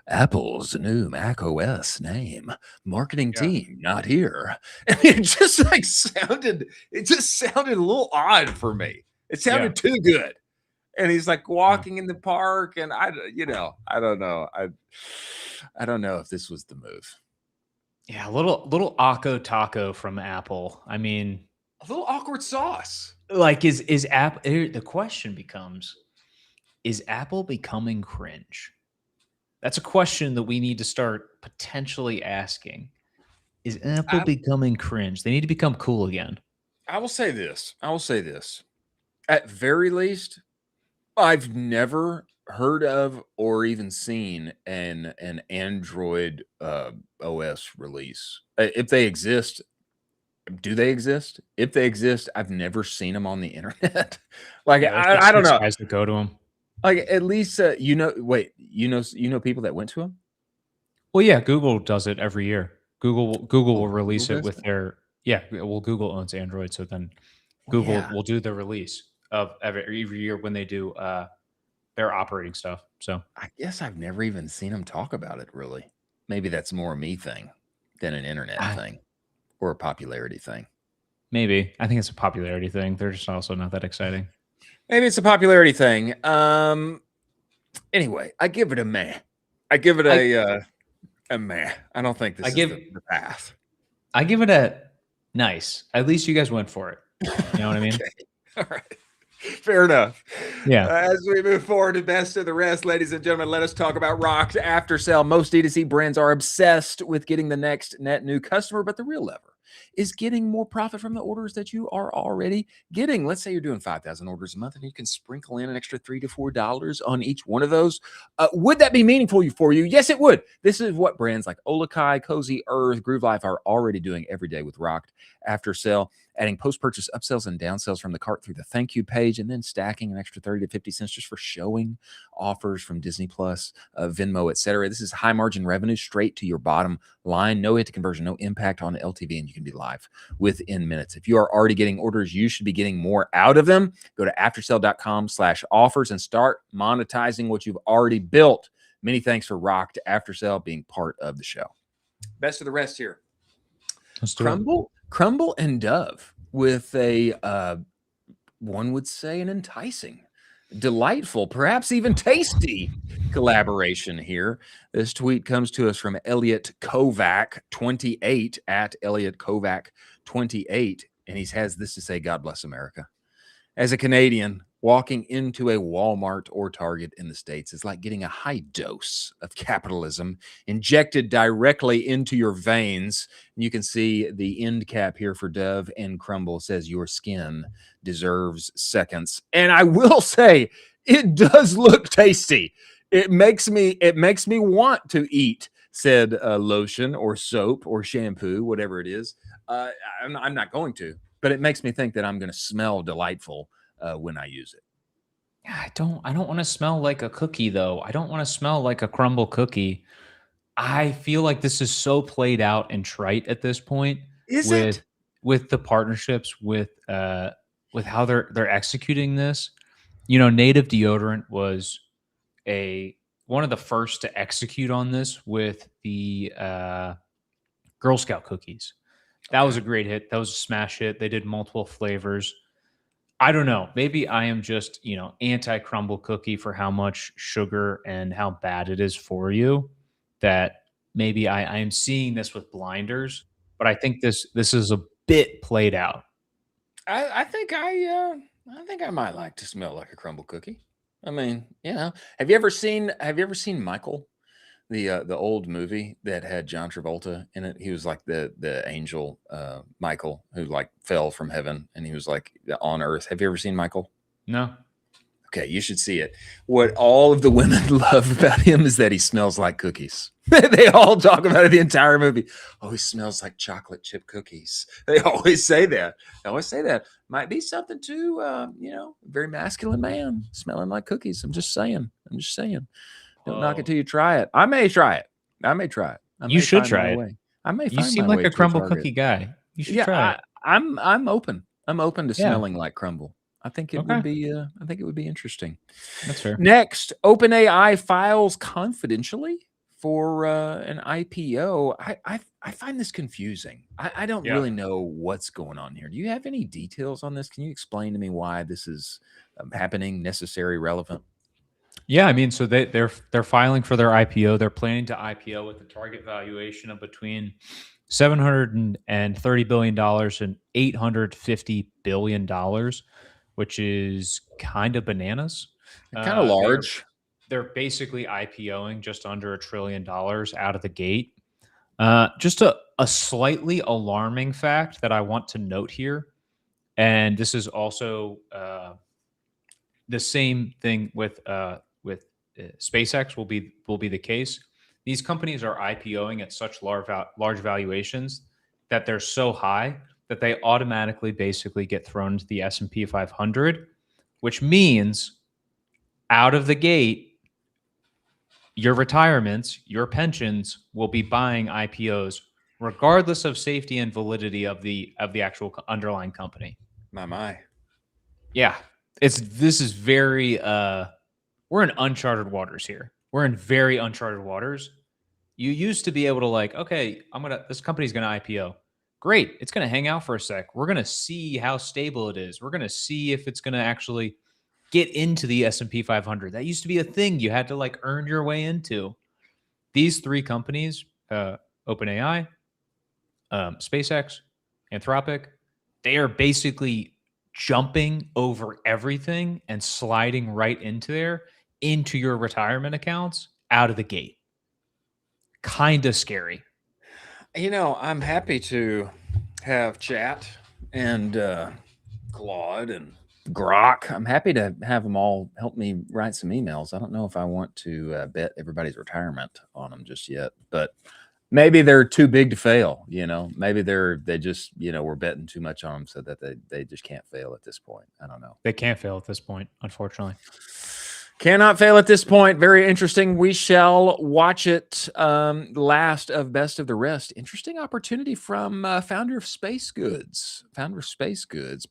Apple's new Mac OS name, marketing team, not here. And it just sounded a little odd for me. It sounded too good. And he's like walking in the park, and I don't know. I don't know if this was the move. Yeah, a little Akko Taco from Apple. I mean, a little awkward sauce. Like, is Apple? The question becomes: is Apple becoming cringe? That's a question that we need to start potentially asking. Is Apple becoming cringe? They need to become cool again. I will say this. At very least, I've never heard of or even seen an Android OS release. If they exist, do they exist? If they exist, I've never seen them on the internet. Like I don't know. Guys that go to them. Like at least people that went to them. Well, yeah, Google does it every year. Google will release it with their Google owns Android, so then Google will do the release of every year when they do their operating stuff. So I guess I've never even seen them talk about it, really. Maybe that's more a me thing than an internet thing or a popularity thing. maybe I think it's a popularity thing. They're just also not that exciting. Maybe it's a popularity thing. Anyway, I give it a meh. I give it a meh. I don't think this is the path. I give it a nice. At least you guys went for it. You know what I mean? Okay. All right. Fair enough. Yeah. As we move forward to best of the rest, ladies and gentlemen, let us talk about Rocked after sale. Most D2C brands are obsessed with getting the next net new customer, but the real lever is getting more profit from the orders that you are already getting. Let's say you're doing 5,000 orders a month and you can sprinkle in an extra $3 to $4 on each one of those. Would that be meaningful for you? Yes, it would. This is what brands like Olakai, Cozy Earth, Groove Life are already doing every day with Rocked after sale, adding post-purchase upsells and downsells from the cart through the thank you page, and then stacking an extra 30 to 50 cents just for showing offers from Disney Plus, Venmo, etc. This is high margin revenue straight to your bottom line. No hit to conversion, no impact on LTV, and you can be live within minutes. If you are already getting orders, you should be getting more out of them. Go to aftersale.com/offers and start monetizing what you've already built. Many thanks for Rocked after sale being part of the show. Best of the rest here. Let's do it. Crumble and Dove with a one would say an enticing, delightful, perhaps even tasty collaboration here. This tweet comes to us from Elliot Kovac 28 at Elliot Kovac 28, and he has this to say: God bless America. As a Canadian, walking into a Walmart or Target in the States is like getting a high dose of capitalism injected directly into your veins. And you can see the end cap here for Dove and Crumble says your skin deserves seconds. And I will say it does look tasty. It makes me want to eat said lotion or soap or shampoo, whatever it is. I'm not going to, but it makes me think that I'm going to smell delightful when I use it. Yeah, I don't want to smell like a cookie though. I don't want to smell like a crumble cookie. I feel like this is so played out and trite at this point. With the partnerships with how they're executing this. You know, Native Deodorant was one of the first to execute on this with the Girl Scout cookies. That was a great hit. That was a smash hit. They did multiple flavors. I don't know. Maybe I am just, anti-crumble cookie for how much sugar and how bad it is for you, that maybe I am seeing this with blinders, but I think this is a bit played out. I think I might like to smell like a crumble cookie. I mean, have you ever seen Michael, the old movie that had John Travolta in it? He was like the angel, Michael, who like fell from heaven and he was like on earth. Have you ever seen Michael? No. Okay, you should see it. What all of the women love about him is that he smells like cookies. They all talk about it the entire movie. Oh, he smells like chocolate chip cookies. They always say that. Might be something to, very masculine man smelling like cookies. I'm just saying. Don't knock it till you try it. I may try it. You should try it. I may. You seem like a crumble cookie guy. You should try it. I'm open. I'm open to smelling like crumble. I think it would be. I think it would be interesting. That's fair. Next, OpenAI files confidentially for an IPO. I find this confusing. I don't really know what's going on here. Do you have any details on this? Can you explain to me why this is happening? Necessary, relevant? Yeah, I mean, so they're filing for their IPO. They're planning to IPO with a target valuation of between $730 billion and $850 billion, which is kind of bananas. Kind of large. They're basically IPOing just under $1 trillion out of the gate. Just a slightly alarming fact that I want to note here, and this is also the same thing with SpaceX will be the case. These companies are IPOing at such large valuations that they're so high that they automatically basically get thrown into the S&P 500, which means out of the gate, your retirements, your pensions will be buying IPOs regardless of safety and validity of the actual underlying company. My. Yeah. This is very we're in uncharted waters here. We're in very uncharted waters. You used to be able to like, okay, this company's going to IPO. Great. It's going to hang out for a sec. We're going to see how stable it is. We're going to see if it's going to actually get into the S&P 500. That used to be a thing you had to like earn your way into. These three companies, OpenAI, SpaceX, Anthropic, they are basically jumping over everything and sliding right into your retirement accounts out of the gate. Kind of scary. I'm happy to have Chat and Claude and Grok. I'm happy to have them all help me write some emails. I don't know if I want to bet everybody's retirement on them just yet, but maybe they're too big to fail. Maybe they just, we're betting too much on them so that they just can't fail at this point. I don't know. They can't fail at this point, unfortunately. Cannot fail at this point. Very interesting. We shall watch it. Last of Best of the Rest. Interesting opportunity from founder of Space Goods.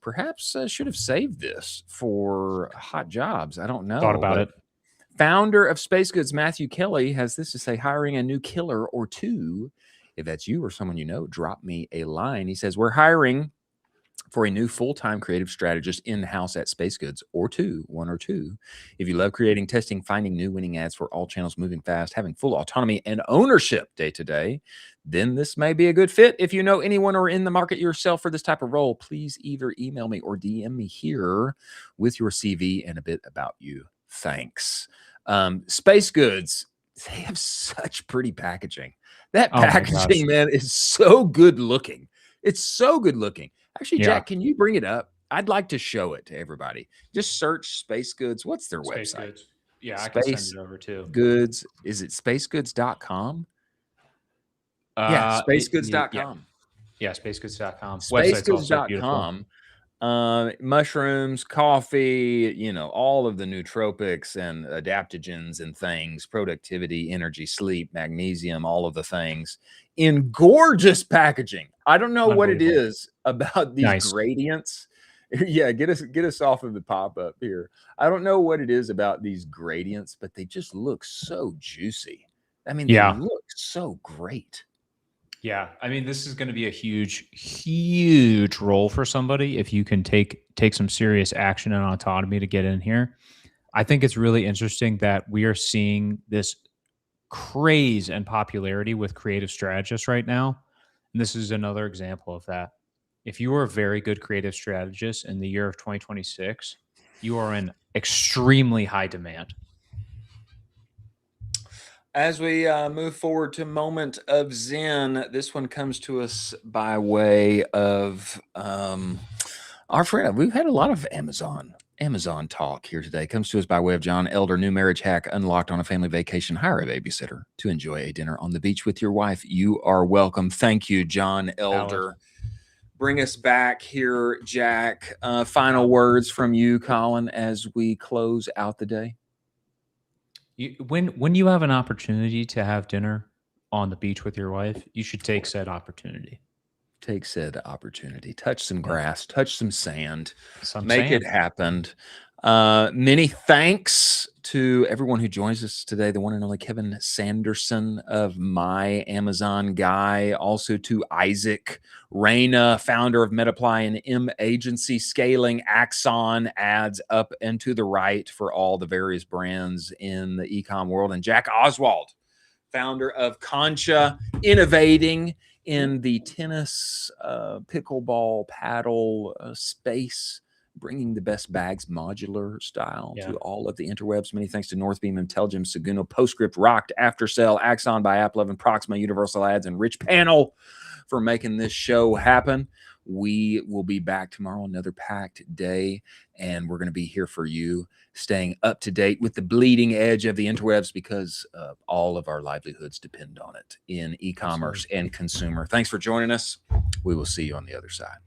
Perhaps should have saved this for Hot Jobs. I don't know. Thought about it. Founder of Space Goods, Matthew Kelly, has this to say: hiring a new killer or two. If that's you or someone you know, drop me a line. He says, we're hiring for a new full-time creative strategist in-house at Space Goods, one or two. If you love creating, testing, finding new winning ads for all channels, moving fast, having full autonomy and ownership day to day, then this may be a good fit. If you know anyone or in the market yourself for this type of role, please either email me or DM me here with your CV and a bit about you. Thanks. Space Goods, they have such pretty packaging. That packaging, man, is so good looking. It's so good looking. Actually, Jack, can you bring it up? I'd like to show it to everybody. Just search Space Goods. What's their Space website? Goods. Yeah, I can send it over too. Goods. Is it spacegoods.com? Yeah, spacegoods.com. Yeah, spacegoods.com. Spacegoods.com. Mushrooms, coffee, all of the nootropics and adaptogens and things, productivity, energy, sleep, magnesium, all of the things in gorgeous packaging. I don't know what it is about these gradients. Yeah, get us off of the pop-up here. I don't know what it is about these gradients, but they just look so juicy. I mean, they look so great. Yeah, I mean, this is going to be a huge role for somebody if you can take some serious action and autonomy to get in here. I think it's really interesting that we are seeing this craze and popularity with creative strategists right now. And this is another example of that. If you are a very good creative strategist in the year of 2026, you are in extremely high demand. As we move forward to Moment of Zen, this one comes to us by way of our friend. We've had a lot of Amazon talk here today. Comes to us by way of John Elder. New marriage hack unlocked on a family vacation. Hire a babysitter to enjoy a dinner on the beach with your wife. You are welcome. Thank you, John Elder. Bring us back here, Jack. Final words from you, Colin, as we close out the day. When you have an opportunity to have dinner on the beach with your wife, you should take said opportunity. Take said opportunity. Touch some grass, touch some sand, make it happen. Many thanks to everyone who joins us today. The one and only Kevin Sanderson of My Amazon Guy. Also to Isaac Reyna, founder of Metaply and M Agency, scaling Axon ads up and to the right for all the various brands in the e-com world. And Jack Oswald, founder of Concha, innovating in the tennis, pickleball, paddle space, bringing the best bags modular style to all of the interwebs. Many thanks to Northbeam, Intelligem, Seguno, Postscript, Rocked, Aftercell, Axon by AppLovin, Proxima, Universal Ads, and Rich Panel for making this show happen. We will be back tomorrow, another packed day, and we're going to be here for you, staying up to date with the bleeding edge of the interwebs because all of our livelihoods depend on it in e-commerce and consumer. Thanks for joining us. We will see you on the other side.